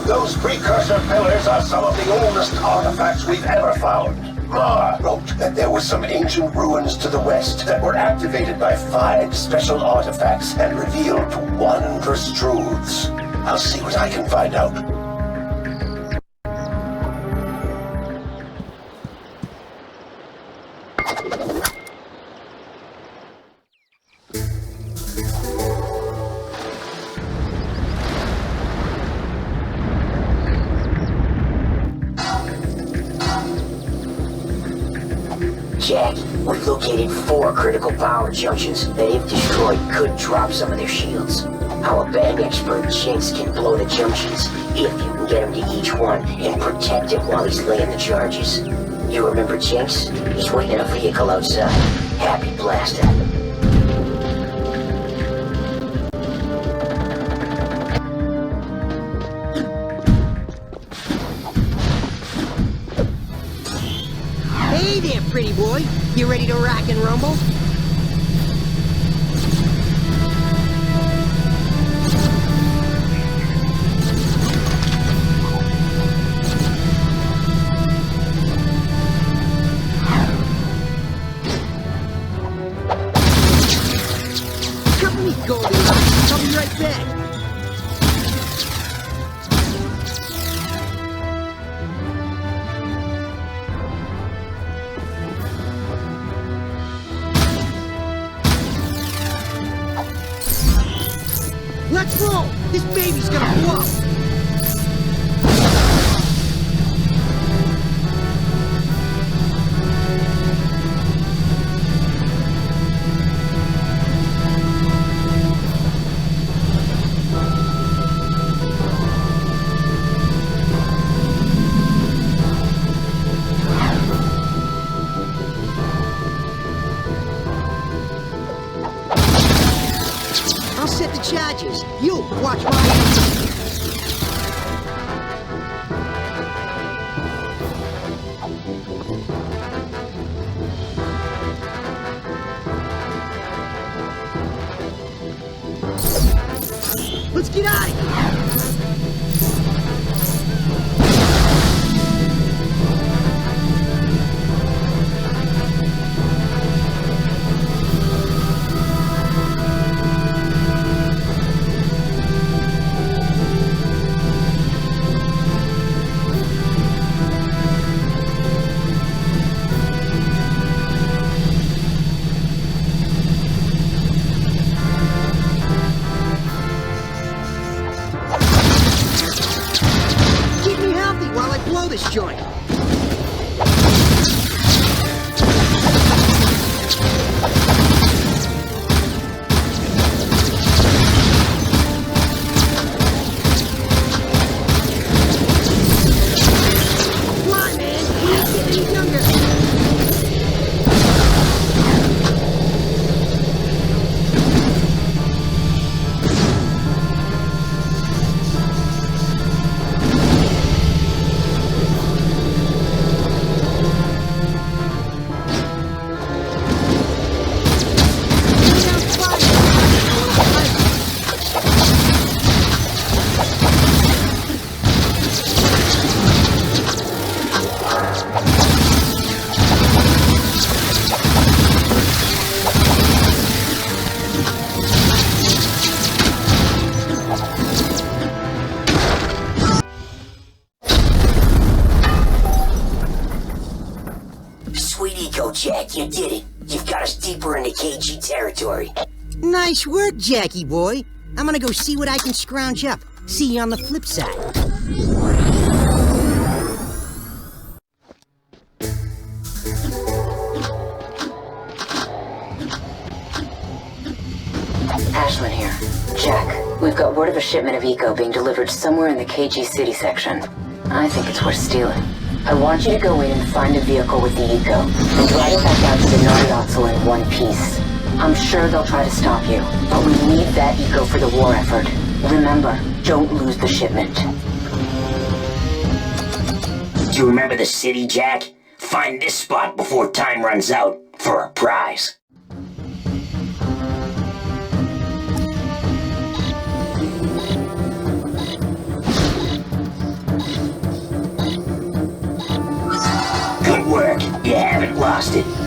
Speaker 10: Those Precursor pillars are some of the oldest artifacts we've ever found. Mar wrote that there were some ancient ruins to the west that were activated by 5 special artifacts and revealed wondrous truths. I'll see what I can find out.
Speaker 17: Jak, we've located 4 critical power junctions that, if destroyed, could drop some of their shields. Our bang expert Jinx can blow the junctions, if you can get him to each one and protect him while he's laying the charges. You remember Jinx? He's waiting in a vehicle outside. Happy blaster.
Speaker 14: Hey there, pretty boy. You ready to rock and rumble? Come with me, Goldilocks. I'll be right back. Let's roll! This baby's gonna blow! I'll set the charges. You watch my hands. Let's get out of here. This joint. Come on, man. We ain't getting any younger.
Speaker 17: Jak, you did it. You've got us deeper into KG territory.
Speaker 14: Nice work, Jackie boy. I'm gonna go see what I can scrounge up. See you on the flip side.
Speaker 16: Ashlyn here. Jak, we've got word of a shipment of eco being delivered somewhere in the KG City section. I think it's worth stealing. I want you to go in and find a vehicle with the eco, and drive it back out to the Narioxel in one piece. I'm sure they'll try to stop you, but we need that eco for the war effort. Remember, don't lose the shipment.
Speaker 17: Do you remember the city, Jak? Find this spot before time runs out for a prize. City.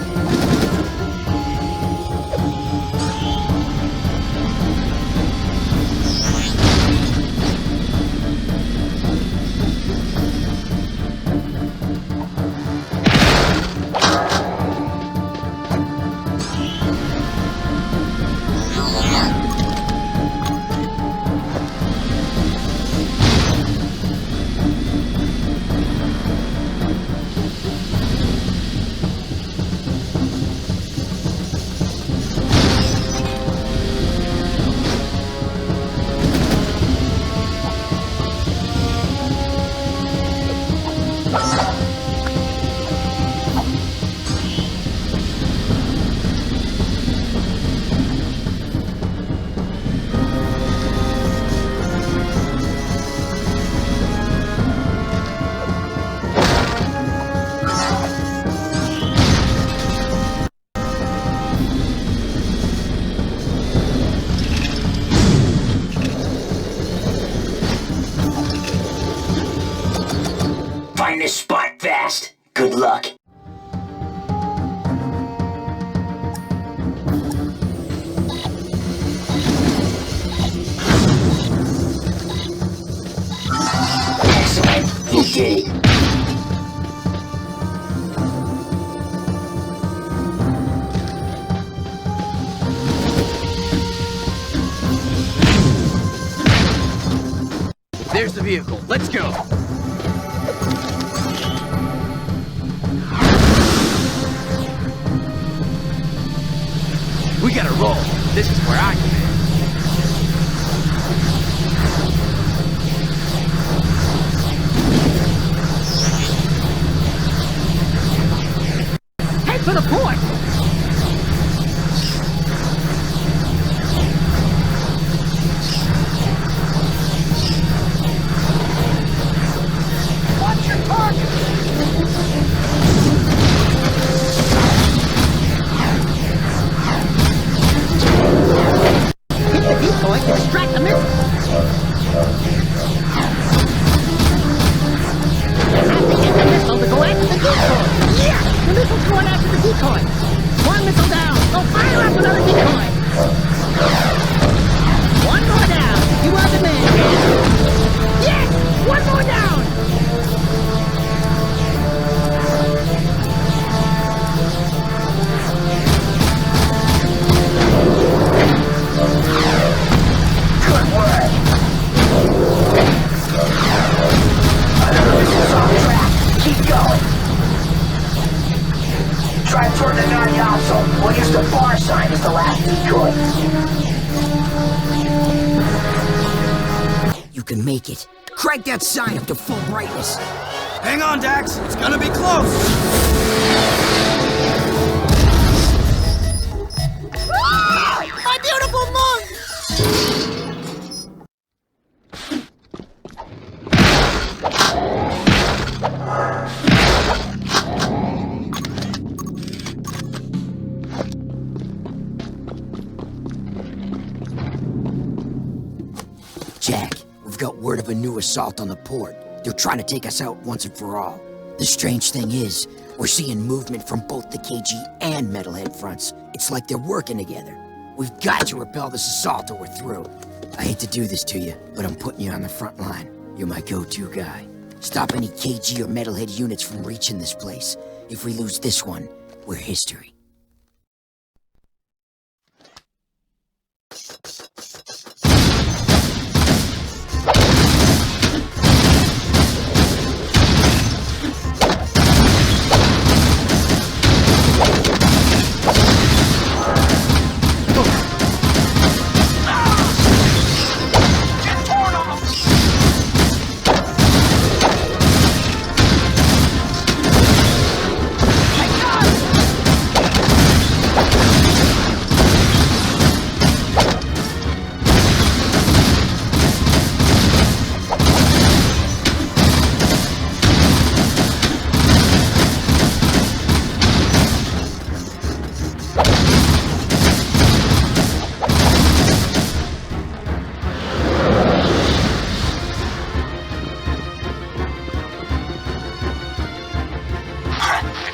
Speaker 17: Find this spot fast. Good luck. Excellent. You did it.
Speaker 5: There's the vehicle. Let's go. We gotta roll. This is where I come in.
Speaker 4: Head for the port! Watch your target! Decoy to distract the missile. You have to get the missile to go after the decoy. Yeah! The missile's going after the decoy. One missile down. Go fire up another decoy. One more down. You are the man, kid. Yes! One more down.
Speaker 17: Good work. Another missile's on track. Keep going. Try toward the Naryazo. We'll use the bar sign as the last decoy.
Speaker 18: You can make it. Crank that sign up to full brightness.
Speaker 5: Hang on, Dax. It's gonna be close.
Speaker 4: My beautiful monk!
Speaker 18: Jak, we've got word of a new assault on the port. They're trying to take us out once and for all. The strange thing is, we're seeing movement from both the KG and Metalhead fronts. It's like they're working together. We've got to repel this assault or we're through. I hate to do this to you, but I'm putting you on the front line. You're my go-to guy. Stop any KG or Metalhead units from reaching this place. If we lose this one, we're history.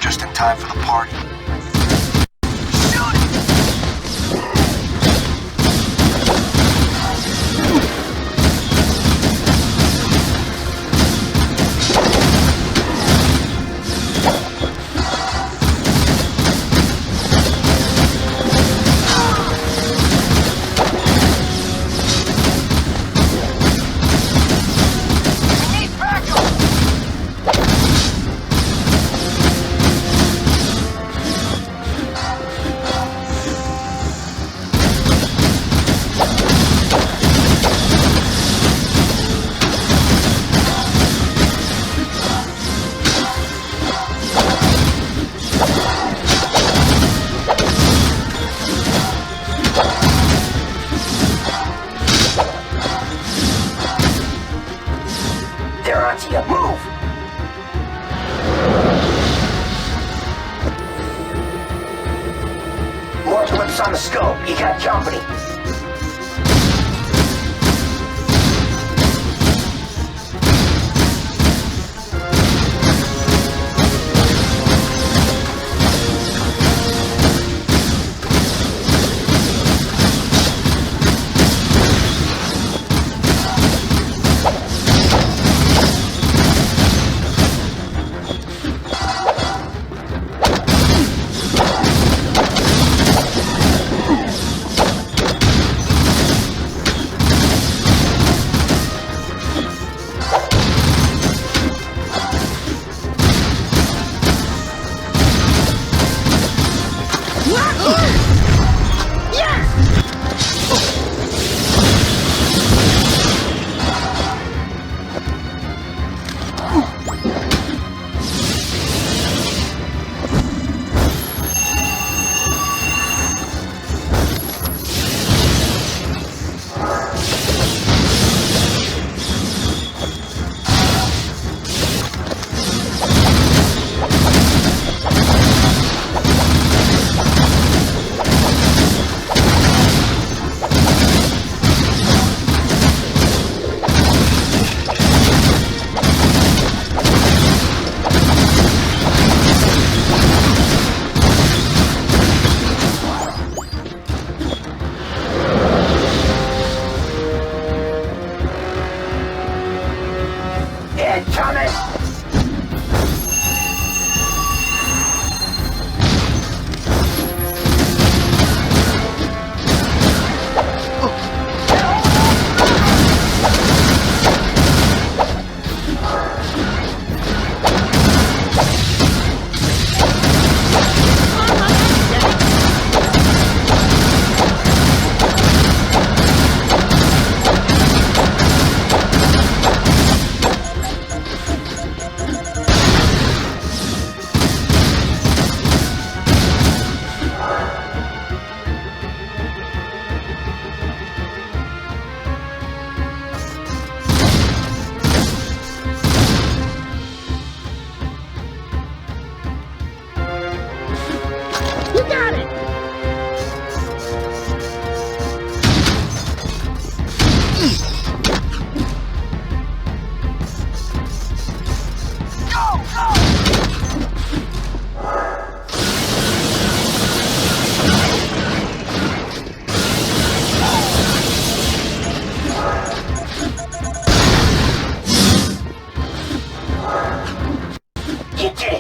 Speaker 10: Just in time for the party.
Speaker 17: They're onto you. Move! More blips on the scope. You got company.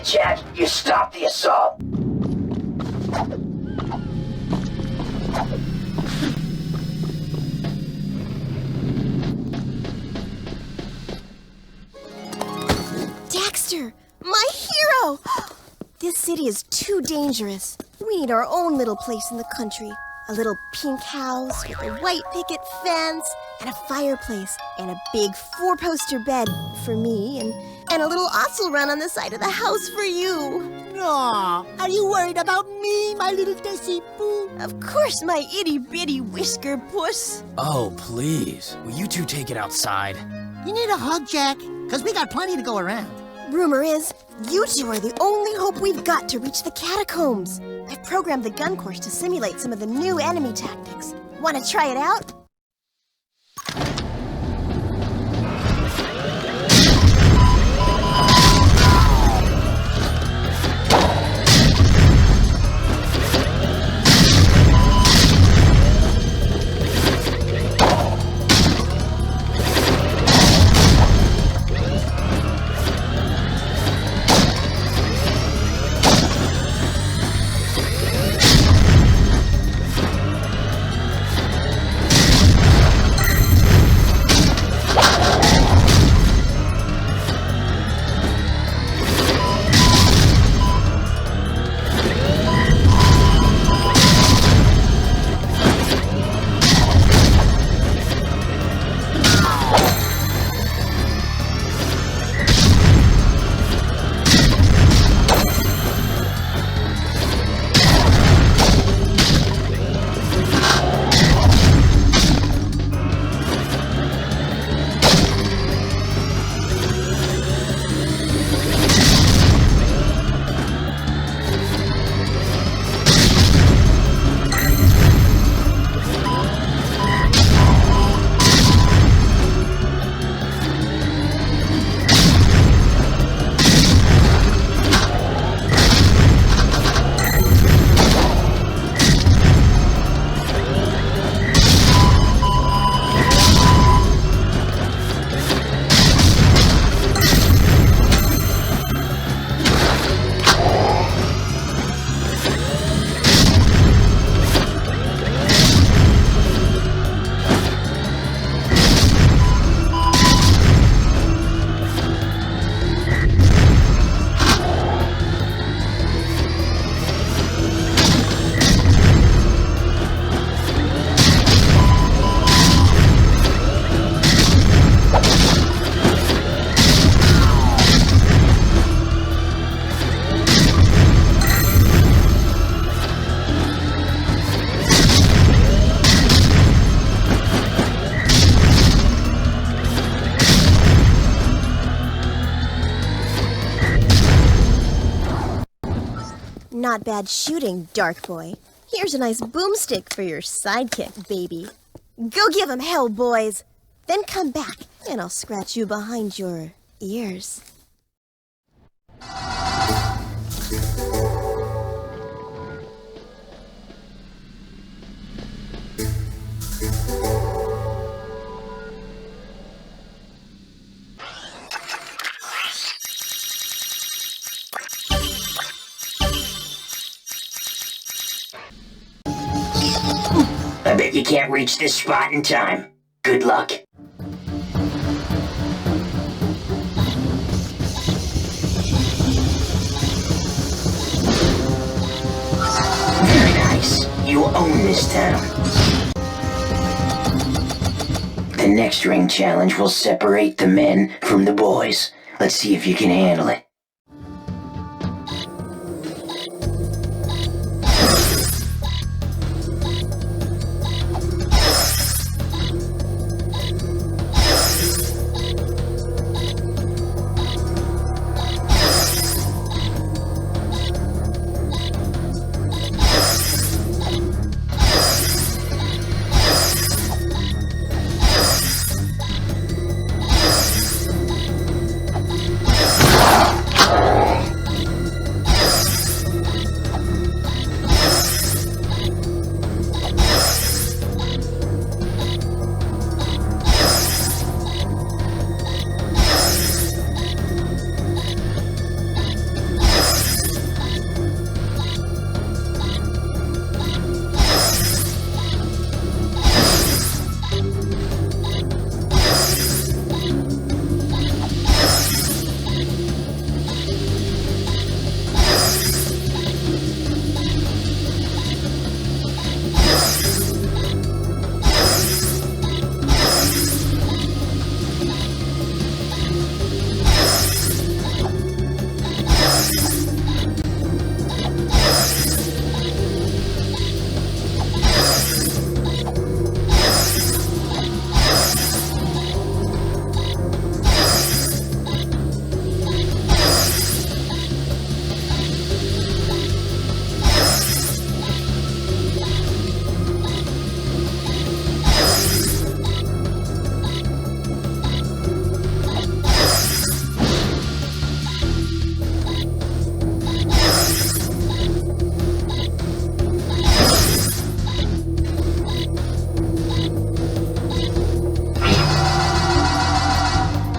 Speaker 17: Jak, you stopped the assault.
Speaker 19: Daxter, my hero! This city is too dangerous. We need our own little place in the country. A little pink house with a white picket fence and a fireplace and a big 4-poster bed for me and a little osel run on the side of the house for you.
Speaker 4: Aw, are you worried about me, my little Desi Boo?
Speaker 19: Of course, my itty-bitty whisker puss.
Speaker 5: Oh, please. Will you two take it outside?
Speaker 4: You need a hug, Jak, because we got plenty to go around.
Speaker 19: Rumor is, you two are the only hope we've got to reach the catacombs. I've programmed the gun course to simulate some of the new enemy tactics. Want to try it out? not bad shooting, Dark Boy. Here's a nice boomstick for your sidekick, baby. Go give him hell, boys. Then come back, and I'll scratch you behind your ears.
Speaker 17: I bet you can't reach this spot in time. Good luck. Very nice. You own this town. The next ring challenge will separate the men from the boys. Let's see if you can handle it.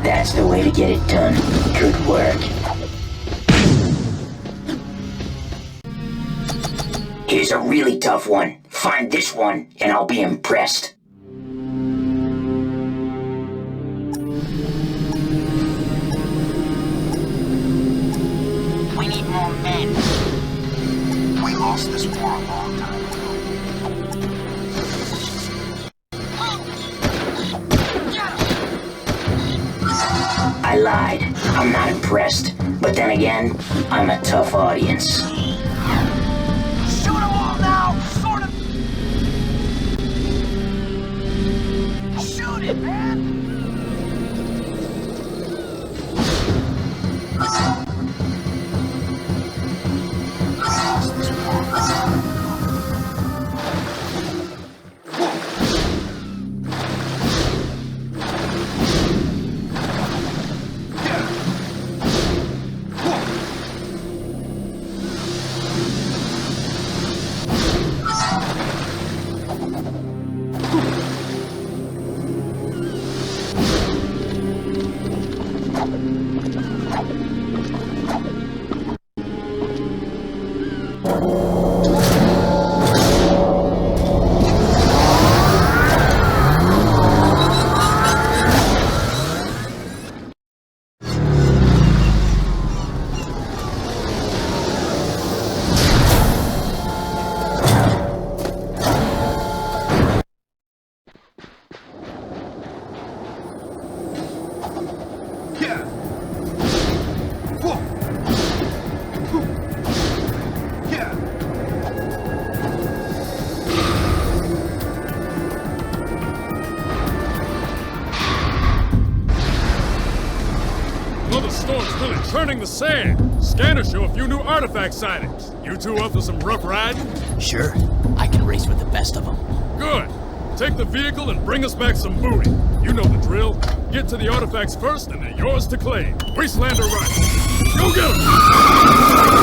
Speaker 17: That's the way to get it done. Good work. Here's a really tough one. Find this one, and I'll be impressed. We need more men. We lost this war a long time ago. I lied. I'm not impressed. But then again, I'm a tough audience.
Speaker 3: Shoot them all now! Sort of... Shoot it, man!
Speaker 15: the storm's really churning the sand. Scanners show a few new artifact sightings. You two up for some rough riding?
Speaker 5: Sure. I can race with the best of them.
Speaker 15: Good. Take the vehicle and bring us back some booty. You know the drill. Get to the artifacts first and they're yours to claim. Wasteland or right. Go get them!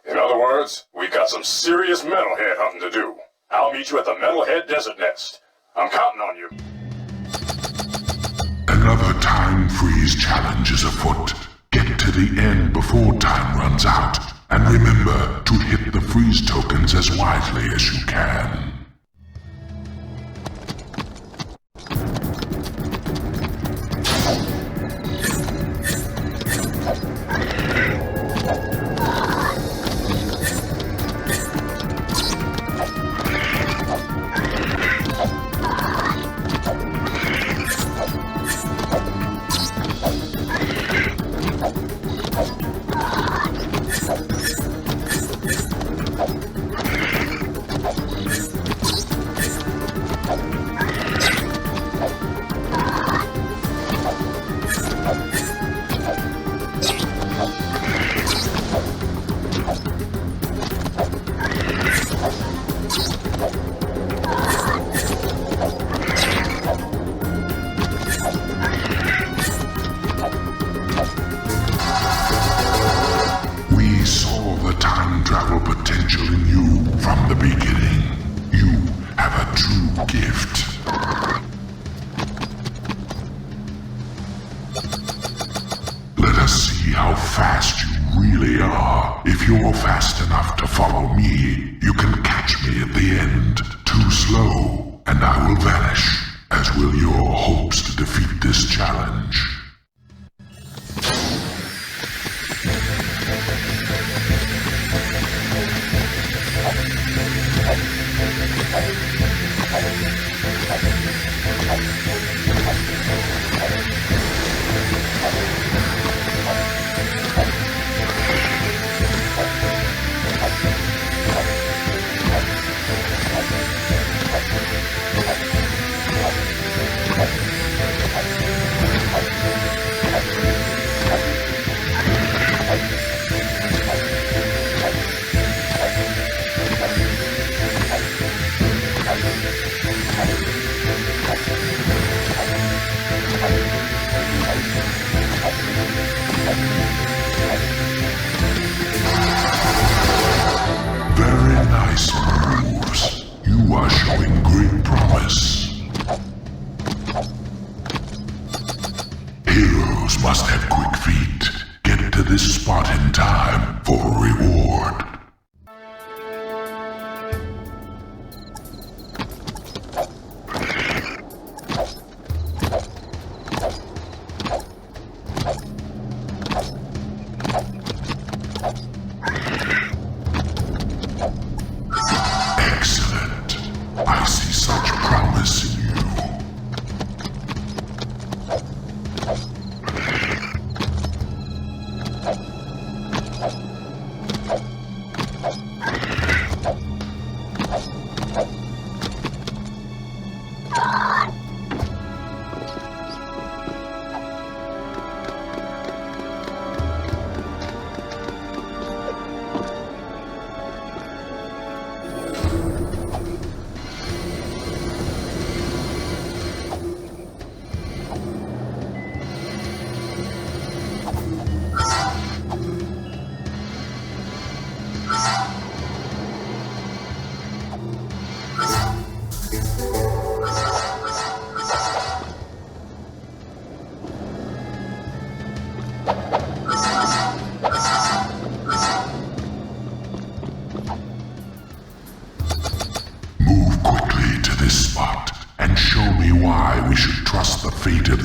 Speaker 15: In other words, we've got some serious metalhead hunting to do. I'll meet you at the Metalhead Desert Nest. I'm counting on you.
Speaker 12: Another time freeze challenge is afoot. Get to the end before time runs out. And remember to hit the freeze tokens as wisely as you can.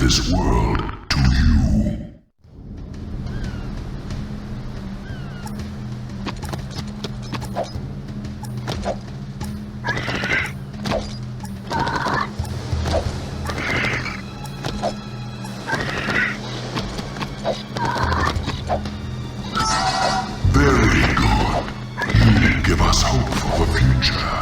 Speaker 12: This world to you. Very good. You give us hope for the future.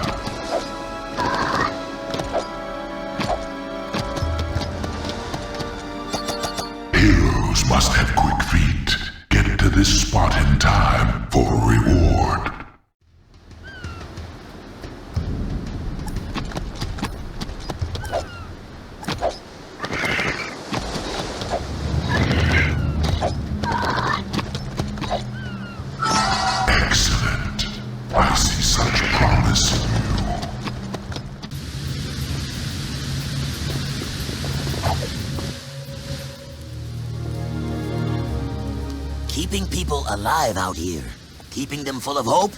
Speaker 6: Keeping people alive out here, keeping them full of hope,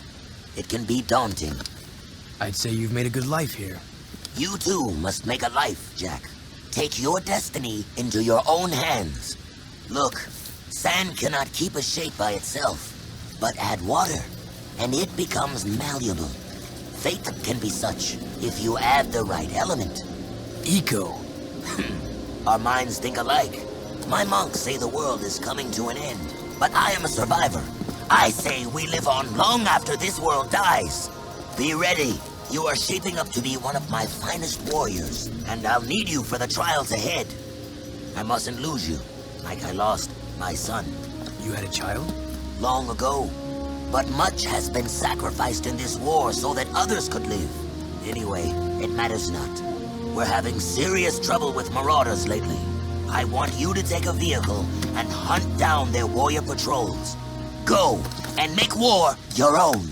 Speaker 6: it can be daunting.
Speaker 5: I'd say you've made a good life here.
Speaker 6: You too must make a life, Jak. Take your destiny into your own hands. Look, sand cannot keep a shape by itself, but add water, and it becomes malleable. Fate can be such if you add the right element.
Speaker 5: Eco.
Speaker 6: Our minds think alike. My monks say the world is coming to an end, but I am a survivor. I say we live on long after this world dies. Be ready. You are shaping up to be one of my finest warriors, and I'll need you for the trials ahead. I mustn't lose you, like I lost my son.
Speaker 5: You had a child?
Speaker 6: Long ago. But much has been sacrificed in this war so that others could live. Anyway, it matters not. We're having serious trouble with marauders lately. I want you to take a vehicle and hunt down their warrior patrols. Go, and make war your own.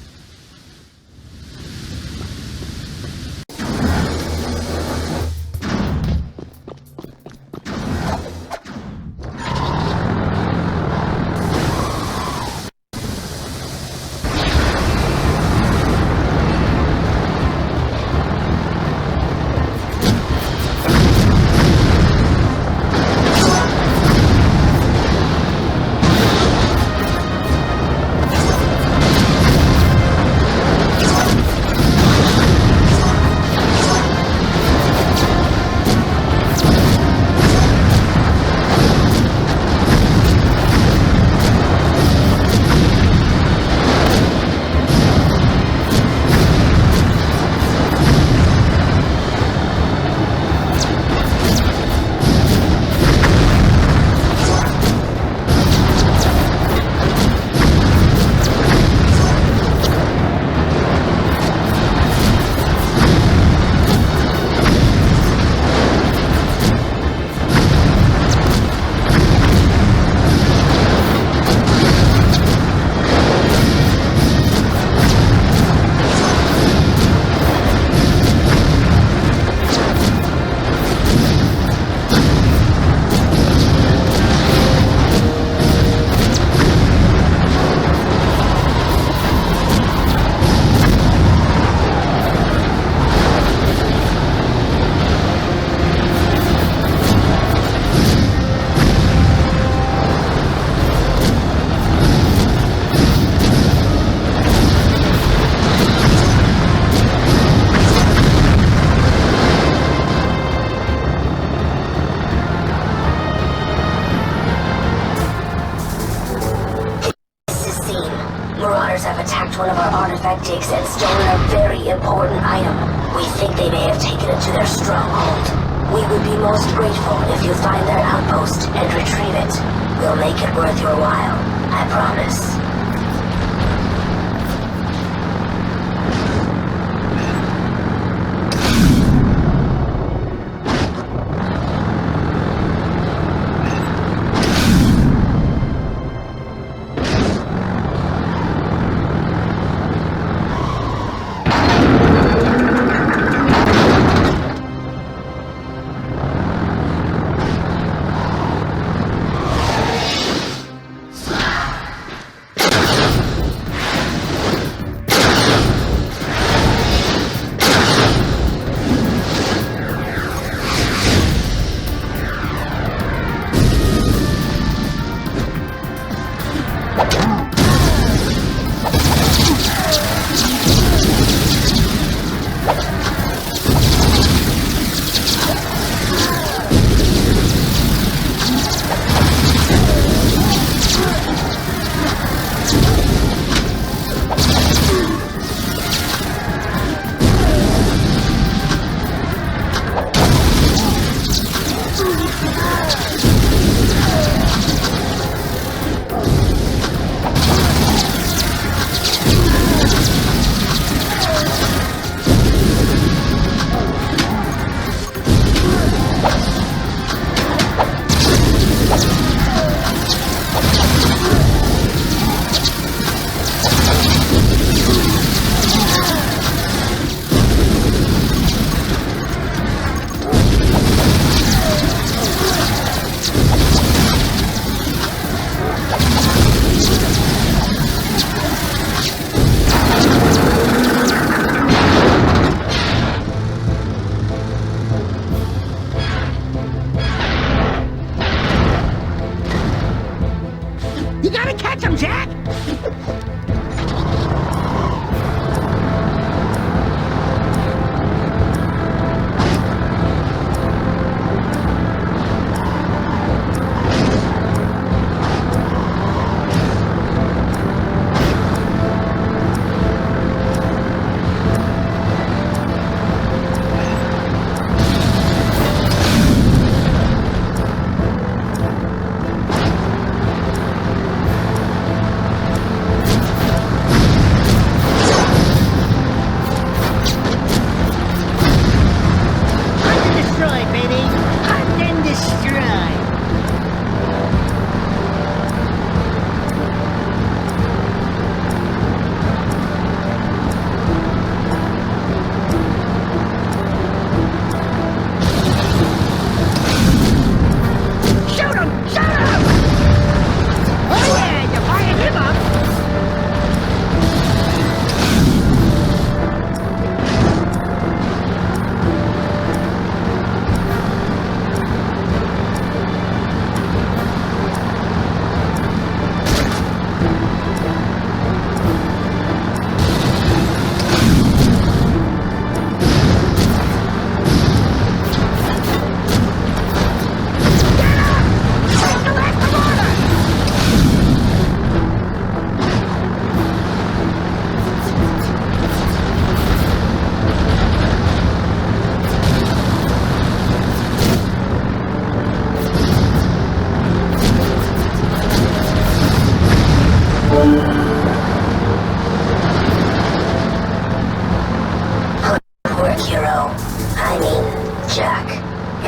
Speaker 11: One of our artifact digs and stolen a very important item. We think they may have taken it to their stronghold. We would be most grateful if you find their outpost and retrieve it. We'll make it worth your while. I promise.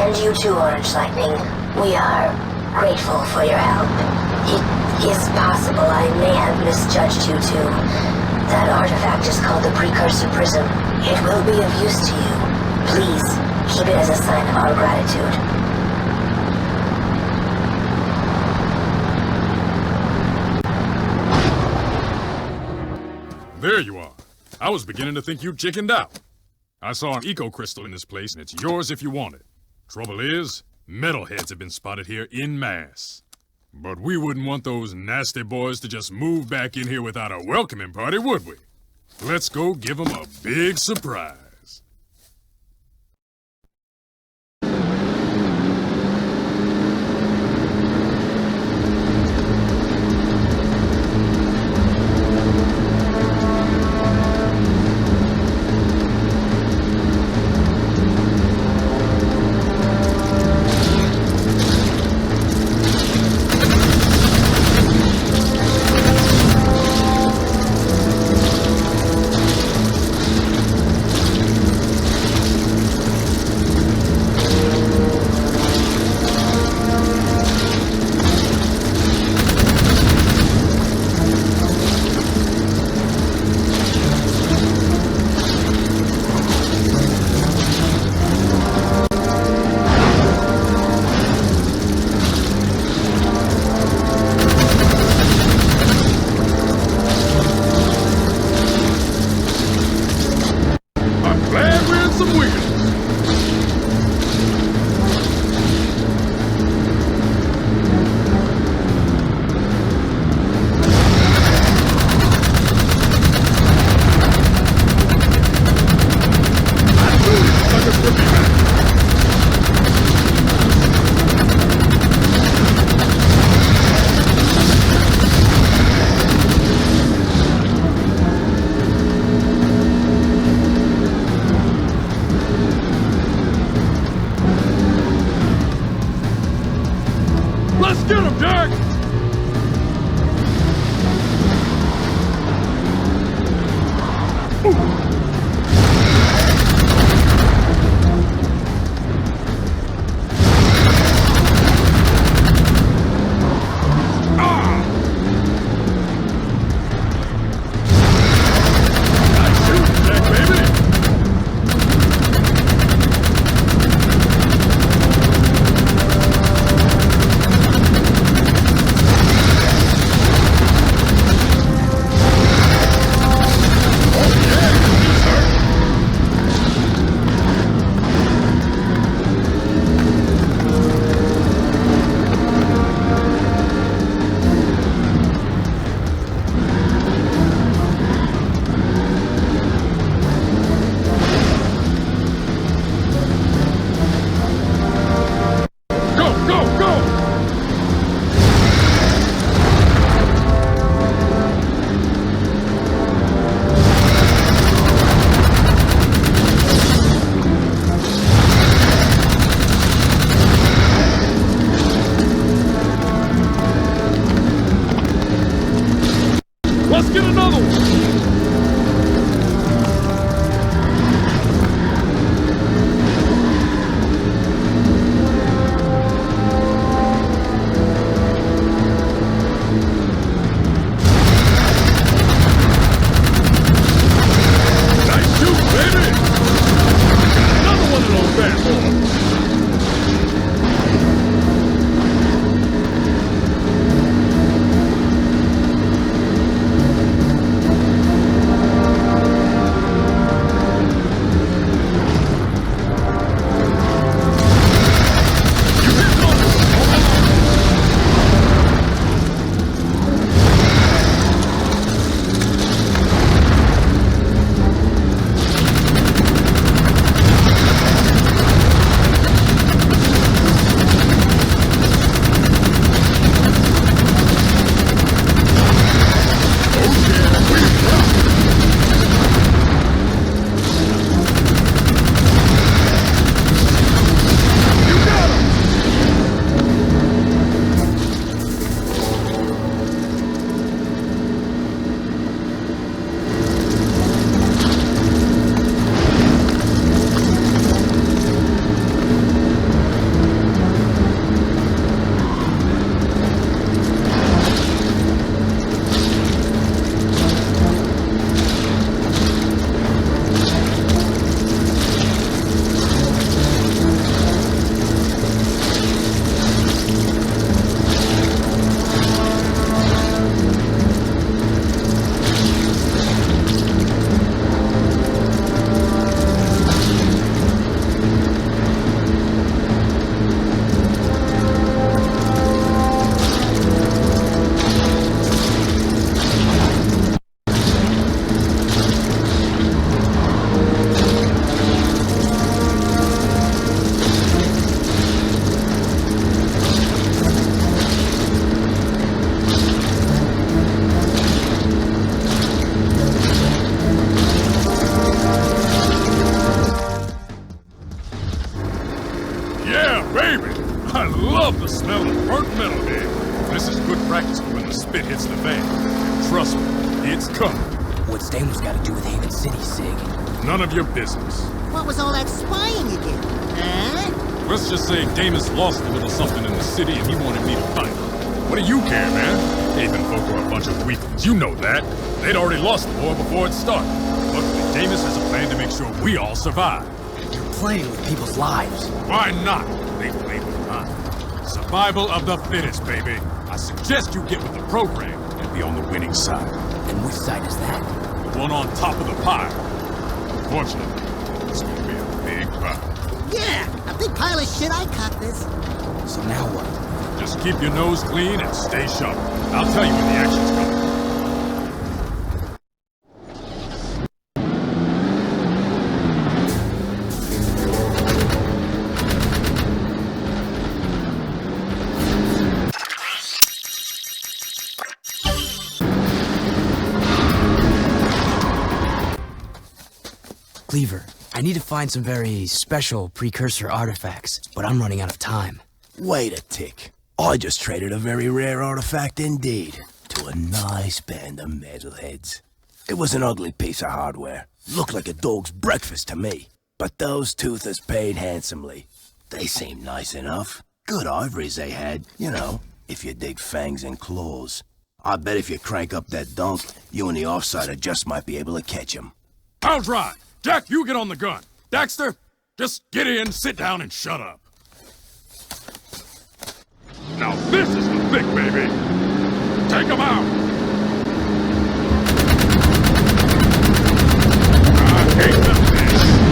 Speaker 11: And you too, Orange Lightning. We are grateful for your help. It is possible I may have misjudged you too. That artifact is called the Precursor Prism. It will be of use to you. Please, keep it as a sign of our gratitude.
Speaker 15: There you are. I was beginning to think you chickened out. I saw an eco crystal in this place, and it's yours if you want it. Trouble is, metalheads have been spotted here en masse. But we wouldn't want those nasty boys to just move back in here without a welcoming party, would we? Let's go give them a big surprise. love the smell of burnt metal here. This is good practice for when the spit hits the fan. Trust me, it's coming.
Speaker 5: What's Damon's got to do with Haven City, Sig?
Speaker 15: None of your business.
Speaker 4: What was all that spying you did? Huh?
Speaker 15: Let's just say Damus lost a little something in the city and he wanted me to fight. What do you care, man? Haven folk are a bunch of weaklings, you know that. They'd already lost the war before it started. Luckily, Damus has a plan to make sure we all survive.
Speaker 5: You're playing with people's lives.
Speaker 15: Why not? They played with mine. Survival of the fittest, baby. I suggest you get with the program and be on the winning side.
Speaker 5: And which side is that?
Speaker 15: The one on top of the pile. Unfortunately, it's gonna be a big pile.
Speaker 4: Yeah, a big pile of shit. I caught this.
Speaker 5: So now what?
Speaker 15: Just keep your nose clean and stay sharp. I'll tell you when the action's coming.
Speaker 5: Cleaver, I need to find some very special Precursor artifacts, but I'm running out of time.
Speaker 13: Wait a tick. I just traded a very rare artifact indeed to a nice band of metalheads. It was an ugly piece of hardware. Looked like a dog's breakfast to me. But those toothers paid handsomely. They seemed nice enough. Good ivories they had, you know, if you dig fangs and claws. I bet if you crank up that dunk, you and the offsider just might be able to catch him.
Speaker 15: I'll drive. Jak, you get on the gun. Daxter, just get in, sit down, and shut up. Now this is the thick, baby. Take him out. I hate them things.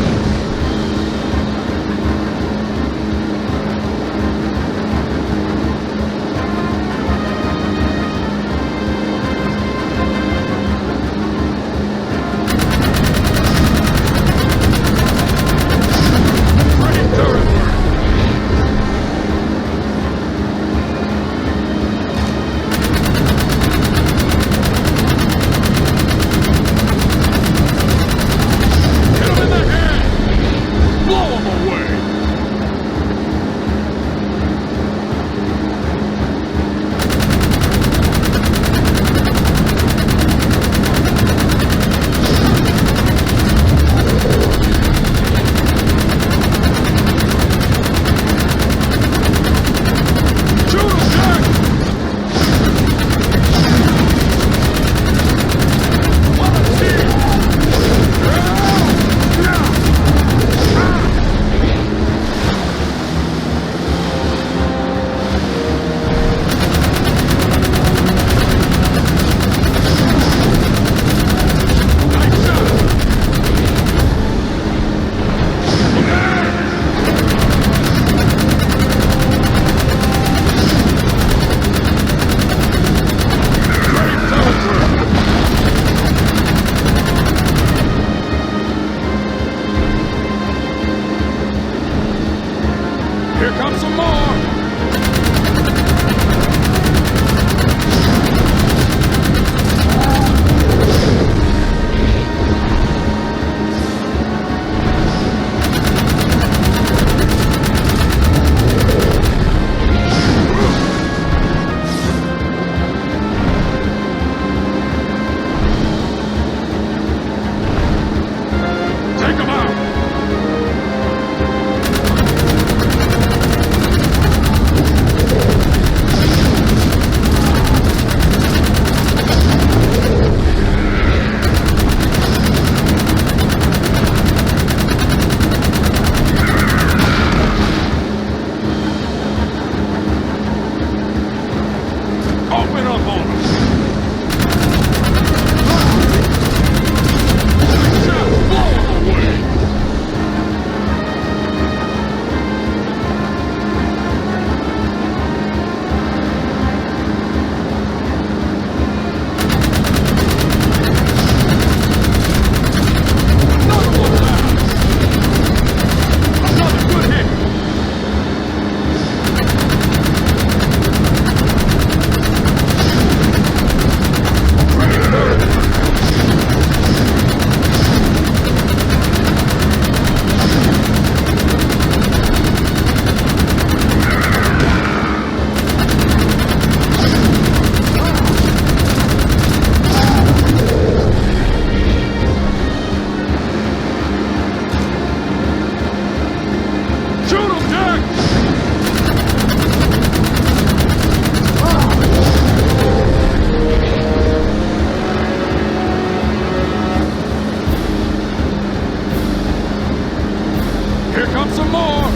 Speaker 15: more!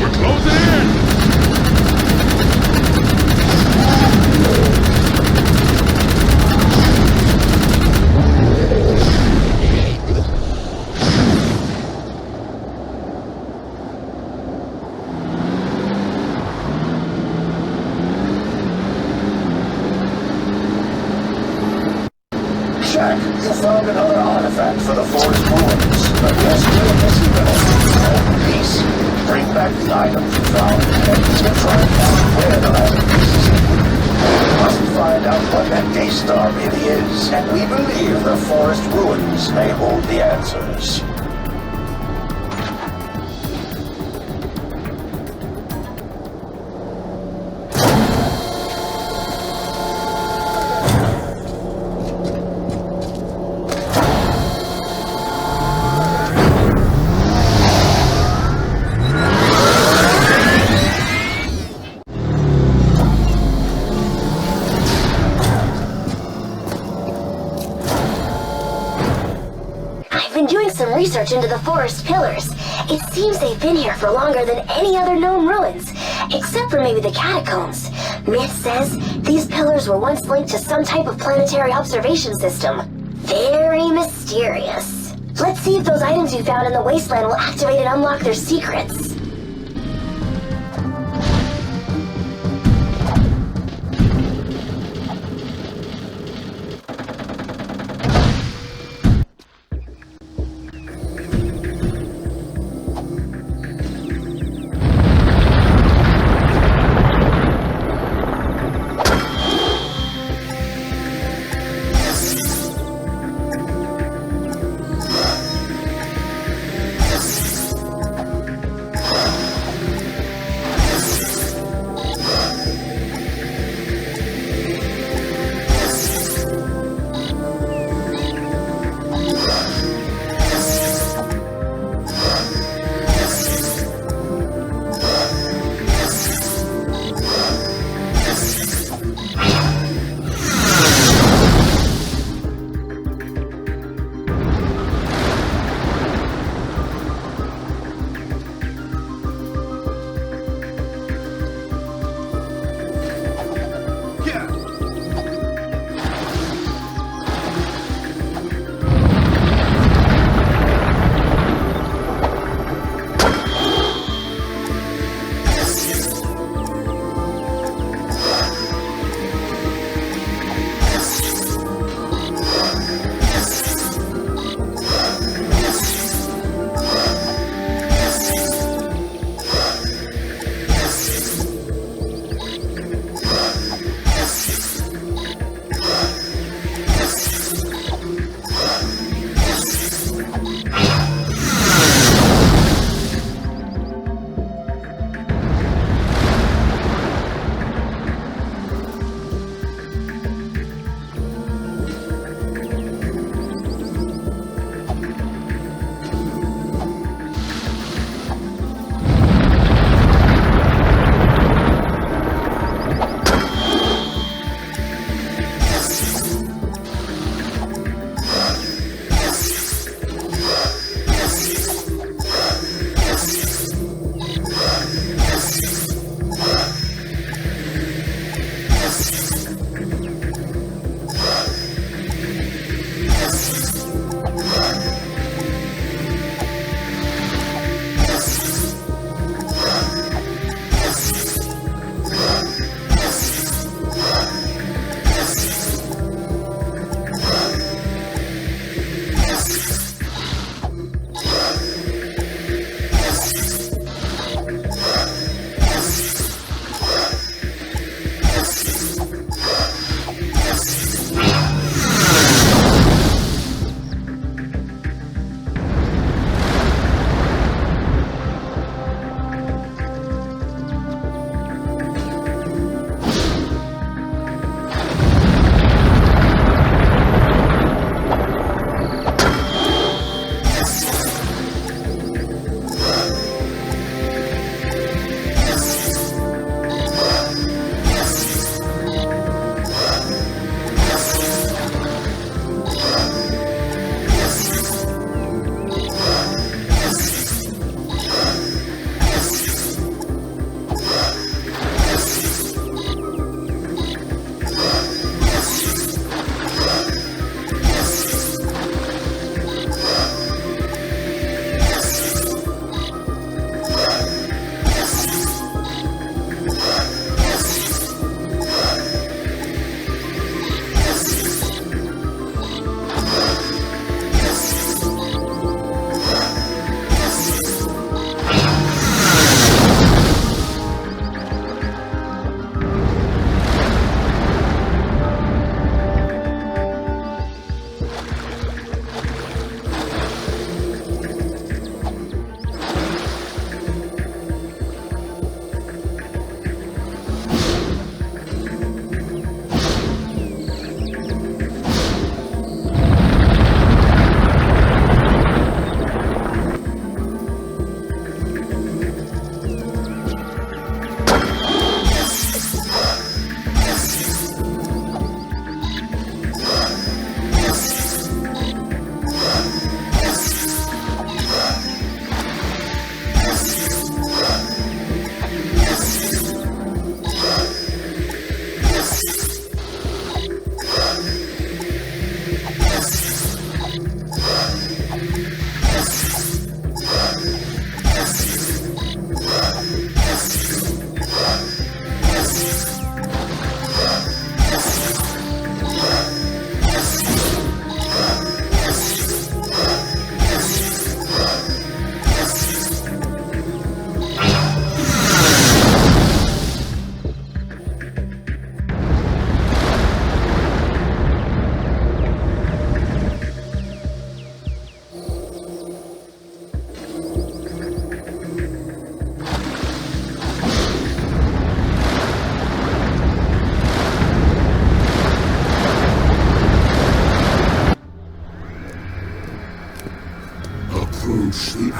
Speaker 15: We're closing in!
Speaker 10: Jak, you found another artifact for the forest ruins. But yes, you're missing them. Peace. Bring back the items you found, and we will try and find where the last pieces are. We must find out what that Daystar really is, and we believe the forest ruins may hold the answers.
Speaker 11: Research into the forest pillars. It seems they've been here for longer than any other known ruins, except for maybe the catacombs. Myth says these pillars were once linked to some type of planetary observation system. Very mysterious. Let's see if those items you found in the Wasteland will activate and unlock their secrets.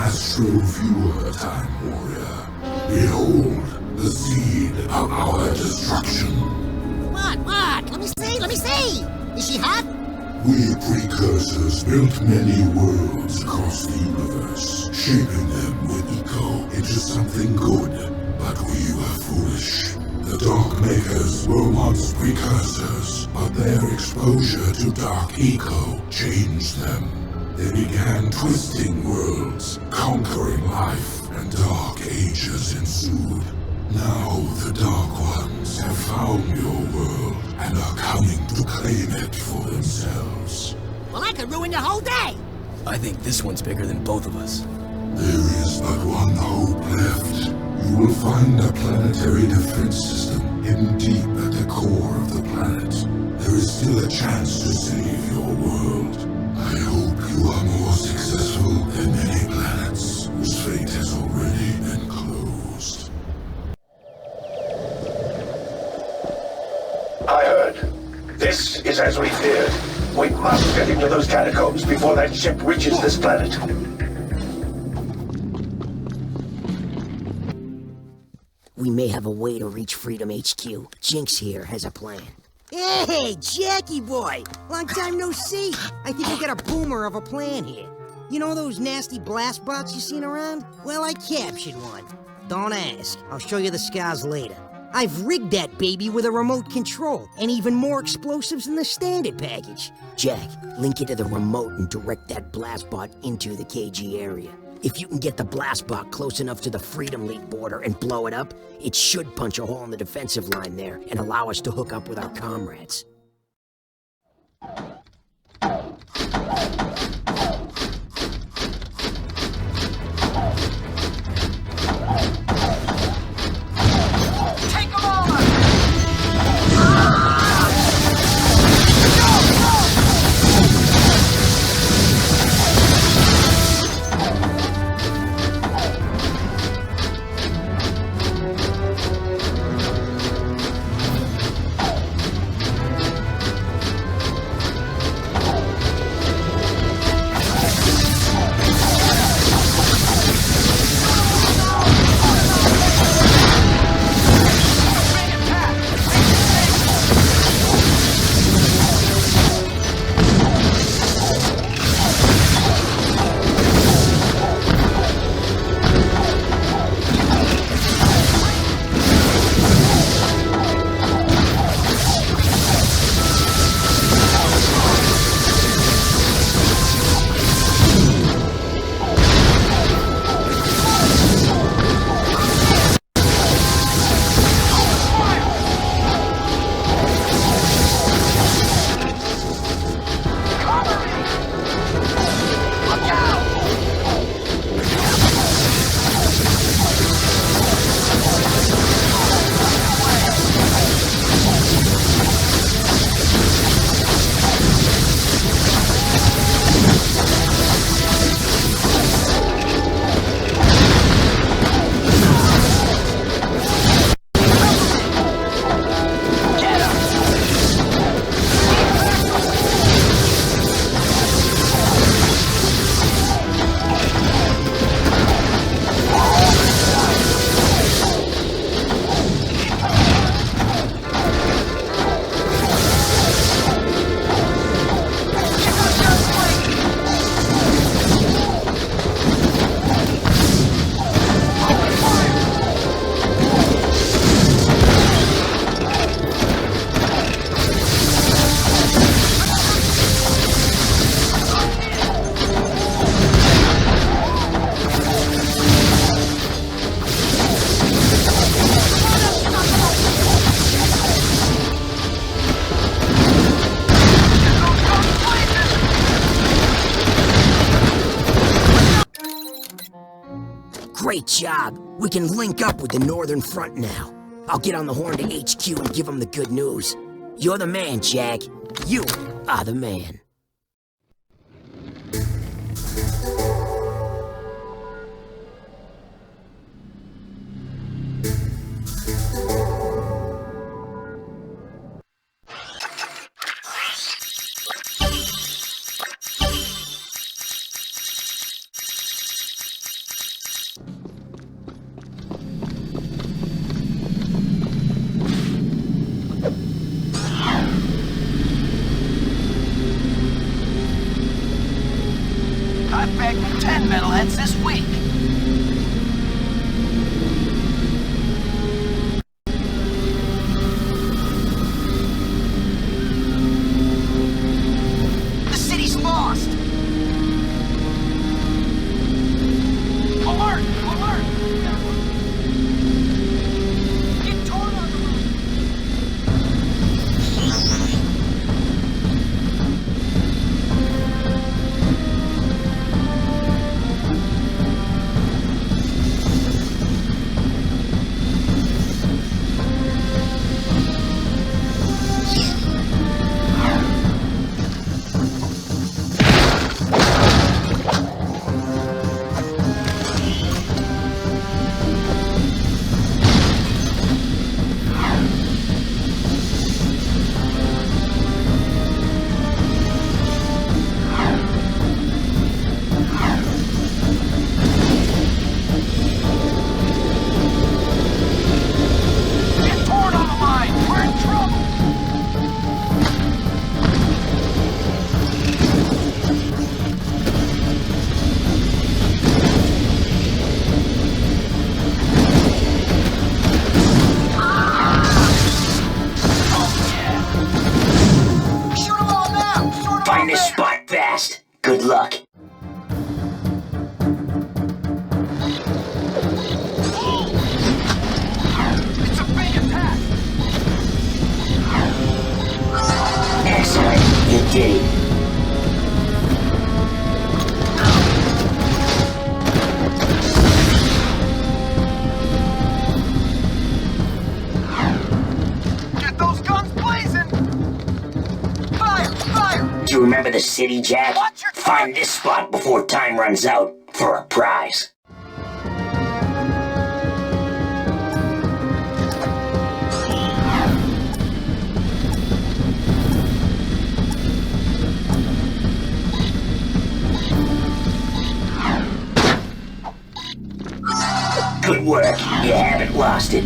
Speaker 12: Astro-viewer time, warrior. Behold the seed of our destruction.
Speaker 4: What? Let me see! Is she hot?
Speaker 12: We Precursors built many worlds across the universe, shaping them with eco into something good. But we were foolish. The Dark Makers were once Precursors, but their exposure to dark eco changed them. They began twisting worlds, conquering life, and dark ages ensued. Now the Dark Ones have found your world and are coming to claim it for themselves.
Speaker 4: Well, I could ruin your whole day!
Speaker 5: I think this one's bigger than both of us.
Speaker 12: There is but one hope left. You will find a planetary defense system hidden deep at the core of the planet. There is still a chance to save your world. I hope you are more successful than many planets whose fate has already been closed.
Speaker 7: I heard. This is as we feared. We must get into those catacombs before that ship reaches this planet.
Speaker 18: We may have a way to reach Freedom HQ. Jinx here has a plan.
Speaker 14: Hey, Jackie boy! Long time no see. I think we got a boomer of a plan here. You know those nasty blast bots you seen around? Well, I captured one. Don't ask. I'll show you the scars later. I've rigged that baby with a remote control, and even more explosives in the standard package.
Speaker 18: Jack, link it to the remote and direct that blast bot into the KG area. If you can get the blast bot close enough to the Freedom League border and blow it up, it should punch a hole in the defensive line there and allow us to hook up with our comrades. Great job! We can link up with the Northern Front now. I'll get on the horn to HQ and give them the good news. You're the man, Jack. You are the man.
Speaker 17: like 10 metalheads this week. The city's lost! Alert! Alert! Get torn on the road! Find this spot fast. Good luck. It's a big attack. Excellent. You did it. Get those guns blazing. Fire! Fire! Do you remember the city, Jak? Find this spot before time runs out for a prize. Good work. You haven't lost it.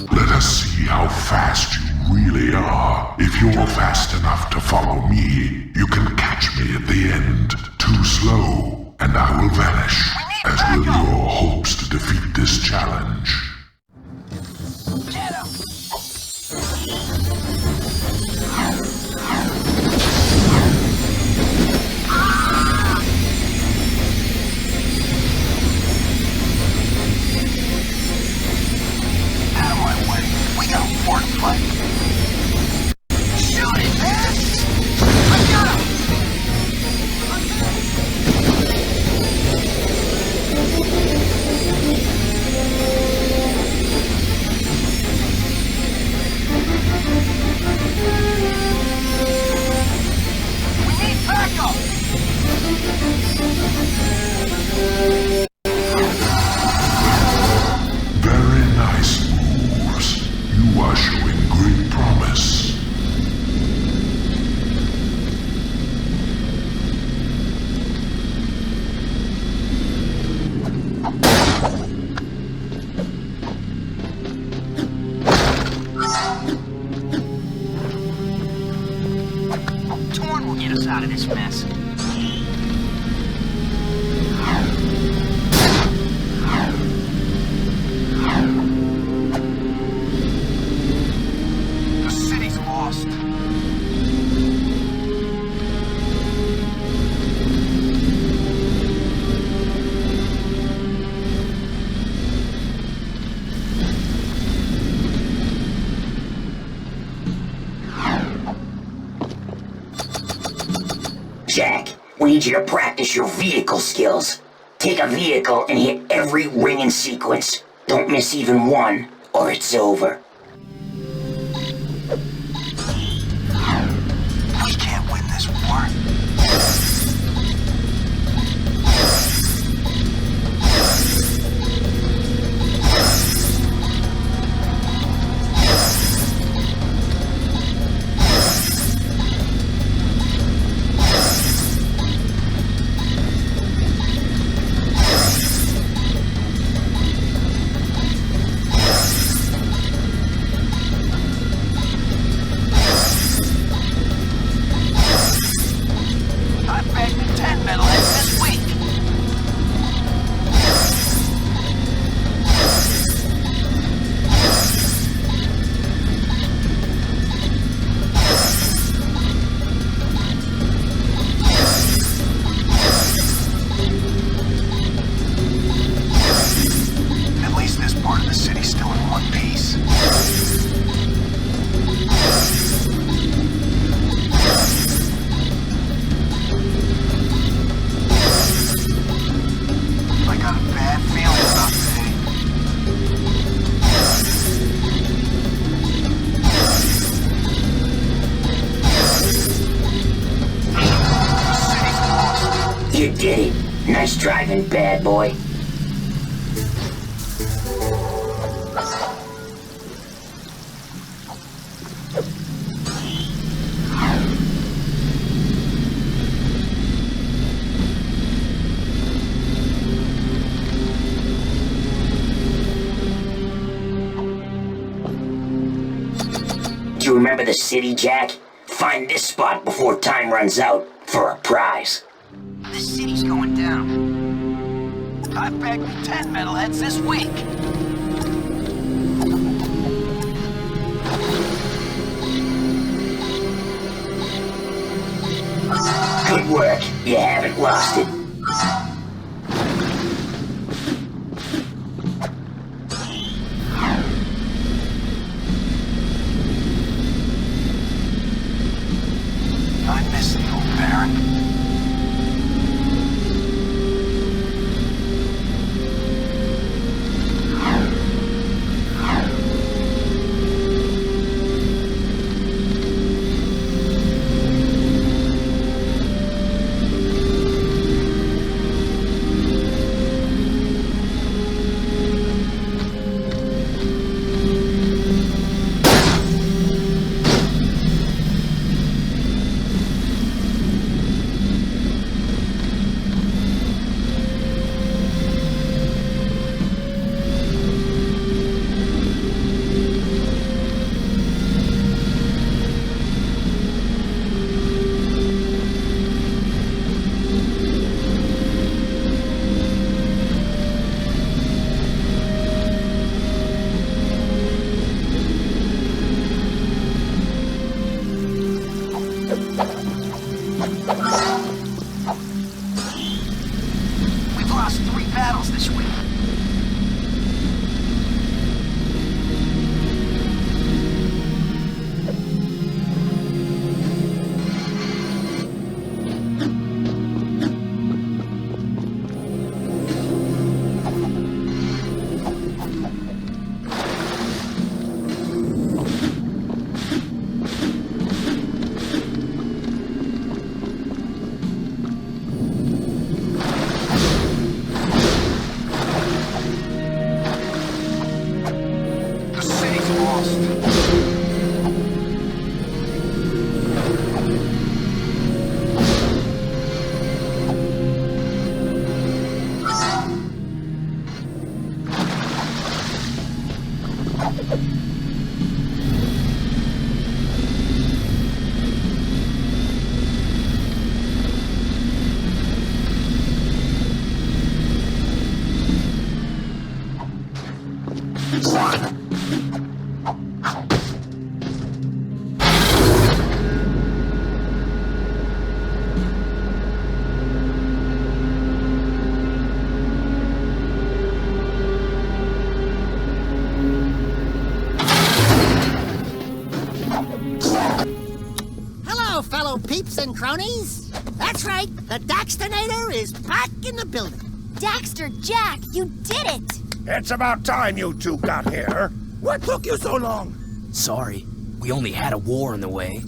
Speaker 12: Let us see how fast you really are. If you're fast enough to follow me, you can catch me at the end. Too slow, and I will vanish, as will your hopes to defeat this challenge.
Speaker 17: Get him! Out of my way. We got a war to fight. Shoot it, man! I got him! We need backup!
Speaker 12: Very nice moves. You are showing great promise.
Speaker 17: Torn will get us out of this mess. The city's lost. Jak, we need you to practice your vehicle skills. Take a vehicle and hit every ring in sequence. Don't miss even one, or it's over. We can't win this war. fast driving, bad boy. Do you remember the city, Jak? Find this spot before time runs out for a prize.
Speaker 18: The city's going down. I've bagged 10 metalheads this week.
Speaker 17: Good work. You haven't lost it.
Speaker 18: I miss the old Baron. We've lost 3 battles this week.
Speaker 4: Hello, fellow peeps and cronies. That's right, the Daxternator is back in the building.
Speaker 11: Daxter, Jak, you did it!
Speaker 7: It's about time you two got here. What took you so long?
Speaker 5: Sorry, we only had a war in the way.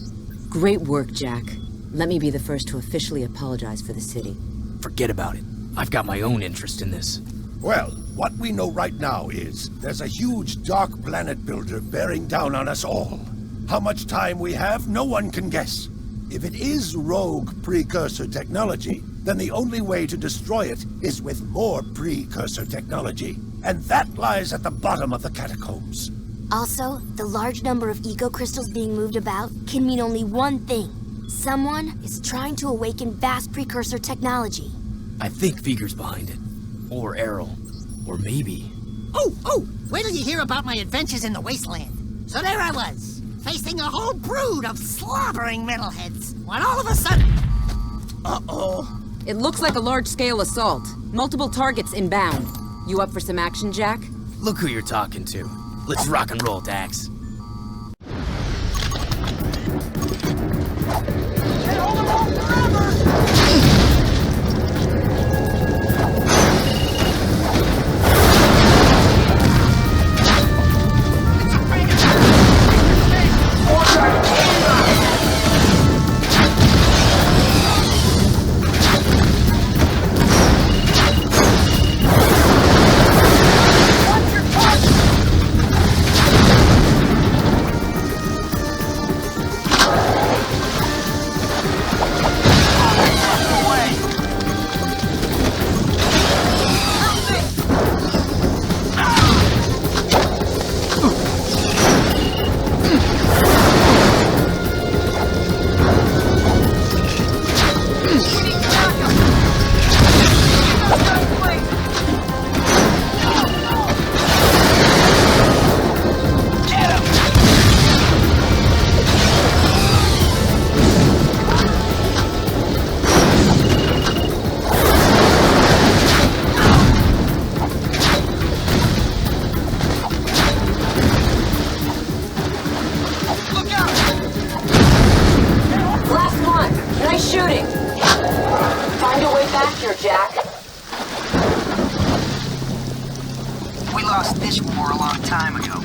Speaker 2: Great work, Jak. Let me be the first to officially apologize for the city.
Speaker 5: Forget about it. I've got my own interest in this.
Speaker 7: Well, what we know right now is there's a huge dark planet builder bearing down on us all. How much time we have, no one can guess. If it is rogue Precursor technology, then the only way to destroy it is with more Precursor technology. And that lies at the bottom of the catacombs.
Speaker 11: Also, the large number of eco crystals being moved about can mean only one thing. Someone is trying to awaken vast Precursor technology.
Speaker 5: I think Vigor's behind it. Or Errol. Or maybe...
Speaker 4: Oh! Wait till you hear about my adventures in the Wasteland. So there I was, facing a whole brood of slobbering metalheads, when all of a sudden...
Speaker 2: Uh-oh. It looks like a large-scale assault. Multiple targets inbound. You up for some action, Jak?
Speaker 5: Look who you're talking to. Let's rock and roll, Dax.
Speaker 20: lost this war a long time ago.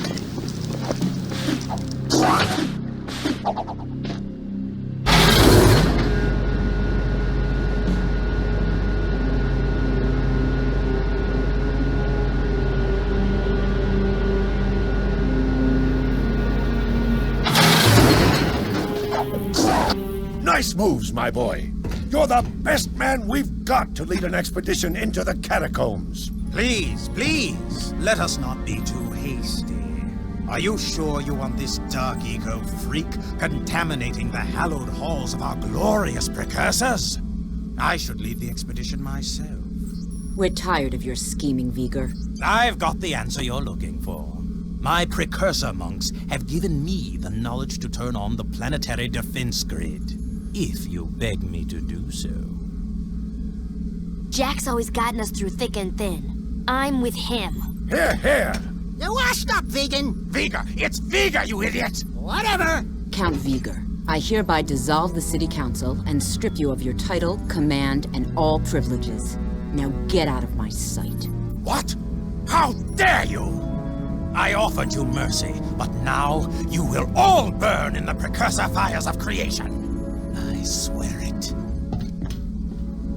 Speaker 7: Nice moves, my boy. You're the best man we've got to lead an expedition into the catacombs.
Speaker 1: Please, please, let us not be too hasty. Are you sure you want this dark eco freak contaminating the hallowed halls of our glorious precursors? I should lead the expedition myself.
Speaker 2: We're tired of your scheming, Vigor.
Speaker 1: I've got the answer you're looking for. My Precursor monks have given me the knowledge to turn on the planetary defense grid. If you beg me to do so.
Speaker 11: Jak's always gotten us through thick and thin. I'm with him.
Speaker 7: Here, here!
Speaker 4: You're washed up, Vegan.
Speaker 1: Vigor! It's Vigor, you idiot!
Speaker 4: Whatever.
Speaker 2: Count Vigor, I hereby dissolve the City Council and strip you of your title, command, and all privileges. Now get out of my sight.
Speaker 1: What? How dare you! I offered you mercy, but now you will all burn in the Precursor fires of creation. I swear it.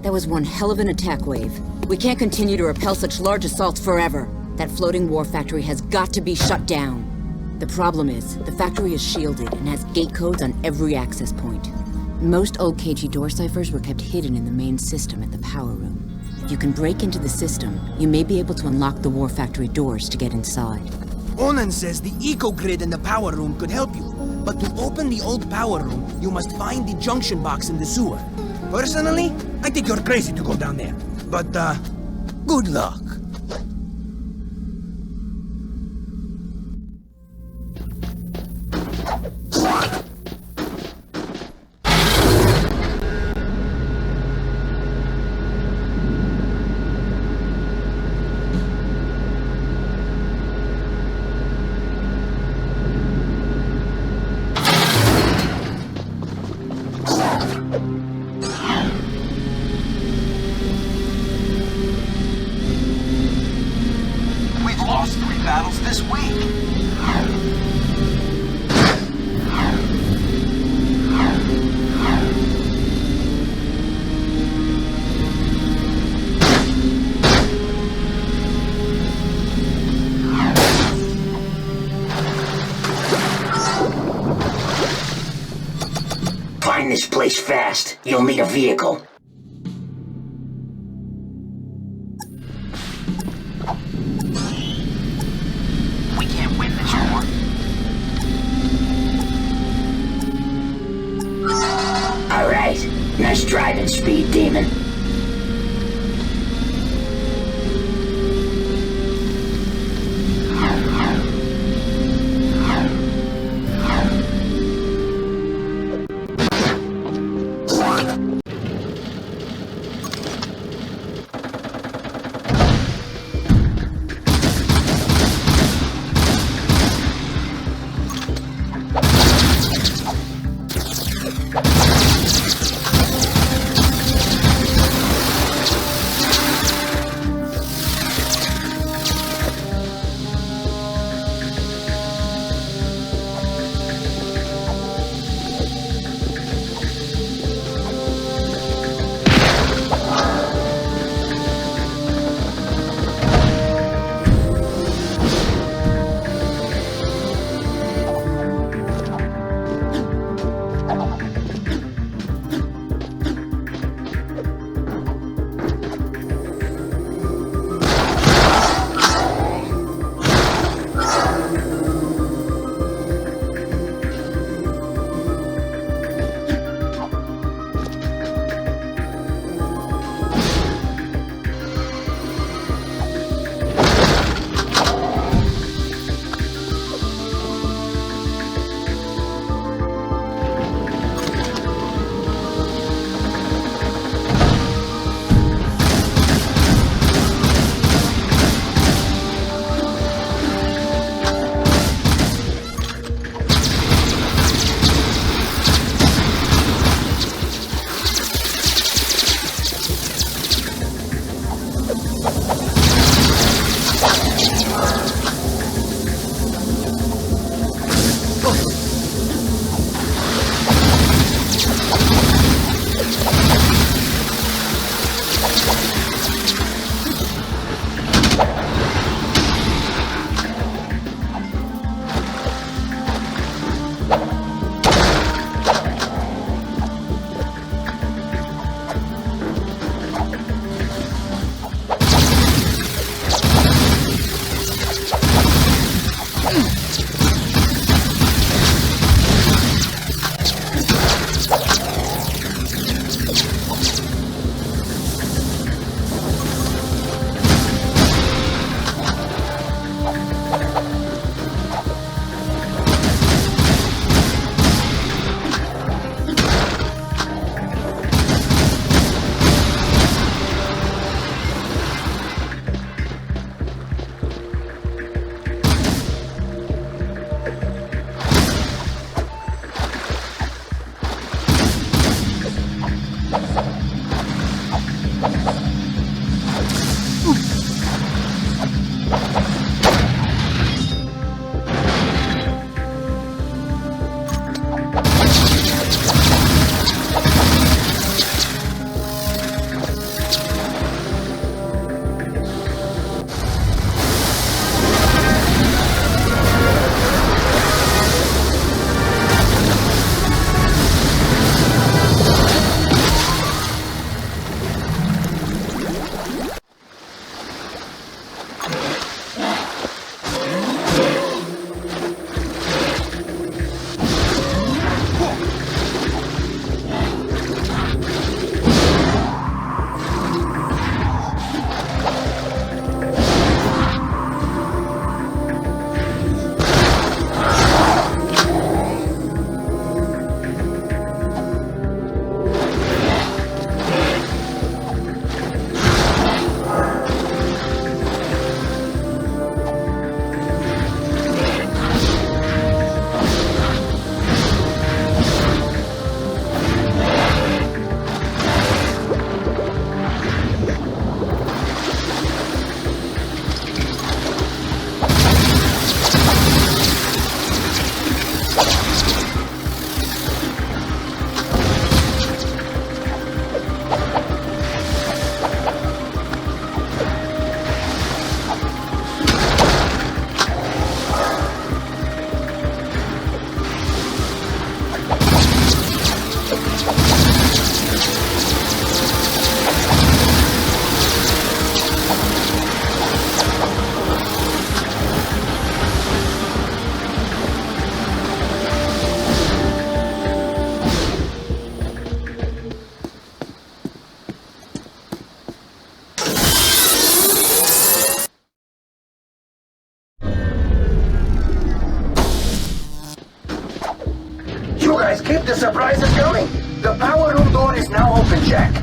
Speaker 2: That was one hell of an attack wave. We can't continue to repel such large assaults forever. That floating war factory has got to be shut down. The problem is, the factory is shielded and has gate codes on every access point. Most old KG door ciphers were kept hidden in the main system at the power room. If you can break into the system, you may be able to unlock the war factory doors to get inside.
Speaker 3: Onan says the eco-grid in the power room could help you. But to open the old power room, you must find the junction box in the sewer. Personally, I think you're crazy to go down there. But, good luck.
Speaker 17: Find this place fast. You'll need a vehicle.
Speaker 20: We can't win this war.
Speaker 17: Alright. Nice driving, Speed Demon. Keep the surprises coming. The power room door is now open, Jak.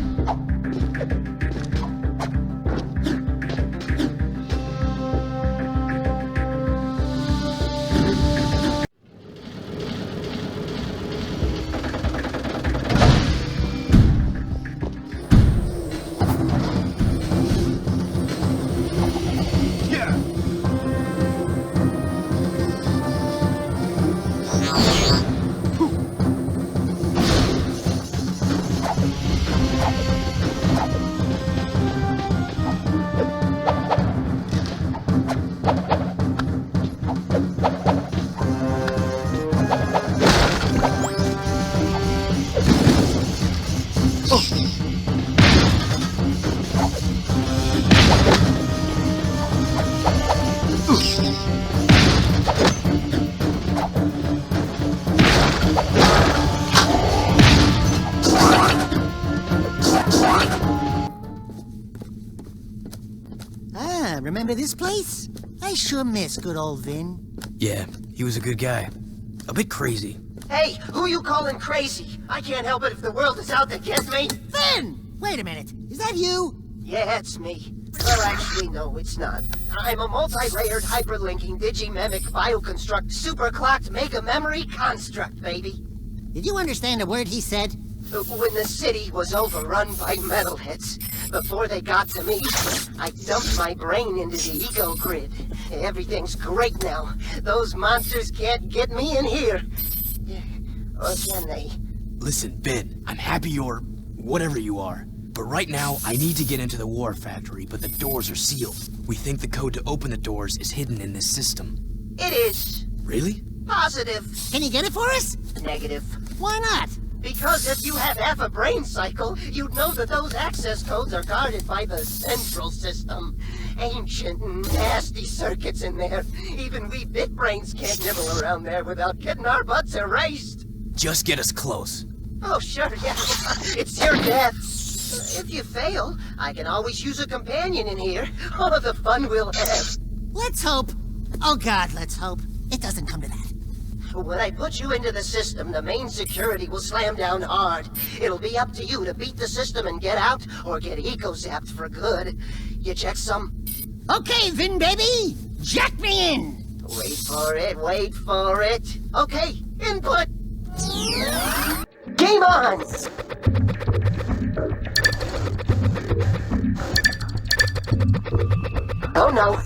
Speaker 4: Remember this place? I sure miss good old Vin.
Speaker 5: Yeah, he was a good guy. A bit crazy.
Speaker 14: Hey, who you calling crazy? I can't help it if the world is out to get me.
Speaker 4: Vin! Wait a minute, is that you?
Speaker 14: Yeah, it's me. Well, actually, no, it's not. I'm a multi-layered, hyperlinking, digimemic, bioconstruct, superclocked mega memory construct, baby.
Speaker 4: Did you understand a word he said?
Speaker 14: When the city was overrun by metalheads, before they got to me, I dumped my brain into the eco grid. Everything's great now. Those monsters can't get me in here. Or can they?
Speaker 5: Listen, Ben, I'm happy you're whatever you are. But right now, I need to get into the war factory, but the doors are sealed. We think the code to open the doors is hidden in this system.
Speaker 14: It is.
Speaker 5: Really?
Speaker 14: Positive.
Speaker 4: Can you get it for us?
Speaker 14: Negative.
Speaker 4: Why not?
Speaker 14: Because if you have half a brain cycle, you'd know that those access codes are guarded by the central system. Ancient, nasty circuits in there. Even we big brains can't nibble around there without getting our butts erased.
Speaker 5: Just get us close.
Speaker 14: Oh, sure, yeah. It's your death. If you fail, I can always use a companion in here. Oh, the fun we'll have.
Speaker 4: Let's hope. Oh God, let's hope. It doesn't come to that.
Speaker 17: When I put you into the system, the main security will slam down hard. It'll be up to you to beat the system and get out, or get eco-zapped for good. You check some?
Speaker 4: Okay, Vin baby! Jack me in!
Speaker 17: Wait for it, wait for it. Okay, input! Game on! Oh no.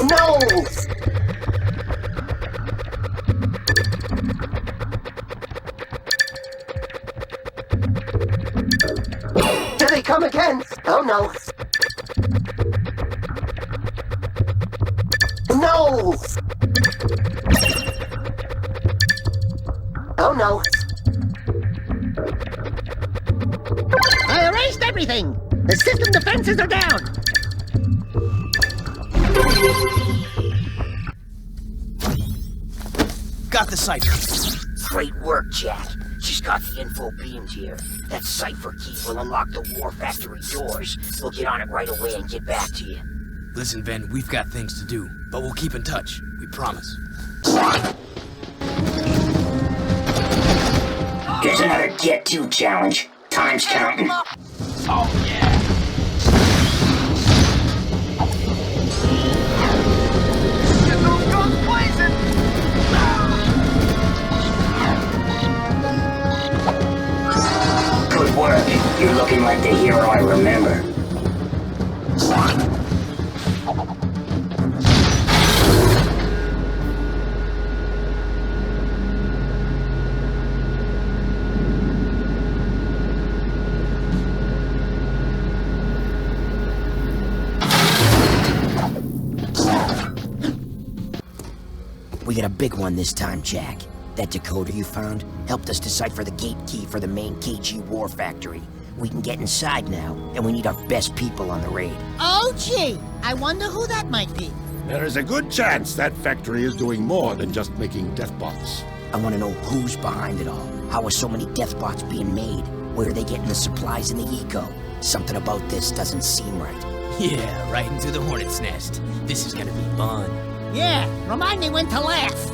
Speaker 17: No! Do they come again? Oh no. No! Oh no.
Speaker 4: I erased everything! The system defenses are down!
Speaker 5: Got the cipher.
Speaker 17: Great work, Jak. She's got the info beamed here. That cipher key will unlock the war factory doors. We'll get on it right away and get back to you.
Speaker 5: Listen, Ben, we've got things to do, but we'll keep in touch. We promise.
Speaker 20: Here's another Get To challenge. Time's counting. Oh, yeah. Get those guns blazing! Good work. You're looking like the hero I remember.
Speaker 18: We got a big one this time, Jak. That decoder you found helped us decipher the gate key for the main KG war factory. We can get inside now, and we need our best people on the raid.
Speaker 4: Oh, gee! I wonder who that might be.
Speaker 7: There is a good chance that factory is doing more than just making deathbots.
Speaker 18: I want to know who's behind it all. How are so many deathbots being made? Where are they getting the supplies and the eco? Something about this doesn't seem right.
Speaker 5: Yeah, right into the hornet's nest. This is gonna be fun.
Speaker 4: Yeah, remind me when to laugh.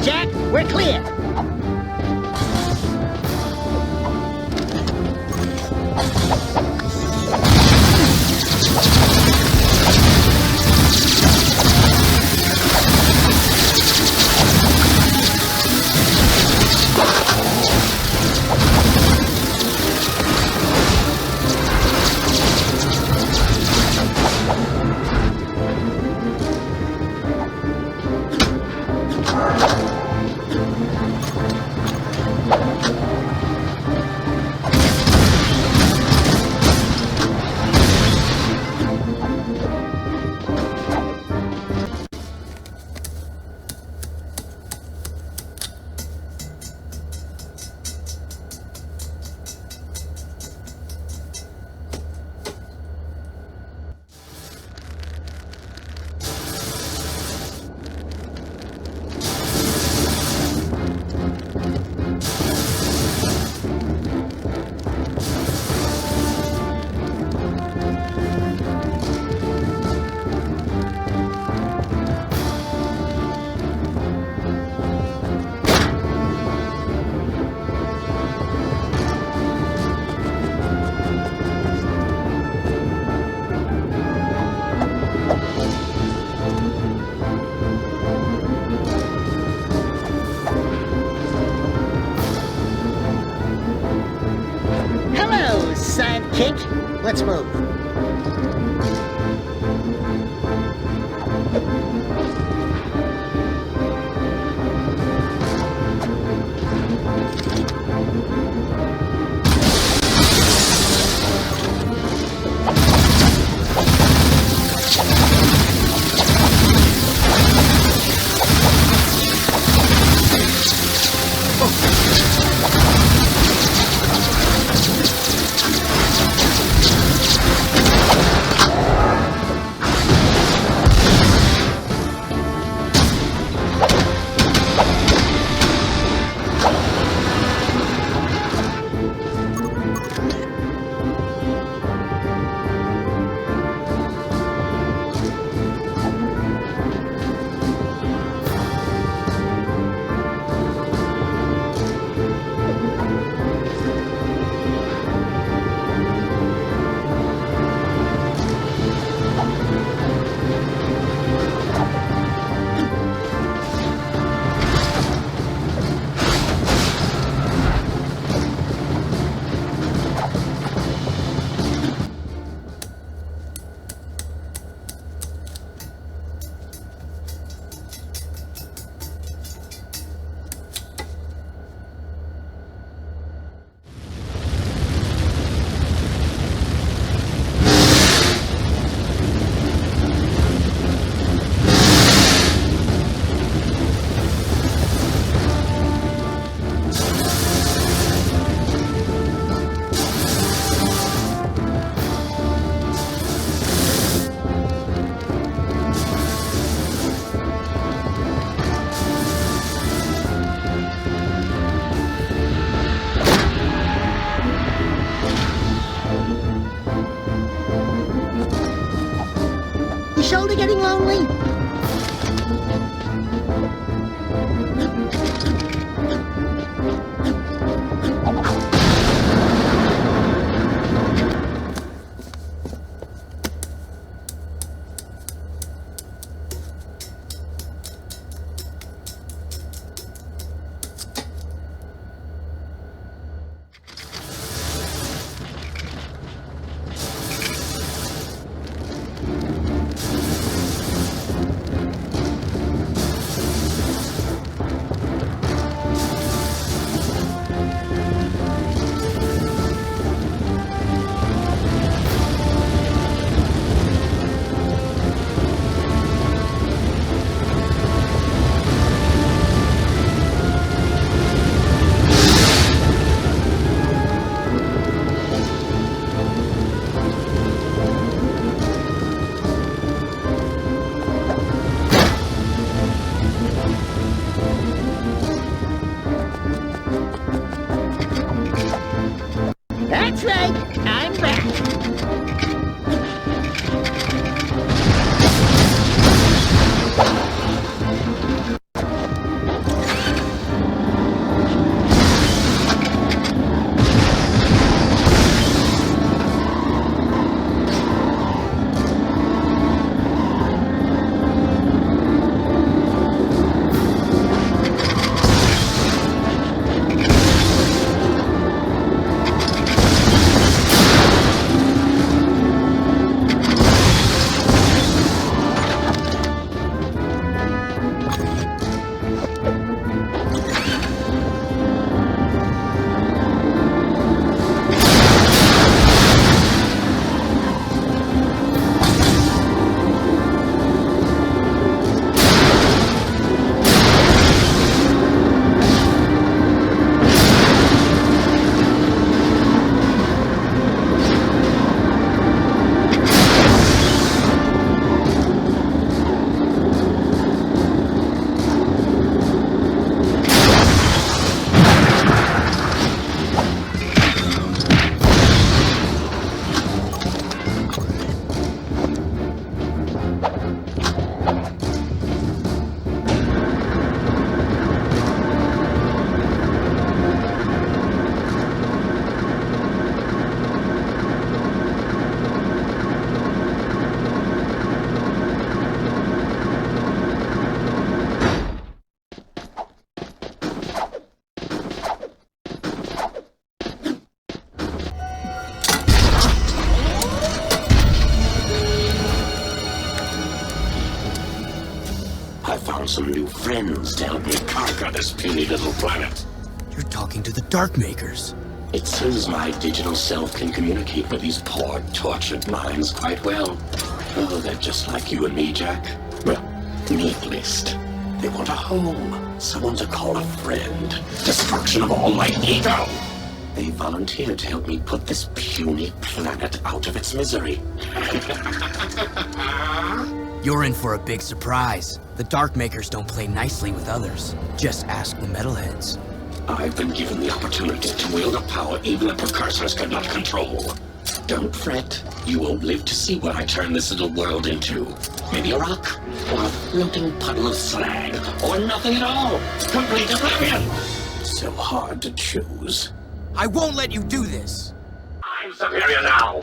Speaker 4: Jak, we're clear. Let's move. Shoulder getting lonely? That's right, I'm back.
Speaker 9: some new friends to help me conquer this puny little planet.
Speaker 5: You're talking to the Darkmakers.
Speaker 9: It seems my digital self can communicate with these poor, tortured minds quite well. Oh, they're just like you and me, Jak. Well, me at least. They want a home, someone to call a friend. Destruction of all light ego! They volunteered to help me put this puny planet out of its misery.
Speaker 5: You're in for a big surprise. The Darkmakers don't play nicely with others. Just ask the Metalheads.
Speaker 9: I've been given the opportunity to wield a power even the Precursors could not control. Don't fret. You won't live to see what I turn this little world into. Maybe a rock, or a floating puddle of slag, or nothing at all. Complete oblivion! So hard to choose.
Speaker 5: I won't let you do this!
Speaker 9: I'm superior now!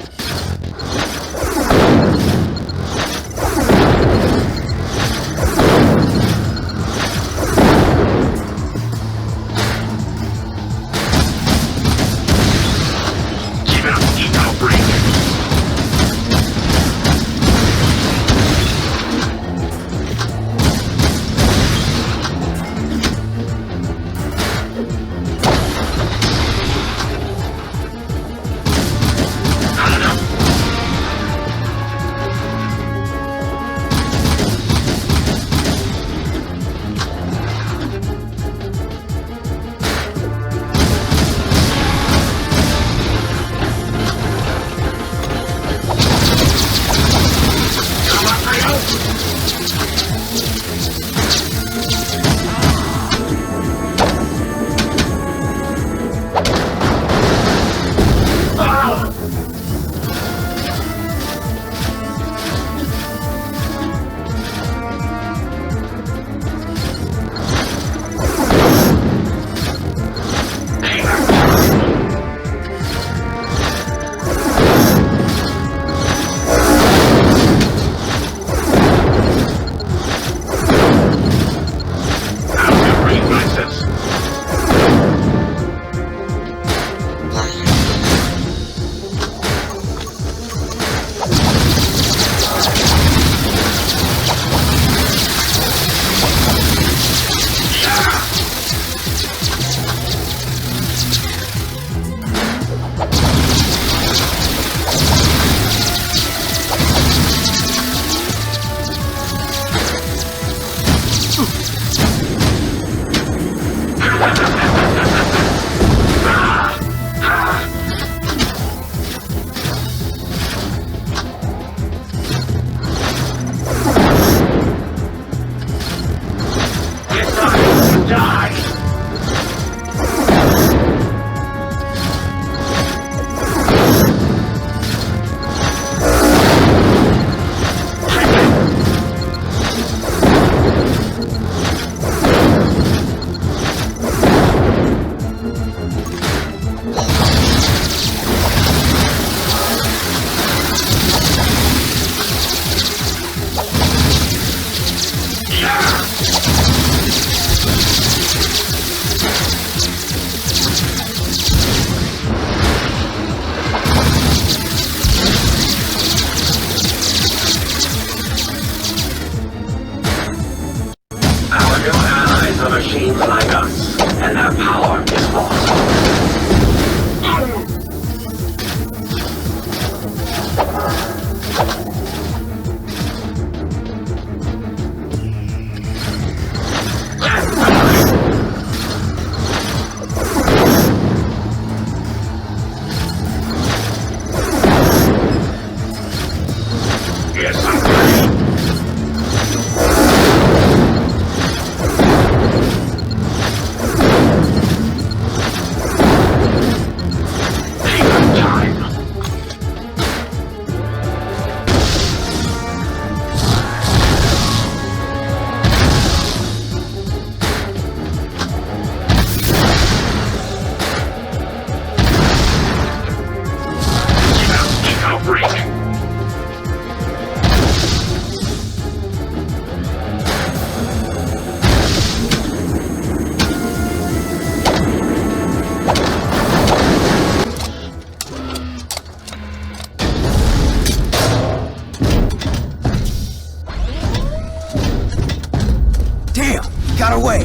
Speaker 13: got away!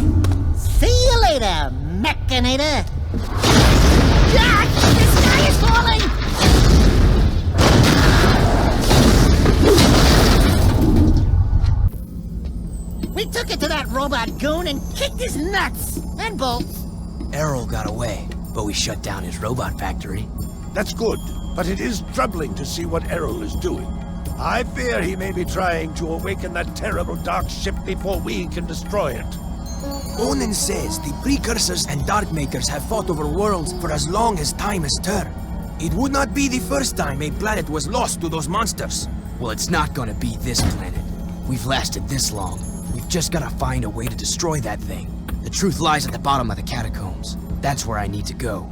Speaker 4: See you later, Mechanator! Jak! The sky is falling! We took it to that robot goon and kicked his nuts! And bolts!
Speaker 5: Errol got away, but we shut down his robot factory.
Speaker 7: That's good, but it is troubling to see what Errol is doing. I fear he may be trying to awaken that terrible dark ship before we can destroy it.
Speaker 13: Onan says the Precursors and Darkmakers have fought over worlds for as long as time has turned. It would not be the first time a planet was lost to those monsters.
Speaker 5: Well, it's not gonna be this planet. We've lasted this long. We've just gotta find a way to destroy that thing. The truth lies at the bottom of the catacombs. That's where I need to go.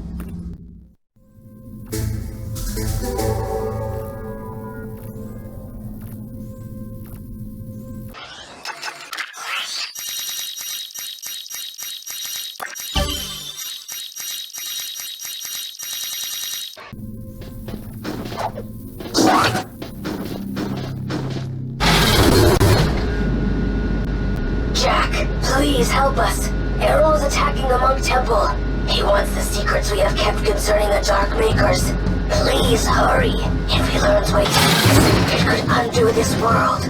Speaker 11: Jak, please help us. Errol is attacking the monk temple. He wants the secrets we have kept concerning the Dark Makers. Please hurry. If he learns what he needs, it could undo this world.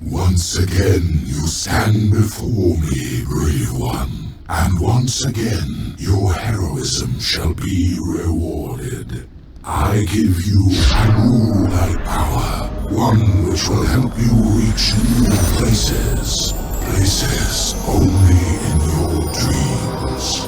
Speaker 12: Once again you stand before me, brave one, and once again your heroism shall be rewarded. I give you a new-like power, one which will help you reach new places, places only in your dreams.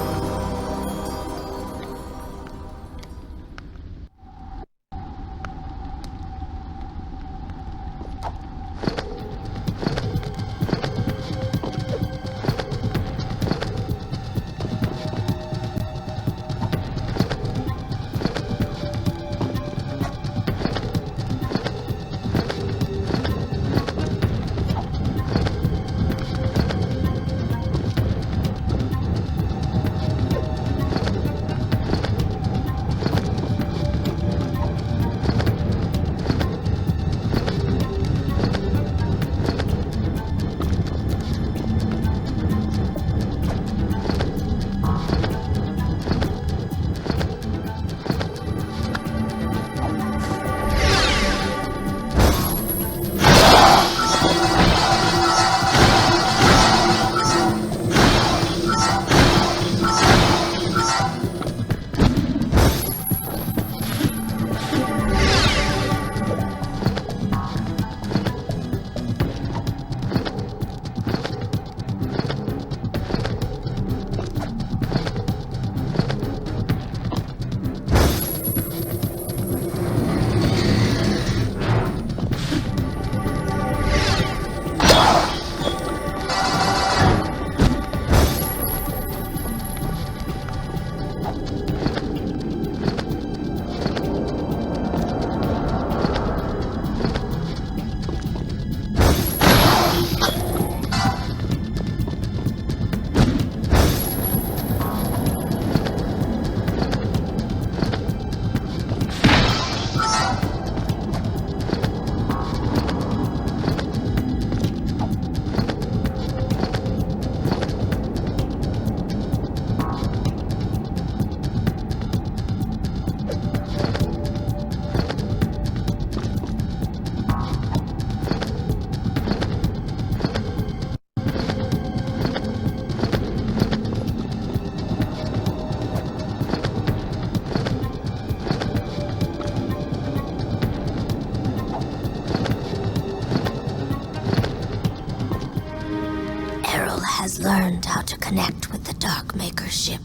Speaker 11: Has learned how to connect with the Darkmaker ship.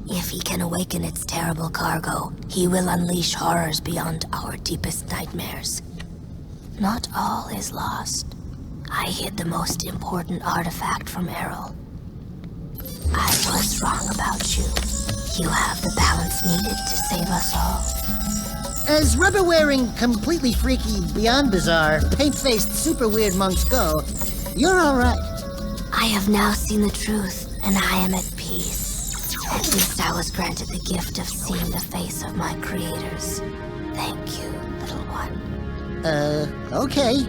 Speaker 11: If he can awaken its terrible cargo, he will unleash horrors beyond our deepest nightmares. Not all is lost. I hid the most important artifact from Errol. I was wrong about you. You have the balance needed to save us all.
Speaker 4: As rubber-wearing, completely freaky, beyond bizarre, paint-faced, super weird monks go, you're alright.
Speaker 11: I have now seen the truth, and I am at peace. At least I was granted the gift of seeing the face of my creators. Thank you, little one.
Speaker 4: Okay.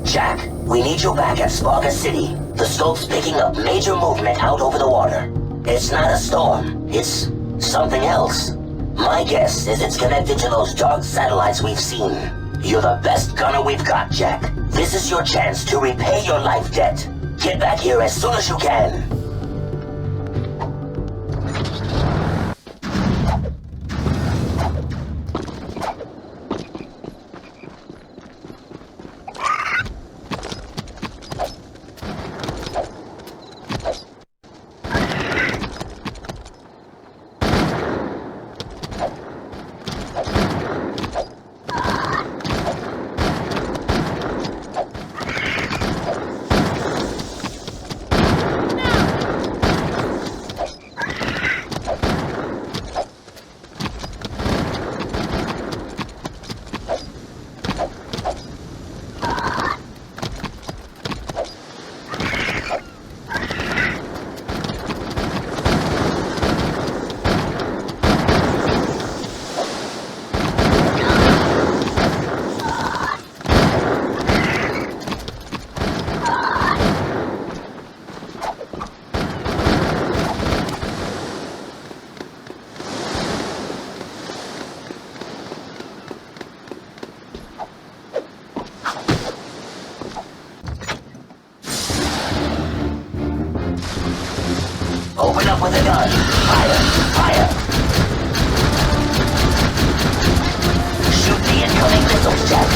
Speaker 17: Jak, we need you back at Spargus City. The scope's picking up major movement out over the water. It's not a storm, it's something else. My guess is it's connected to those dark satellites we've seen. You're the best gunner we've got, Jak. This is your chance to repay your life debt. Get back here as soon as you can. Open up with a gun. Fire! Fire! Shoot the incoming missiles, Jak.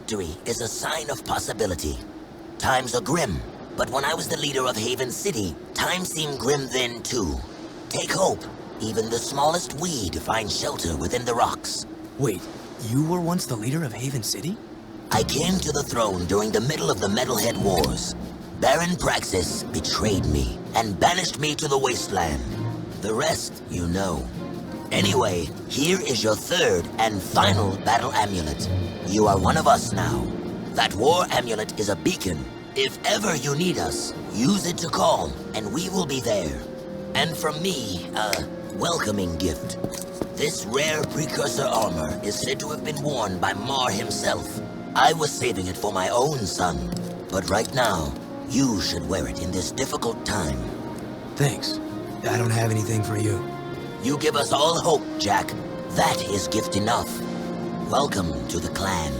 Speaker 6: victory is a sign of possibility. Times are grim, but when I was the leader of Haven City, times seemed grim then too. Take hope. Even the smallest weed finds shelter within the rocks.
Speaker 5: Wait, you were once the leader of Haven City?
Speaker 6: I came to the throne during the middle of the Metalhead Wars. Baron Praxis betrayed me and banished me to the Wasteland. The rest, you know. Anyway, here is your third and final battle amulet. You are one of us now. That war amulet is a beacon. If ever you need us, use it to call, and we will be there. And from me, a welcoming gift. This rare Precursor armor is said to have been worn by Mar himself. I was saving it for my own son, but right now, you should wear it in this difficult time.
Speaker 5: Thanks. I don't have anything for you.
Speaker 6: You give us all hope, Jak. That is gift enough. Welcome to the clan.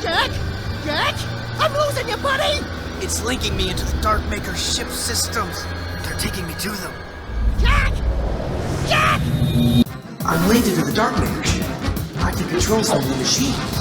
Speaker 4: Jak? Jak? I'm losing you, buddy!
Speaker 5: It's linking me into the Darkmaker ship systems. They're taking me to them.
Speaker 4: Jak! Jak!
Speaker 5: I'm linked into the Darkmaker ship. I can control some of the machines.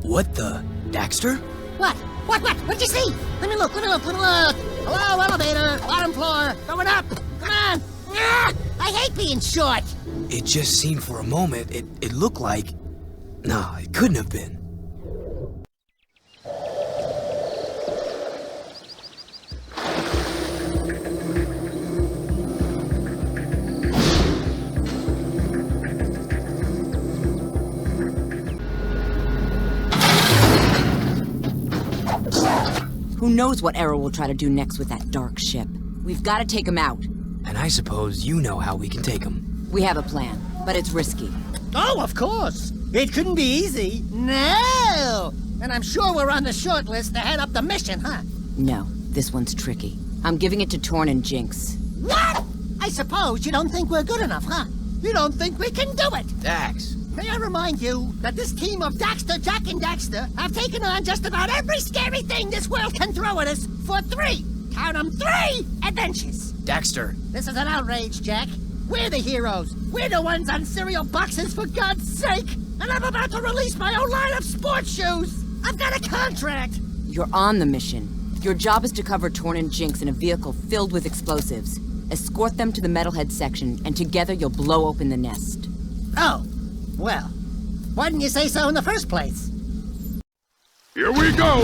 Speaker 5: What the? Daxter?
Speaker 4: What? What'd you see? Let me look. Hello, elevator, bottom floor, going up. Come on. Ah, I hate being short.
Speaker 5: It just seemed for a moment, it looked like... No, it couldn't have been.
Speaker 2: Who knows what Errol will try to do next with that dark ship? We've got to take him out.
Speaker 5: And I suppose you know how we can take him.
Speaker 2: We have a plan, but it's risky.
Speaker 4: Oh, of course. It couldn't be easy. No! And I'm sure we're on the short list to head up the mission, huh?
Speaker 2: No, this one's tricky. I'm giving it to Torn and Jinx.
Speaker 4: What? I suppose you don't think we're good enough, huh? You don't think we can do it?
Speaker 5: Dax.
Speaker 4: May I remind you that this team of Daxter, Jak and Daxter have taken on just about every scary thing this world can throw at us for 3, count 'em, 3 adventures.
Speaker 5: Daxter.
Speaker 4: This is an outrage, Jak. We're the heroes. We're the ones on cereal boxes, for God's sake. And I'm about to release my own line of sports shoes. I've got a contract.
Speaker 2: You're on the mission. Your job is to cover Torn and Jinx in a vehicle filled with explosives. Escort them to the Metalhead section, and together you'll blow open the nest.
Speaker 4: Oh, well, why didn't you say so in the first place?
Speaker 15: Here we go!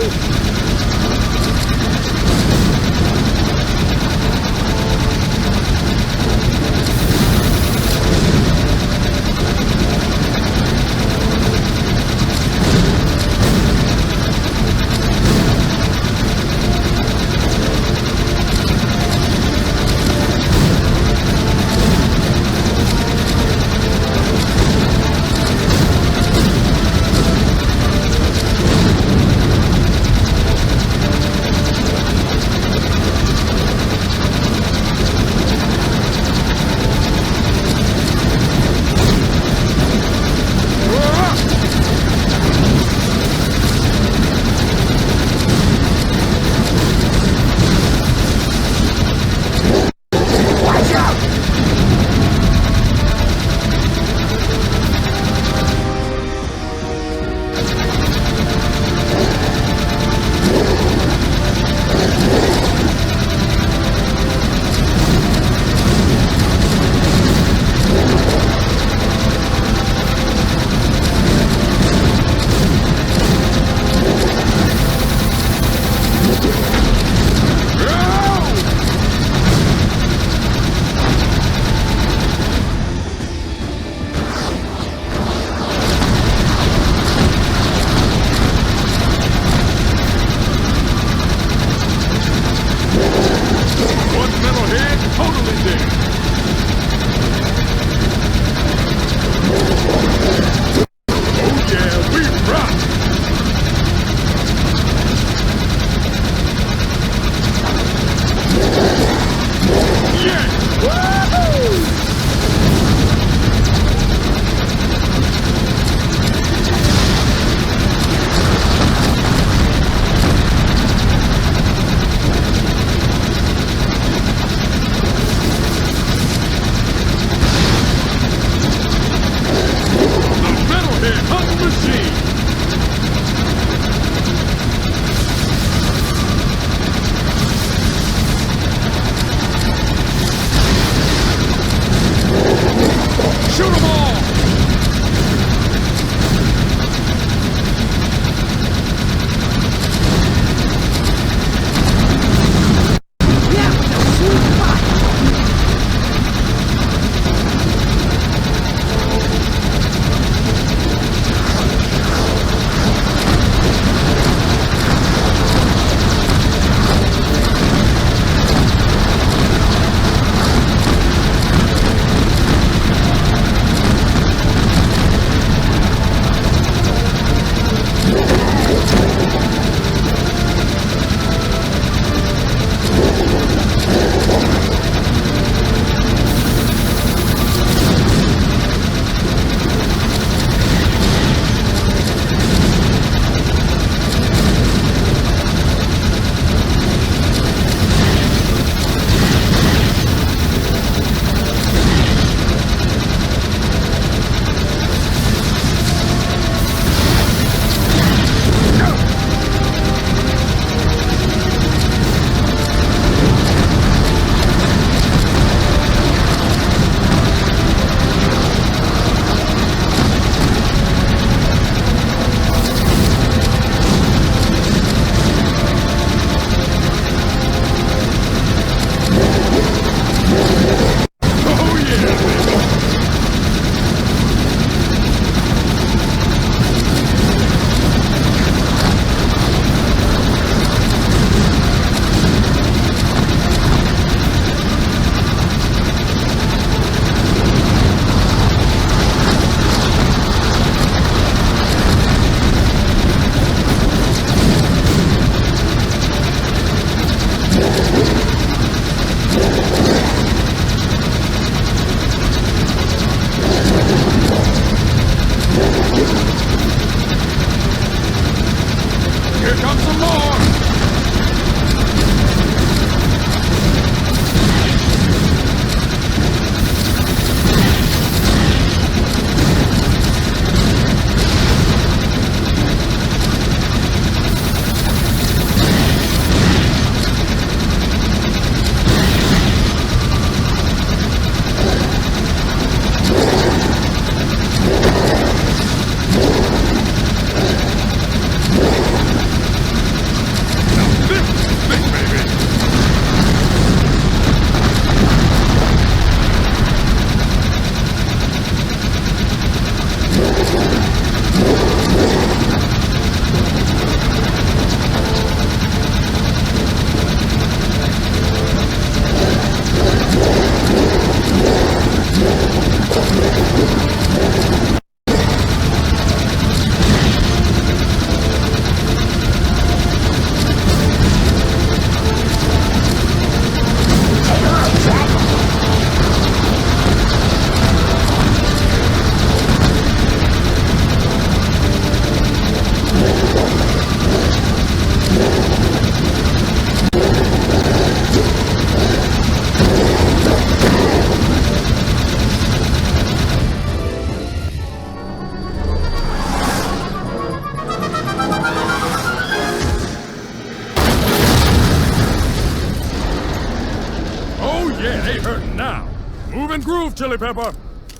Speaker 15: head ain't hurting now. Move and groove, Chili Pepper.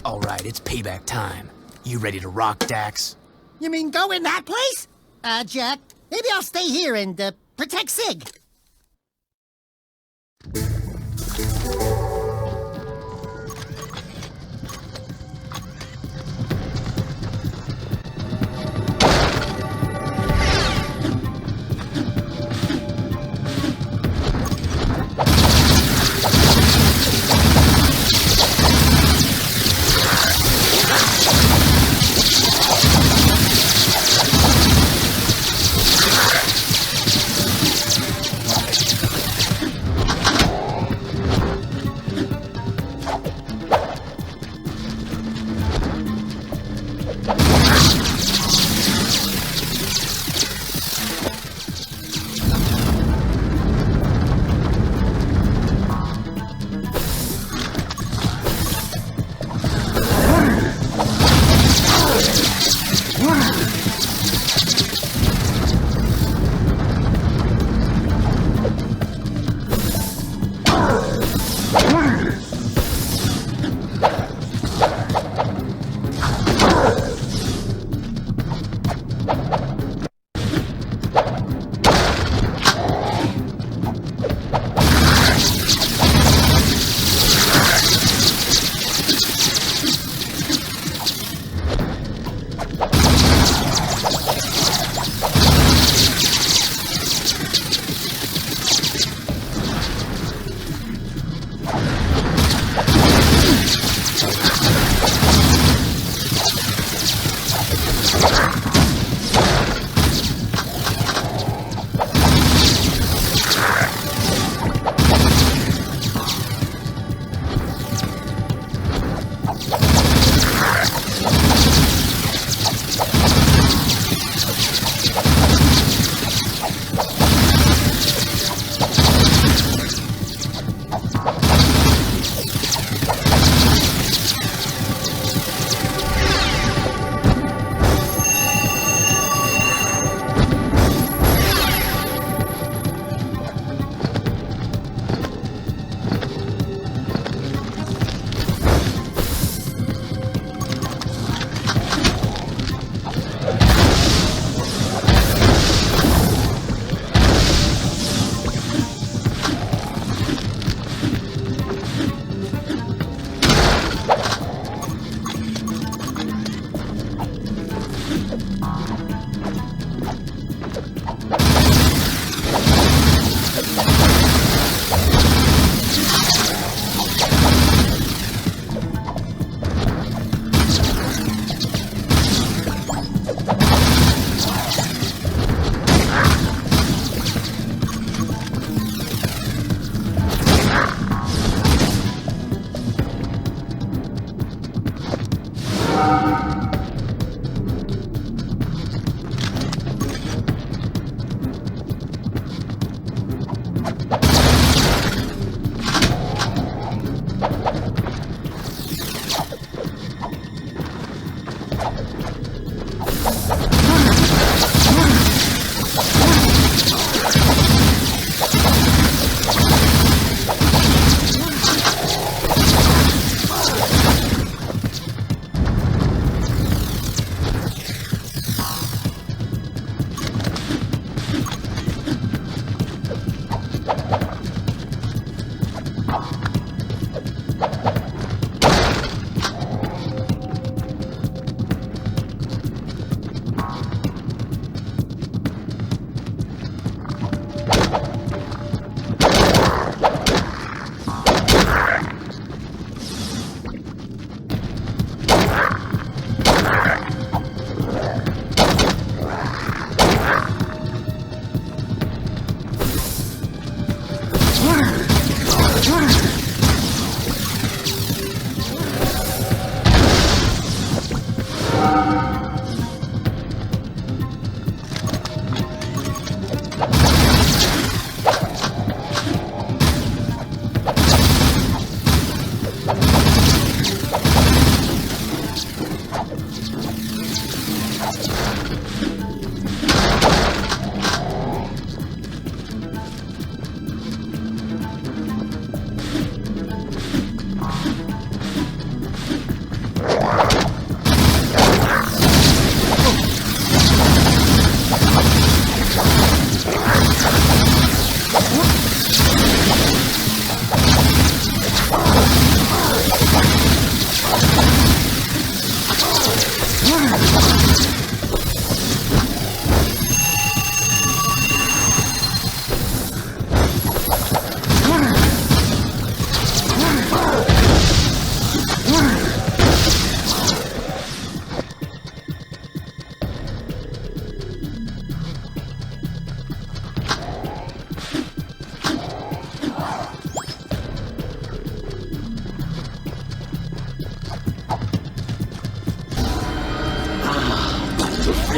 Speaker 5: All right, it's payback time. You ready to rock, Dax?
Speaker 4: You mean go in that place? Jak, maybe I'll stay here and, protect Sig.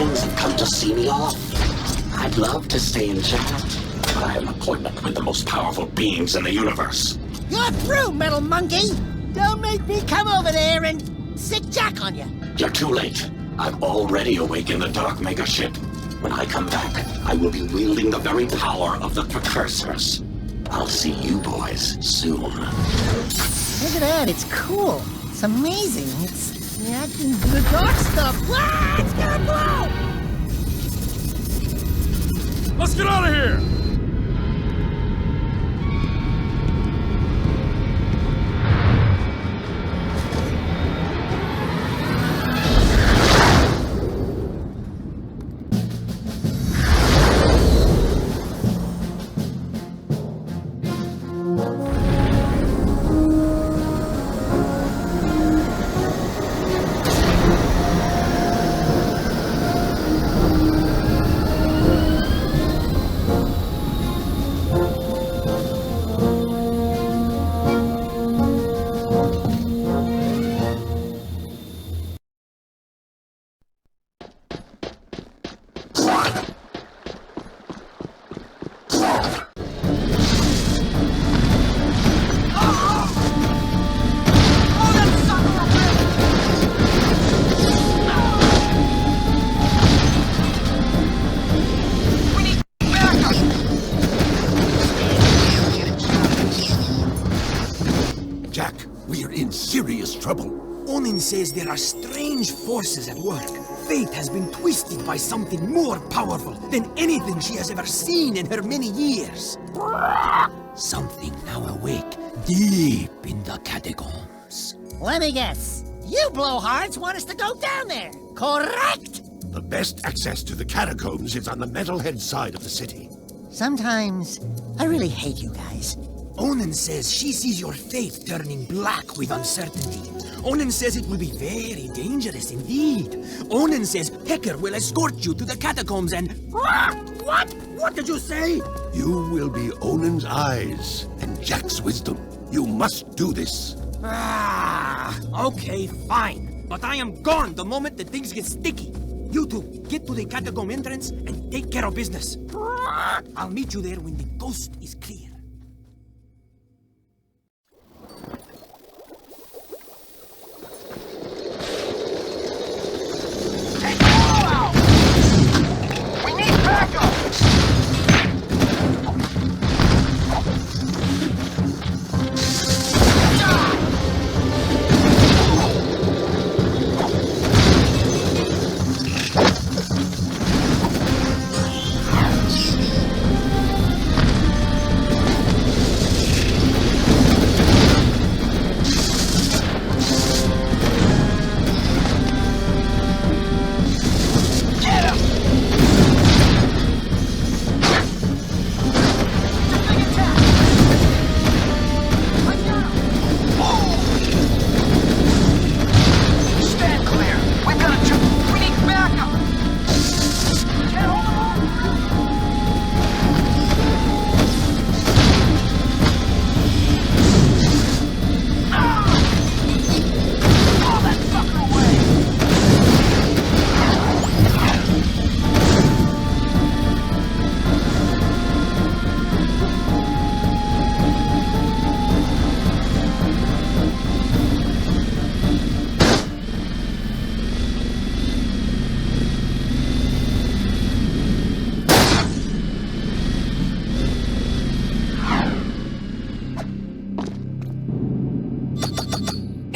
Speaker 20: kings have come to see me off. I'd love to stay in Jak, but I have an appointment with the most powerful beings in the universe.
Speaker 4: You're through, metal monkey! Don't make me come over there and sick Jak on you.
Speaker 20: You're too late. I've already awakened the Dark Mega Ship. When I come back, I will be wielding the very power of the Precursors. I'll see you boys soon.
Speaker 4: Look at that, it's cool. It's amazing. It's reacting to the dark stuff. Ah, it's gonna blow!
Speaker 15: Let's get out of here!
Speaker 13: Onin says there are strange forces at work. Fate has been twisted by something more powerful than anything she has ever seen in her many years. Something now awake deep in the catacombs.
Speaker 4: Let me guess. You blowhards want us to go down there, correct?
Speaker 7: The best access to the catacombs is on the metalhead side of the city.
Speaker 4: Sometimes I really hate you guys.
Speaker 13: Onin says she sees your fate turning black with uncertainty. Onin says it will be very dangerous indeed. Onin says Hecker will escort you to the catacombs and... What? What did you say?
Speaker 7: You will be Onin's eyes and Jak's wisdom. You must do this.
Speaker 13: Okay, fine. But I am gone the moment that things get sticky. You two, get to the catacomb entrance and take care of business. I'll meet you there when the coast is clear.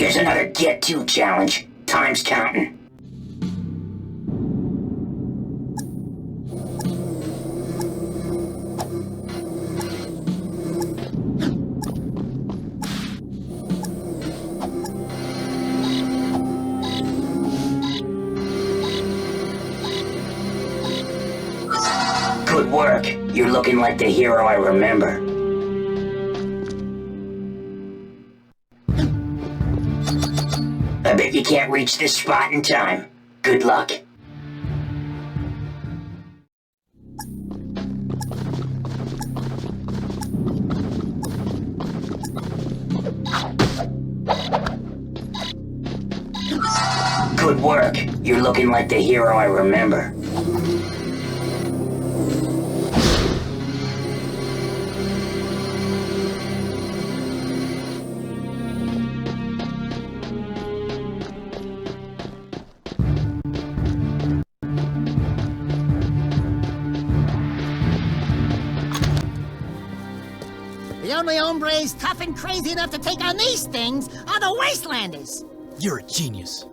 Speaker 20: Here's another Get To challenge. Time's counting. Good work. You're looking like the hero I remember. I bet you can't reach this spot in time. Good luck. Good work. You're looking like the hero I remember.
Speaker 4: The only hombres tough and crazy enough to take on these things are the Wastelanders.
Speaker 5: You're a genius.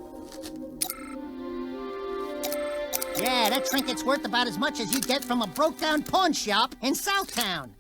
Speaker 4: Yeah, that trinket's worth about as much as you get from a broke-down pawn shop in Southtown.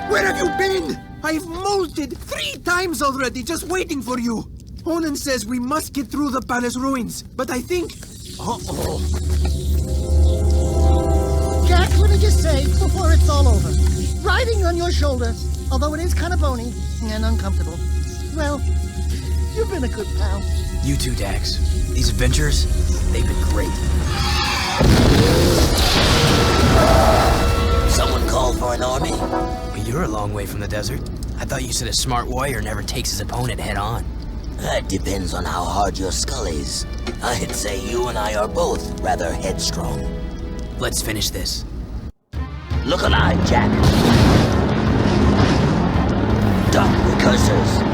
Speaker 3: Where have you been? I've molted 3 times already, just waiting for you. Onan says we must get through the palace ruins, but I think... Uh-oh.
Speaker 4: Jak, let me just say, before it's all over, riding on your shoulder, although it is kind of bony and uncomfortable, well, you've been a good pal.
Speaker 5: You too, Dax. These adventures, they've been great.
Speaker 6: Someone called for an army?
Speaker 5: But you're a long way from the desert. I thought you said a smart warrior never takes his opponent head on.
Speaker 6: That depends on how hard your skull is. I'd say you and I are both rather headstrong.
Speaker 5: Let's finish this.
Speaker 6: Look alive, Jak. Dark Precursors.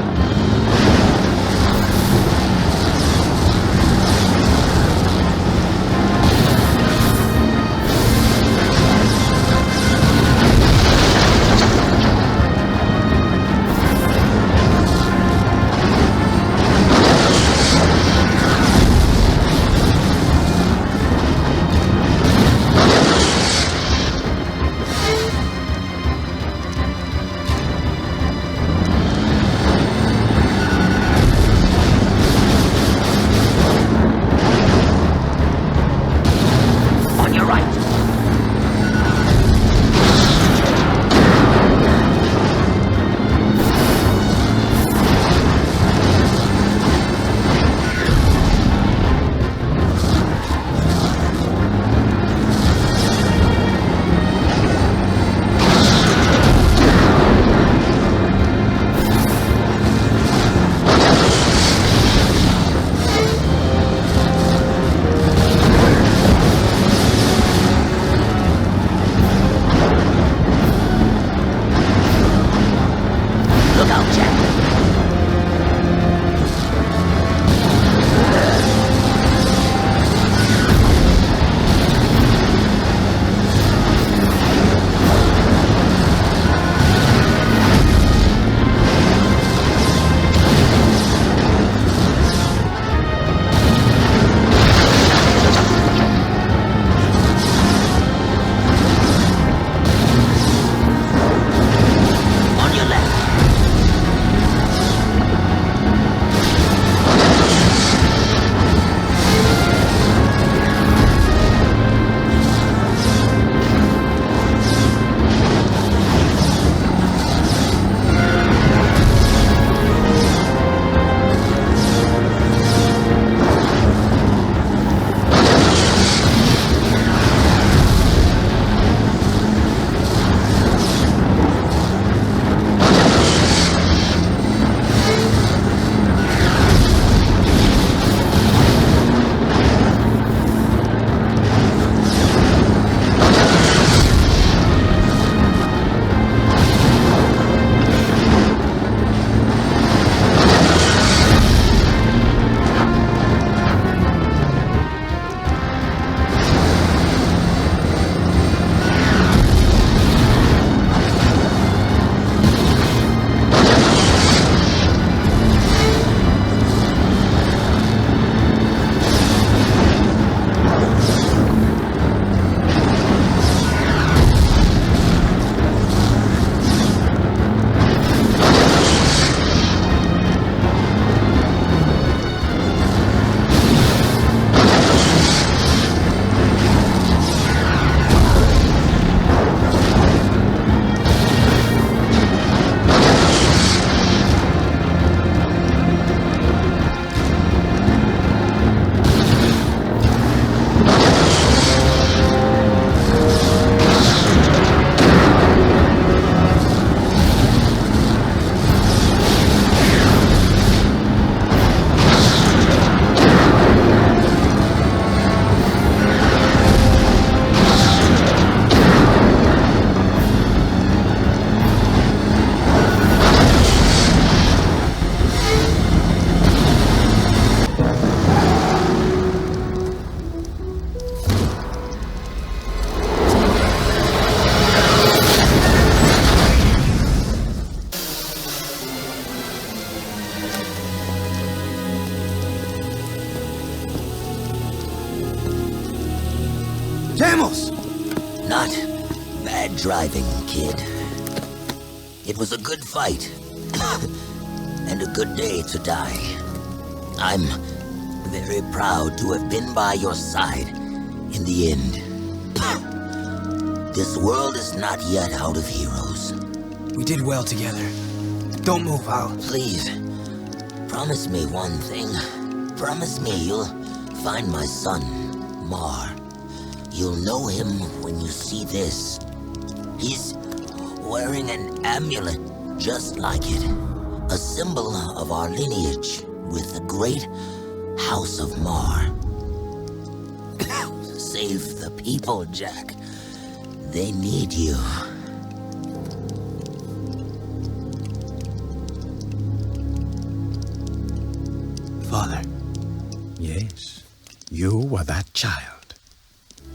Speaker 3: Vamos!
Speaker 6: Not bad driving, kid. It was a good fight. And a good day to die. I'm very proud to have been by your side in the end. This world is not yet out of heroes.
Speaker 5: We did well together. Don't move, Al.
Speaker 6: Please, promise me one thing. Promise me you'll find my son, Mar. You'll know him when you see this. He's wearing an amulet just like it. A symbol of our lineage with the great House of Mar. Save the people, Jak. They need you.
Speaker 1: Father. Yes, you were that child.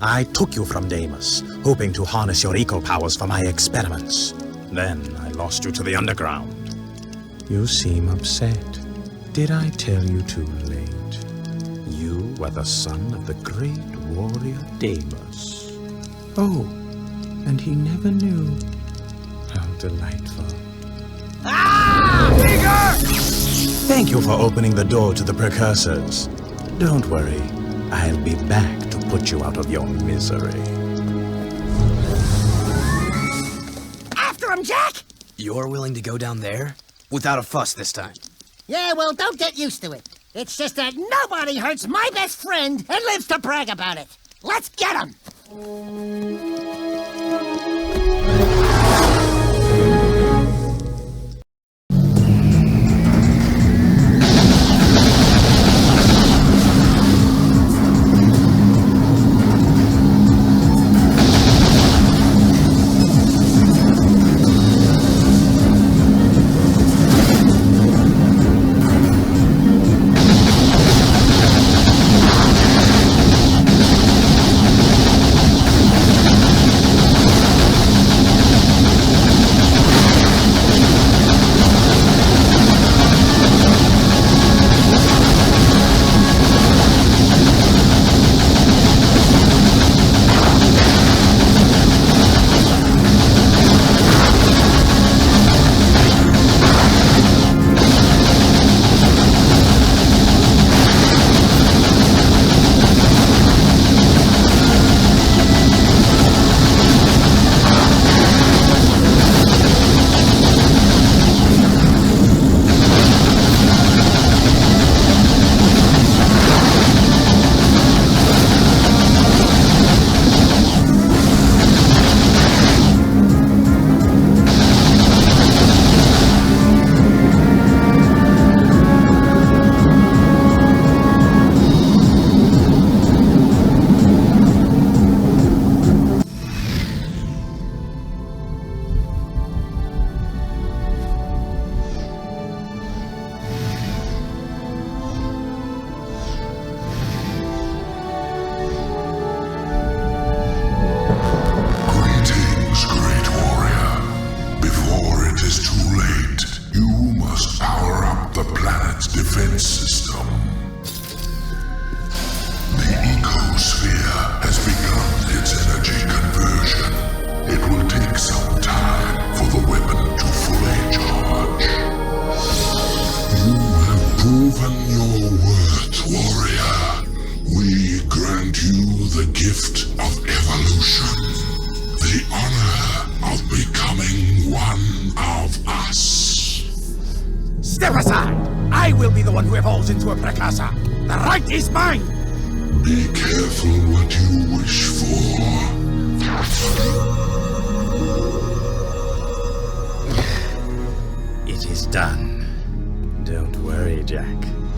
Speaker 1: I took you from Deimos, hoping to harness your eco powers for my experiments. Then I lost you to the underground. You seem upset. Did I tell you too late? You were the son of the great warrior Deimos. Oh, and he never knew. How delightful.
Speaker 3: Ah! Bigger!
Speaker 1: Thank you for opening the door to the Precursors. Don't worry, I'll be back to put you out of your misery.
Speaker 4: After him, Jak!
Speaker 5: You're willing to go down there? Without a fuss this time.
Speaker 4: Yeah, well, don't get used to it. It's just that nobody hurts my best friend and lives to brag about it. Let's get him!
Speaker 3: Step aside! I will be the one who evolves into a Precursor. The right is mine!
Speaker 12: Be careful what you wish for.
Speaker 1: It is done. Don't worry, Jak.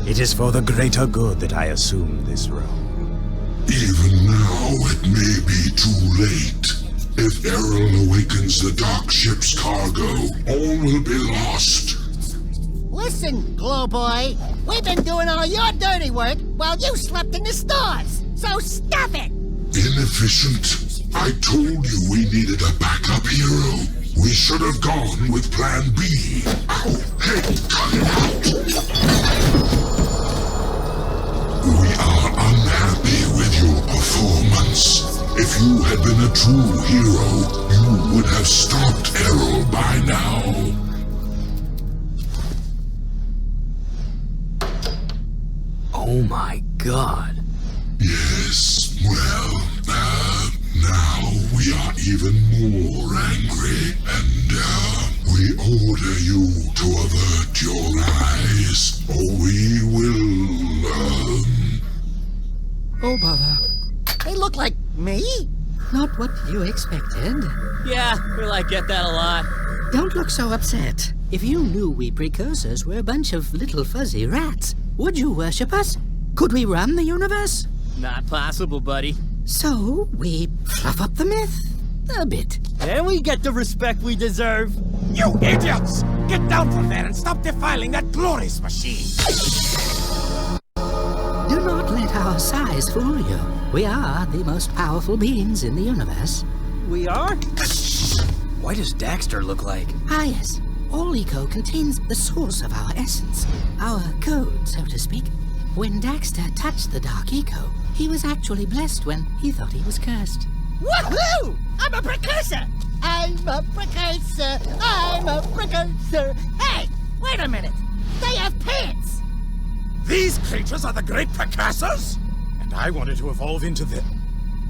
Speaker 1: It is for the greater good that I assume this role.
Speaker 12: Even now, it may be too late. If Errol awakens the dark ship's cargo, all will be lost.
Speaker 4: Listen, Glow Boy, we've been doing all your dirty work while you slept in the stores, so stop it!
Speaker 12: Inefficient. I told you we needed a backup hero. We should have gone with Plan B. Ow! Hey, cut it out! We are unhappy with your performance. If you had been a true hero, you would have stopped Errol by now.
Speaker 5: Oh my god.
Speaker 12: Yes, well, now we are even more angry, and we order you to avert your eyes, or we will,
Speaker 4: Oh, bother. They look like me? Not what you expected.
Speaker 21: Yeah, I get that a lot.
Speaker 4: Don't look so upset. If you knew we Precursors were a bunch of little fuzzy rats, would you worship us? Could we run the universe?
Speaker 21: Not possible, buddy.
Speaker 4: So, we fluff up the myth a bit.
Speaker 21: And we get the respect we deserve.
Speaker 3: You idiots! Get down from there and stop defiling that glorious machine!
Speaker 4: Do not let our size fool you. We are the most powerful beings in the universe.
Speaker 21: We are?
Speaker 5: Why does Daxter look like?
Speaker 4: Ah, yes. All eco contains the source of our essence. Our code, so to speak. When Daxter touched the dark eco, he was actually blessed when he thought he was cursed. Woohoo! I'm a Precursor! I'm a Precursor! I'm a Precursor! Hey! Wait a minute! They have pants!
Speaker 3: These creatures are the great Precursors? And I wanted to evolve into the...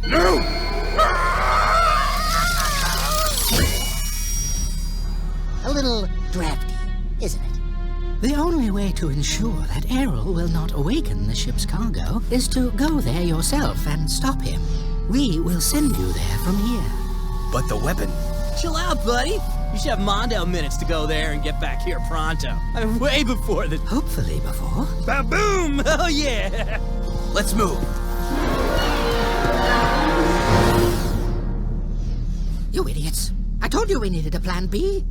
Speaker 3: No!
Speaker 4: A little drafty, isn't it? The only way to ensure that Errol will not awaken the ship's cargo is to go there yourself and stop him. We will send you there from here.
Speaker 5: But the weapon...
Speaker 21: Chill out, buddy. You should have Mondale minutes to go there and get back here pronto. I mean, way before the...
Speaker 4: Hopefully before.
Speaker 21: Ba-boom! Oh, yeah!
Speaker 5: Let's move.
Speaker 4: You idiots. I told you we needed a plan B.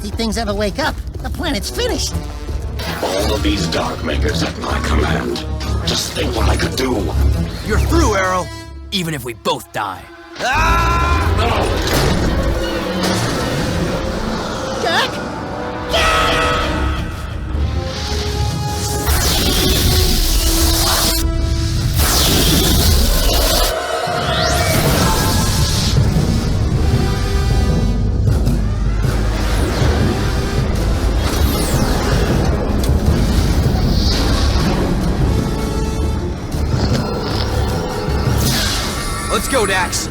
Speaker 4: nasty things ever wake up, the planet's finished.
Speaker 20: All of these Dark Makers at my command. Just think what I could do.
Speaker 5: You're through, Errol. Even if we both die.
Speaker 4: Jak?
Speaker 5: Let's go, Dax.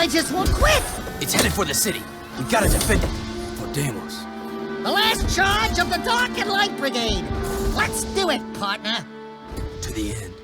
Speaker 4: Just won't quit!
Speaker 5: It's headed for the city. We gotta defend it. Podemos.
Speaker 4: The last charge of the Dark and Light Brigade! Let's do it, partner!
Speaker 5: To the end.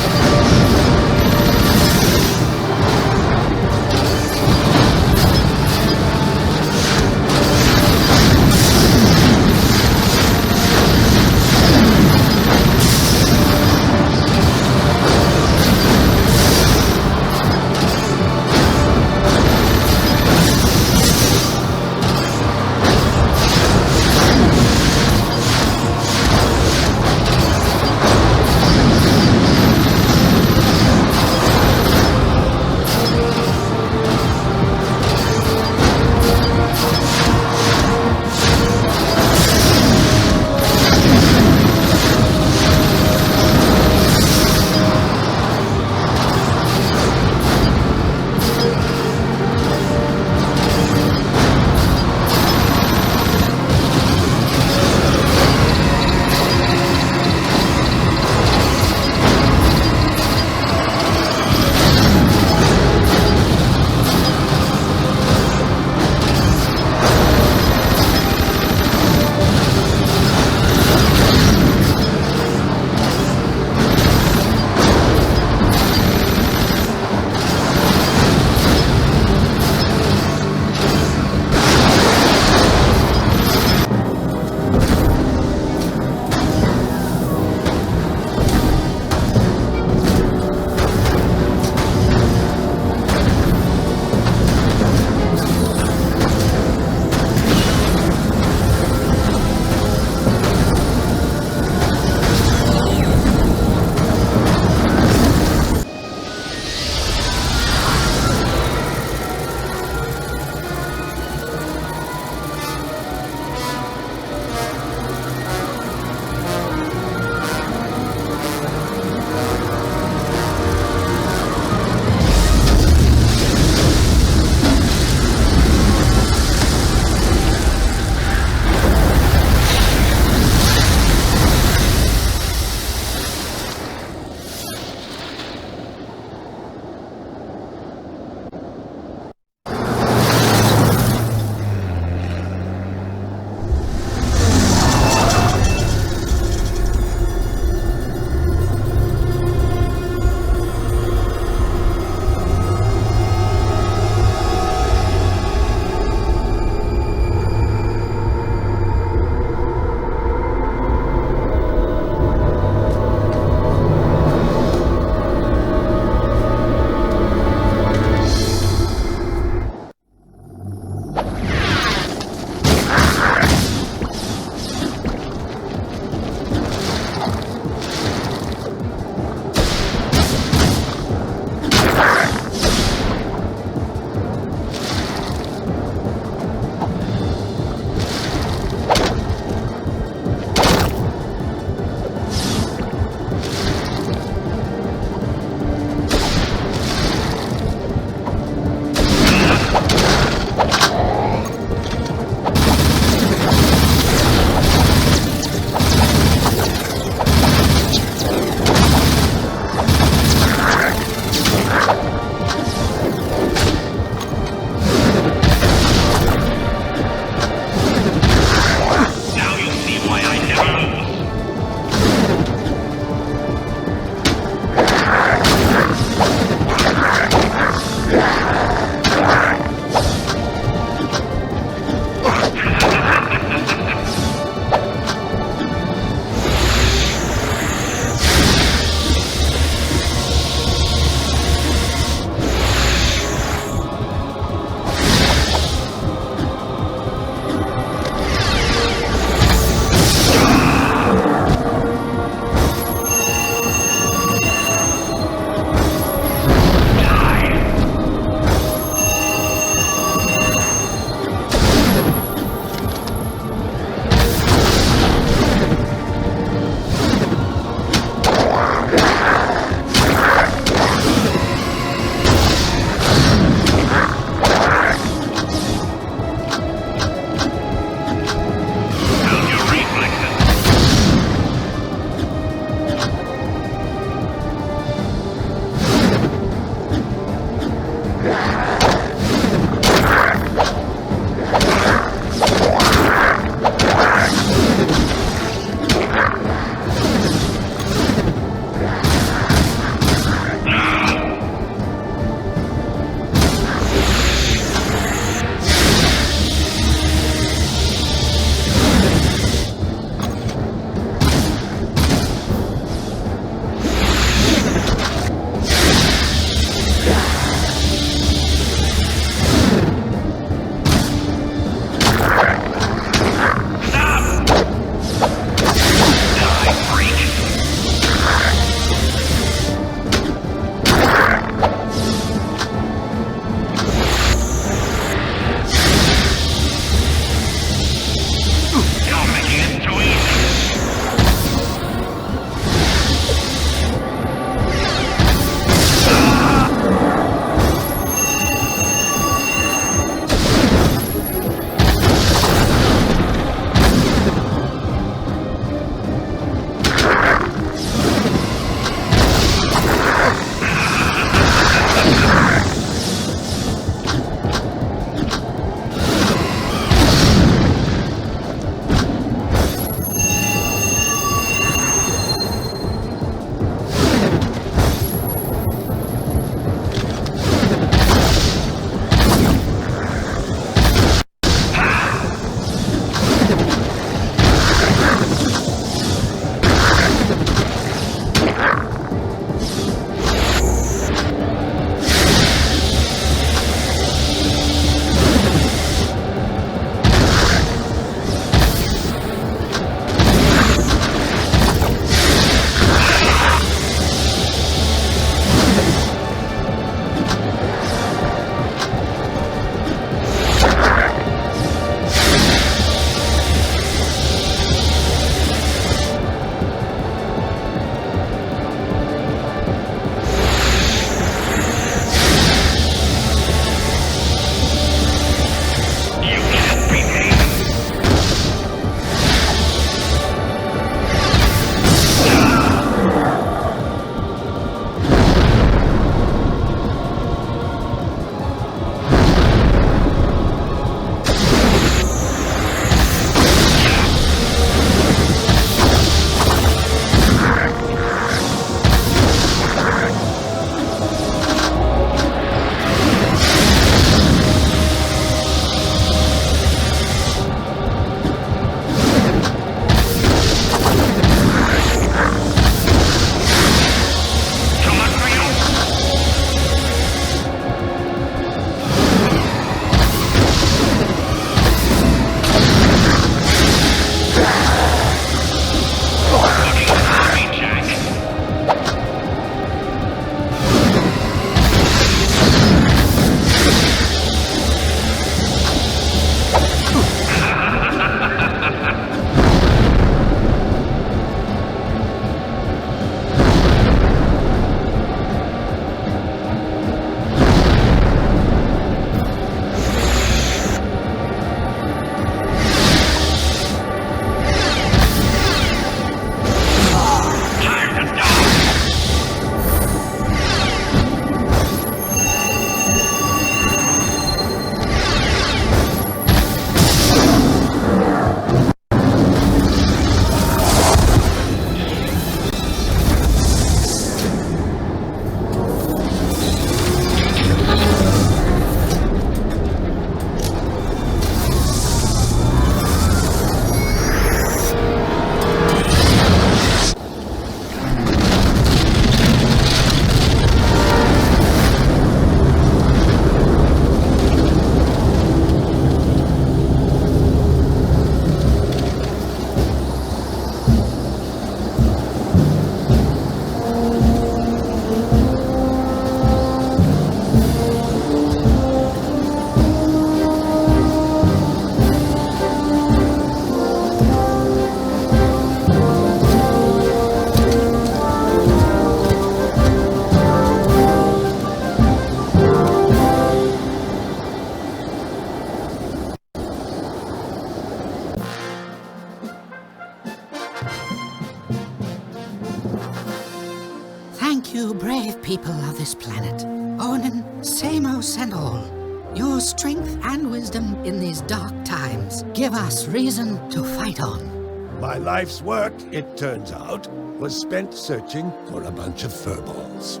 Speaker 4: you brave people of this planet, Onin, Samos and all, your strength and wisdom in these dark times give us reason to fight on.
Speaker 7: My life's work, it turns out, was spent searching for a bunch of furballs.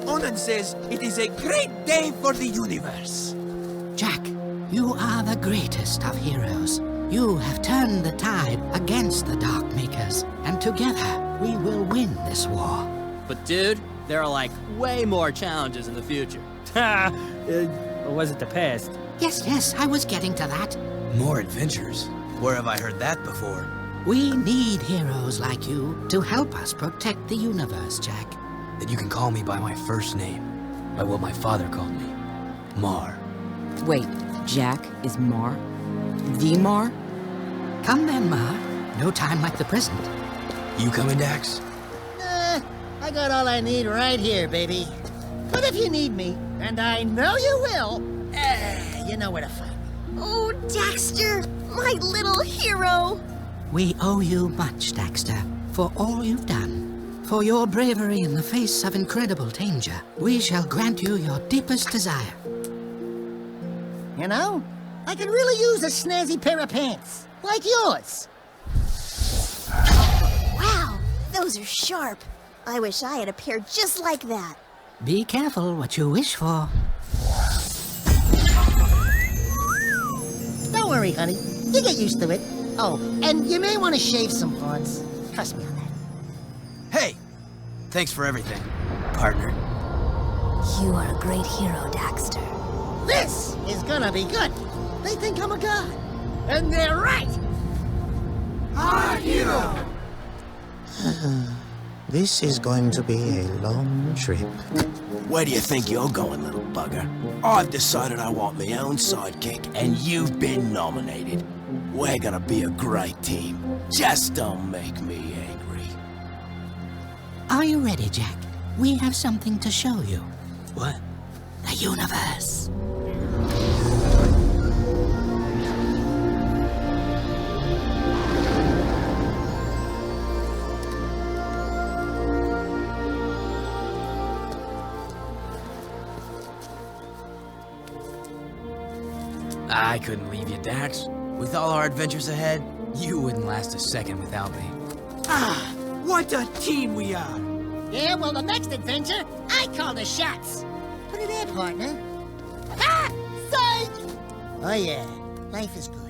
Speaker 3: Onan says it is a great day for the universe.
Speaker 4: Jak, you are the greatest of heroes. You have turned the tide against the Dark Makers, and together we will win this war.
Speaker 21: But dude, there are like way more challenges in the future.
Speaker 8: Or was it the past?
Speaker 4: Yes, I was getting to that.
Speaker 5: More adventures? Where have I heard that before?
Speaker 4: We need heroes like you to help us protect the universe, Jak.
Speaker 5: Then you can call me by my first name, by what my father called me, Mar.
Speaker 2: Wait, Jak is Mar? The Mar?
Speaker 4: Come then, Mar. No time like the present.
Speaker 5: You coming, Dax?
Speaker 4: I got all I need right here, baby. But if you need me, and I know you will, you know where to find me.
Speaker 19: Oh, Daxter, my little hero.
Speaker 4: We owe you much, Daxter, for all you've done. For your bravery in the face of incredible danger, we shall grant you your deepest desire. You know, I could really use a snazzy pair of pants, like yours.
Speaker 19: Wow, those are sharp. I wish I had a pair just like that.
Speaker 4: Be careful what you wish for. Don't worry, honey. You get used to it. Oh, and you may want to shave some parts. Trust me on that.
Speaker 5: Hey! Thanks for everything, partner.
Speaker 11: You are a great hero, Daxter.
Speaker 4: This is gonna be good. They think I'm a god. And they're right!
Speaker 3: Our hero!
Speaker 22: This is going to be a long trip.
Speaker 13: Where do you think you're going, little bugger? I've decided I want my own sidekick, and you've been nominated. We're gonna be a great team. Just don't make me angry.
Speaker 4: Are you ready, Jak? We have something to show you.
Speaker 5: What?
Speaker 4: The universe.
Speaker 5: I couldn't leave you, Dax. With all our adventures ahead, you wouldn't last a second without me.
Speaker 3: Ah, what a team we are!
Speaker 4: Yeah, well, the next adventure, I call the shots. Put it in, partner. Ha! Psych! Oh, yeah. Life is good.